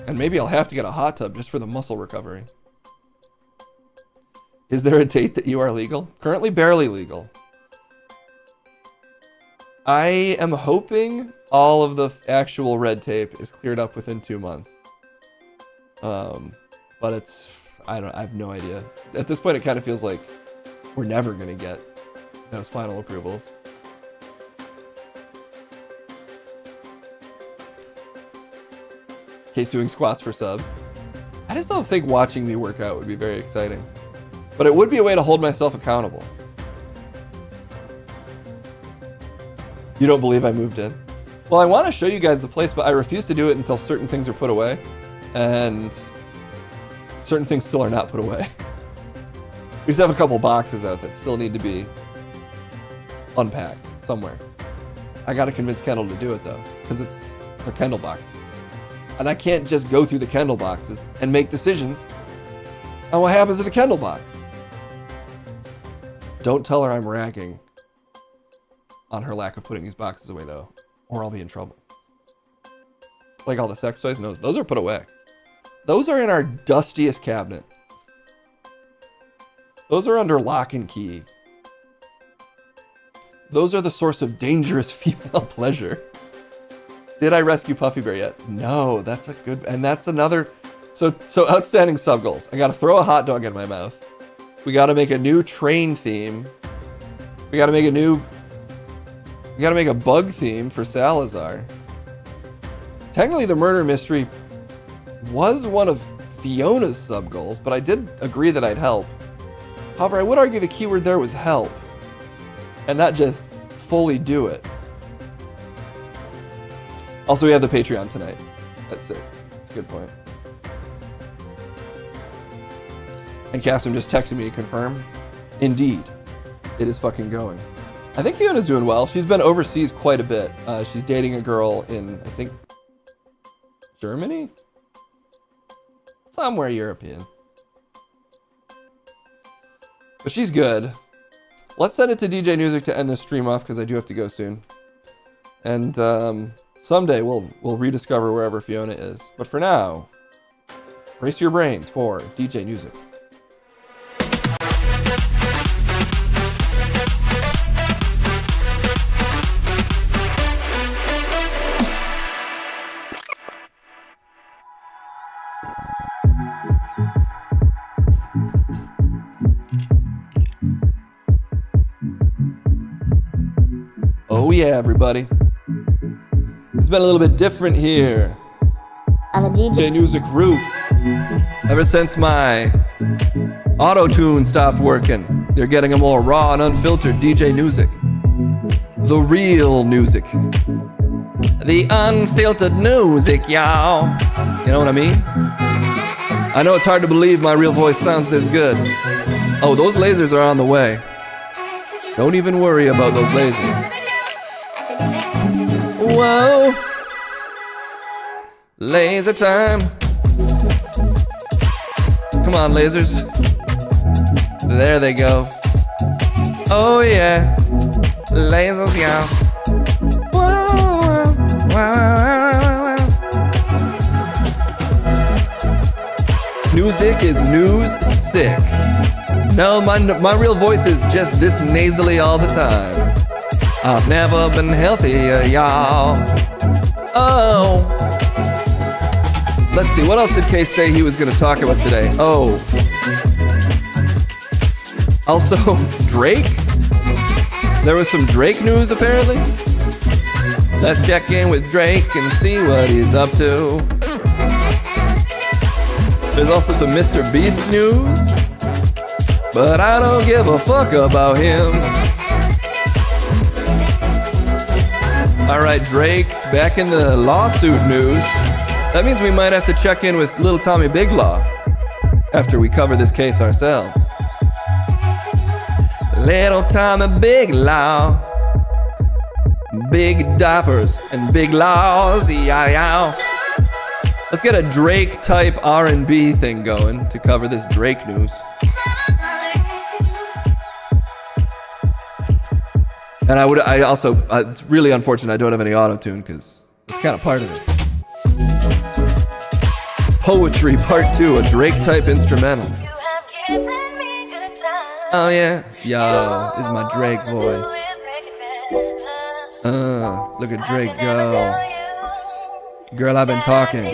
And maybe I'll have to get a hot tub just for the muscle recovery. Is there a date that you are legal? Currently barely legal. I am hoping all of the actual red tape is cleared up within 2 months. But I have no idea. At this point, it kind of feels like we're never going to get those final approvals. Case doing squats for subs. I just don't think watching me work out would be very exciting. But it would be a way to hold myself accountable. You don't believe I moved in? Well, I want to show you guys the place, but I refuse to do it until certain things are put away. And certain things still are not put away. We just have a couple boxes out that still need to be unpacked somewhere. I got to convince Kendall to do it though, because they're Kendall boxes. And I can't just go through the Kendall boxes and make decisions on what happens to the Kendall box. Don't tell her I'm ragging on her lack of putting these boxes away though, or I'll be in trouble. Like all the sex toys, no, those are put away. Those are in our dustiest cabinet. Those are under lock and key. Those are the source of dangerous female pleasure. Did I rescue Puffy Bear yet? No, that's a good, and that's another, so outstanding sub goals. I gotta throw a hot dog in my mouth. We gotta make a new train theme. We gotta make a bug theme for Salazar. Technically the murder mystery was one of Fiona's sub goals, but I did agree that I'd help. However, I would argue the keyword there was help, and not just fully do it. Also, we have the Patreon tonight at 6. That's a good point. And Kasim just texted me to confirm. Indeed, it is fucking going. I think Fiona's doing well. She's been overseas quite a bit. She's dating a girl in, I think, Germany? Somewhere European. But she's good. Let's send it to DJ Music to end this stream off because I do have to go soon. And someday we'll rediscover wherever Fiona is. But for now, brace your brains for DJ Music. Oh yeah, everybody. It's been a little bit different here
on the DJ
Music roof. Ever since my auto-tune stopped working, you're getting a more raw and unfiltered DJ Music. The real music. The unfiltered music, y'all. You know what I mean? I know it's hard to believe my real voice sounds this good. Oh, those lasers are on the way. Don't even worry about those lasers. Whoa. Laser time. Come on, lasers. There they go. Oh yeah, lasers, y'all. Music is news sick. No, my real voice is just this nasally all the time. I've never been healthier, y'all. Oh. Let's see, what else did Case say he was going to talk about today? Oh. Also, Drake? There was some Drake news, apparently. Let's check in with Drake and see what he's up to. There's also some Mr. Beast news, but I don't give a fuck about him. Alright, Drake, back in the lawsuit news. That means we might have to check in with Little Tommy Big Law after we cover this case ourselves. Little Tommy Big Law, big diapers and big laws, yeah. Let's get a Drake type R&B thing going to cover this Drake news. And I also, it's really unfortunate I don't have any auto-tune because it's kind of part of it. Poetry Part 2, a Drake type instrumental. Oh yeah, yo, this is my Drake voice. Look at Drake go. Girl, I've been talking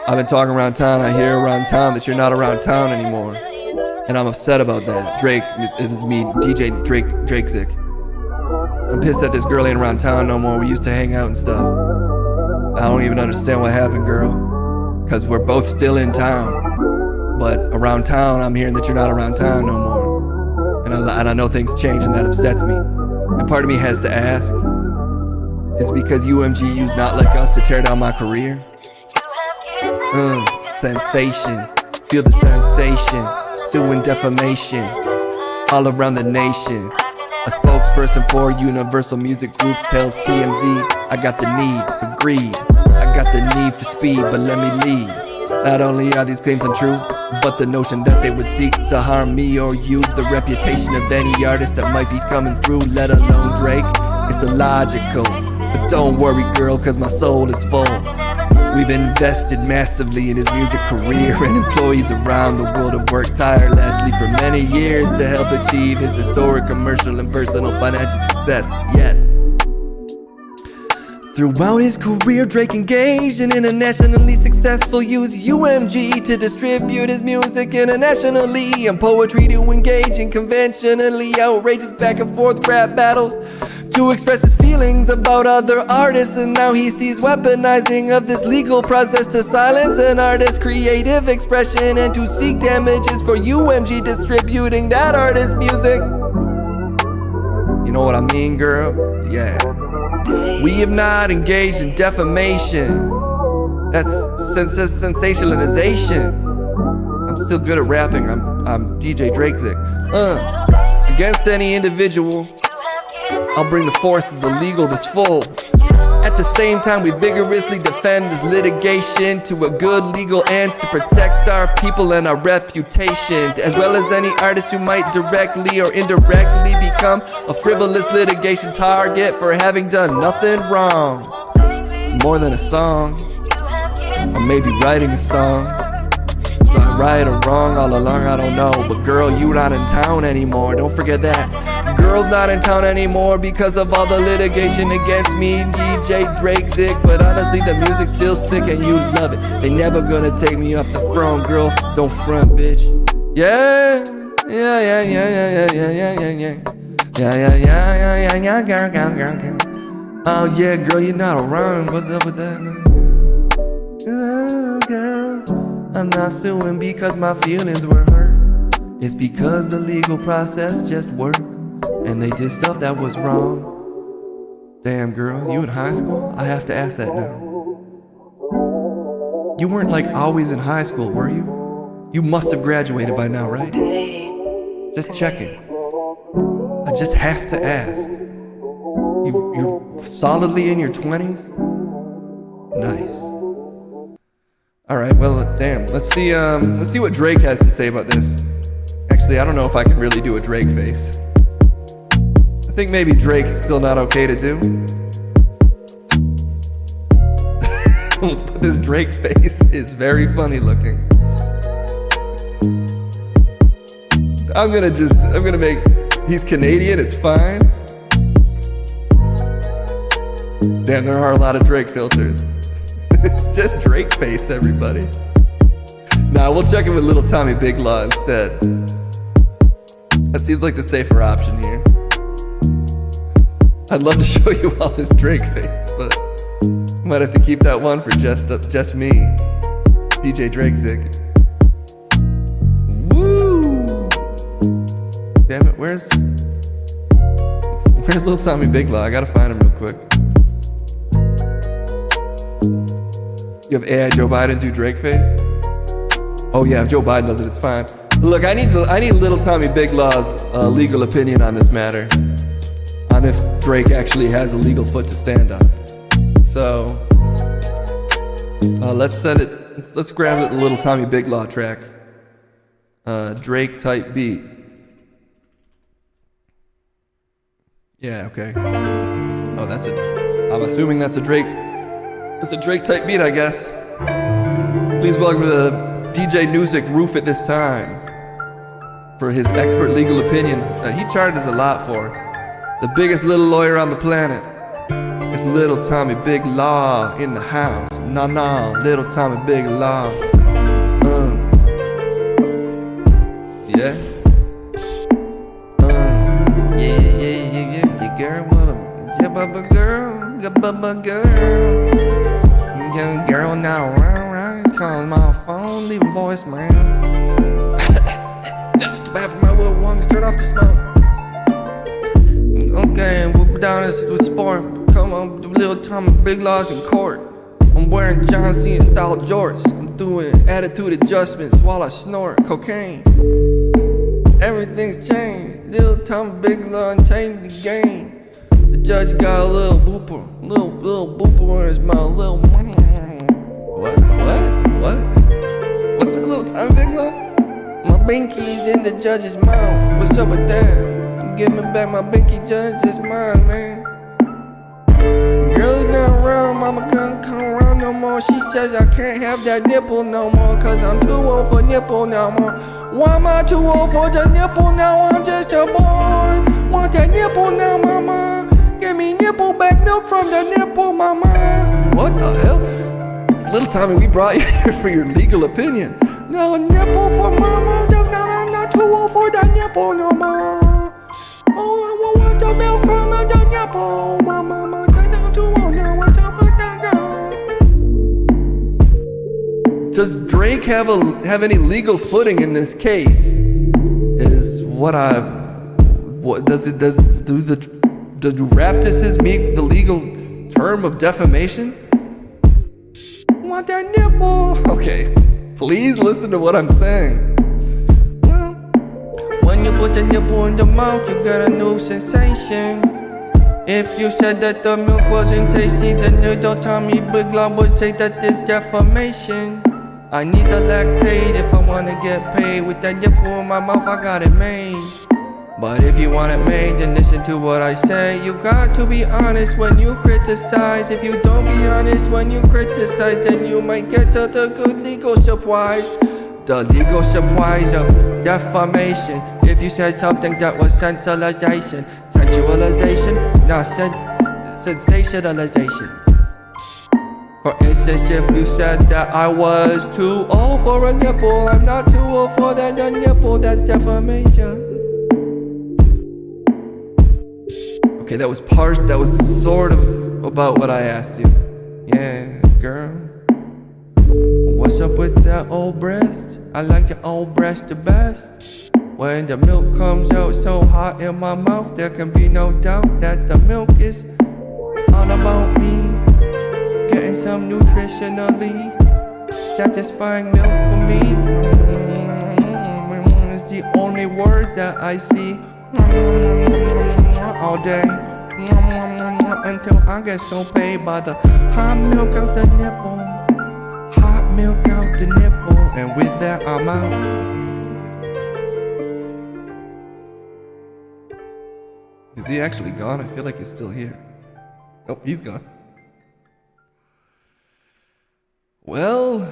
around town. I hear around town that you're not around town anymore, and I'm upset about that. Drake, it is me, DJ Drake Zick. I'm pissed that this girl ain't around town no more. We used to hang out and stuff. I don't even understand what happened, girl, cause we're both still in town, but around town I'm hearing that you're not around town no more, and I know things change, and that upsets me. And part of me has to ask, is it because UMGU's not like us to tear down my career? Sensations, feel the sensation, suing defamation, all around the nation. A spokesperson for Universal Music Groups tells TMZ, I got the need for greed, I got the need for speed, but let me lead. Not only are these claims untrue, but the notion that they would seek to harm me or use the reputation of any artist that might be coming through, let alone Drake, it's illogical. But don't worry, girl, cause my soul is full. We've invested massively in his music career, and employees around the world have worked tirelessly for many years to help achieve his historic commercial and personal financial success. Yes. Throughout his career, Drake engaged in internationally successful use UMG to distribute his music internationally, and poetry to engage in conventionally outrageous back and forth rap battles to express his feelings about other artists. And now he sees weaponizing of this legal process to silence an artist's creative expression and to seek damages for UMG distributing that artist's music. You know what I mean, girl? Yeah. We have not engaged in defamation. That's sensationalization. I'm still good at rapping. I'm DJ Drake Zick. Against any individual, I'll bring the force of the legal that's full. At the same time, we vigorously defend this litigation to a good legal end to protect our people and our reputation, as well as any artist who might directly or indirectly become a frivolous litigation target for having done nothing wrong. More than a song, or maybe writing a song. Was I right or wrong all along? I don't know. But girl, you not in town anymore. Don't forget that. Girl's not in town anymore because of all the litigation against me, DJ Drake Zick. But honestly, the music's still sick and you love it. They never gonna take me off the throne, girl. Don't front, bitch. Yeah, yeah, girl. Oh yeah, girl, you're not around. What's up with that, man? Oh, girl, I'm not suing because my feelings were hurt. It's because the legal process just works, and they did stuff that was wrong. Damn, girl, you in high school? I have to ask that now. You weren't like always in high school, were you? You must have graduated by now, right? Just checking. I just have to ask. You're solidly in your 20s? Nice. All right, well, damn. Let's see what Drake has to say about this. Actually, I don't know if I can really do a Drake face. I think maybe Drake's still not okay to do. But this Drake face is very funny looking. I'm gonna make, he's Canadian, it's fine. Damn, there are a lot of Drake filters. It's just Drake face, everybody. Nah, we'll check it with Little Tommy Big Law instead. That seems like the safer option here. I'd love to show you all this Drake face, but might have to keep that one for just me, DJ Drake Zig. Woo! Damn it, where's Little Tommy Big Law? I gotta find him real quick. You have AI Joe Biden do Drake face? Oh yeah, if Joe Biden does it, it's fine. Look, I need Little Tommy Big Law's legal opinion on this matter, on if Drake actually has a legal foot to stand on. So let's send it. Let's grab the Little Tommy Big Law track. Drake type beat. Yeah, okay. Oh, that's it. I'm assuming that's a Drake. It's a Drake type beat, I guess. Please welcome to the DJ Newsick Roof at this time for his expert legal opinion that he charges a lot for. The biggest little lawyer on the planet. It's Little Tommy Big Law in the house. Nah, Little Tommy Big Law. Yeah. Yeah, girl, young girl now, right, calling my phone, leaving voicemails. Too bad for my little lungs, turn off the smoke. Okay, we'll be down with sport. Come on, Little Tommy Big Laws in court. I'm wearing John Cena style jorts. I'm doing attitude adjustments while I snort cocaine. Everything's changed. Little Tommy Big Law and changed the game. The judge got a little booper, little booper in his mouth, little. What? What's that, Little Tommy Big Law? My binky's in the judge's mouth. What's up with that? Give me back my binky, judge, it's mine, man. Girl's not around, mama can't come around no more. She says I can't have that nipple no more, cause I'm too old for nipple no more. Why am I too old for the nipple now? I'm just a boy. Want that nipple now, mama? Give me nipple back milk from the nipple, mama. What the hell? Little Tommy, we brought you here for your legal opinion. No nipple for mama. No, I'm not too old for the nipple no more. Oh, I want the milk from the nipple, mama. Cause I'm too old now. What's up with that girl? Does Drake have any legal footing in this case? Do raptuses make the legal term of defamation? Want that nipple? Okay, please listen to what I'm saying. Well, when you put the nipple in the mouth, you get a new sensation. If you said that the milk wasn't tasty, then Little Tommy Big Law would say that it's defamation. I need the lactate if I wanna get paid. With that nipple in my mouth, I got it made. But if you want it made, then listen to what I say. You got to be honest when you criticize. If you don't be honest when you criticize, then you might get to the good legal supplies. The legal supplies of defamation. If you said something that was sensualization, not sensationalization. For instance, if you said that I was too old for a nipple, I'm not too old for that nipple, that's defamation. Okay, that was sort of about what I asked you. Yeah, girl. What's up with that old breast? I like the old breast the best. When the milk comes out so hot in my mouth, there can be no doubt that the milk is all about me. Getting some nutritionally satisfying milk for me. It's the only word that I see all day until I get so paid by the hot milk out the nipple. Hot milk out the nipple, and with that I'm out. Is he actually gone? I feel like he's still here. Nope, he's gone. Well,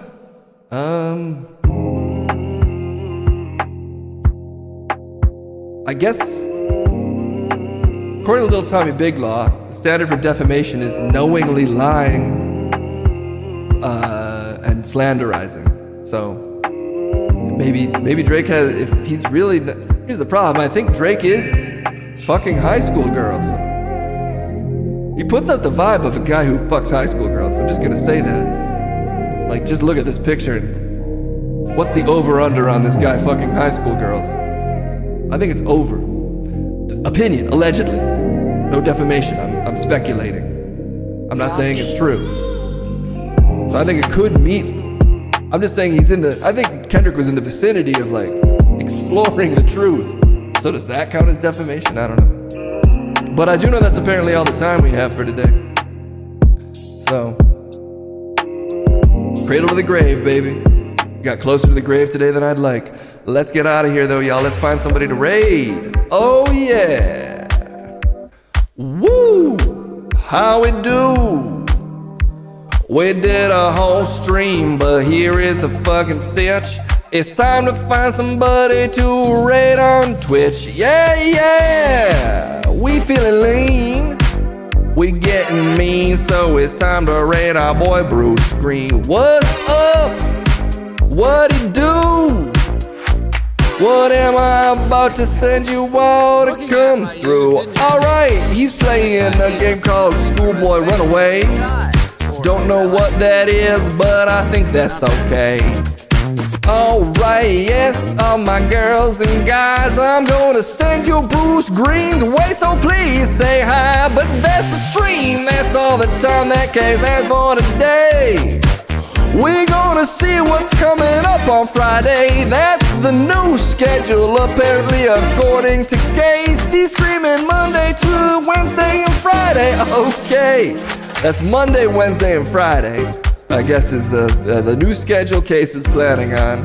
I guess, according to Little Tommy Big Law, the standard for defamation is knowingly lying and slanderizing. So maybe Drake has, if he's really, here's the problem, I think Drake is fucking high school girls. He puts out the vibe of a guy who fucks high school girls. I'm just gonna say that. Like, just look at this picture and what's the over-under on this guy fucking high school girls? I think it's over. Opinion, allegedly. No defamation, I'm speculating. I'm not saying it's true. So I think it could meet. I'm just saying I think Kendrick was in the vicinity of like exploring the truth. So does that count as defamation? I don't know. But I do know that's apparently all the time we have for today. So, cradle to the grave, baby. We got closer to the grave today than I'd like. Let's get out of here though, y'all. Let's find somebody to raid. Oh yeah. Woo! How it do? We did a whole stream, but here is the fucking sitch. It's time to find somebody to raid on Twitch. Yeah. We feeling lean. We getting mean, so it's time to raid our boy Bruce Green. What's up? What it do? What am I about to send you all to come through? Alright, he's playing a game called Schoolboy Runaway. Don't know what that is, but I think that's okay. Alright, yes, all my girls and guys, I'm gonna send you Bruce Green's way, so please say hi. But that's the stream, that's all the time that case has for today. We're gonna see what's coming up on Friday. That's the new schedule, apparently, according to Casey. Screaming Monday to Wednesday and Friday. Okay, that's Monday, Wednesday, and Friday, I guess, is the new schedule Case is planning on.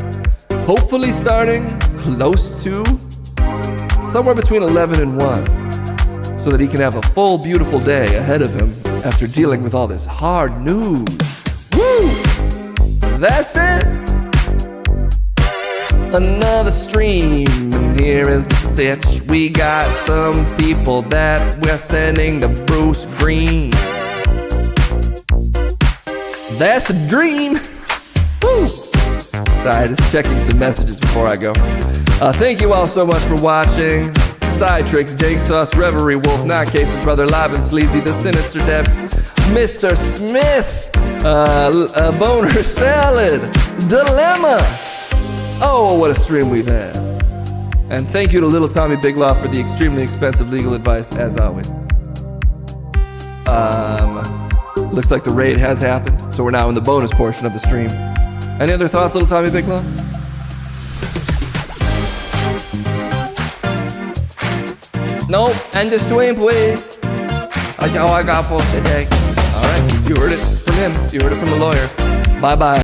Hopefully starting close to somewhere between 11 and 1, so that he can have a full, beautiful day ahead of him after dealing with all this hard news. Woo! That's it. Another stream, and here is the sitch. We got some people that we're sending to Bruce Green. That's the dream. Woo! Sorry, just checking some messages before I go. Thank you all so much for watching. Side Tricks, Dank Sauce, Reverie, Wolf, Notcases, Brother Live and Sleazy, The Sinister Dev, Mr. Smith, Boner Salad, Dilemma. Oh, what a stream we've had. And thank you to Little Tommy Big Law for the extremely expensive legal advice, as always. Looks like the raid has happened, so we're now in the bonus portion of the stream. Any other thoughts, Little Tommy Big Law? Nope, end the stream, please. That's all I got for today. All right, you heard it from him. You heard it from the lawyer. Bye-bye.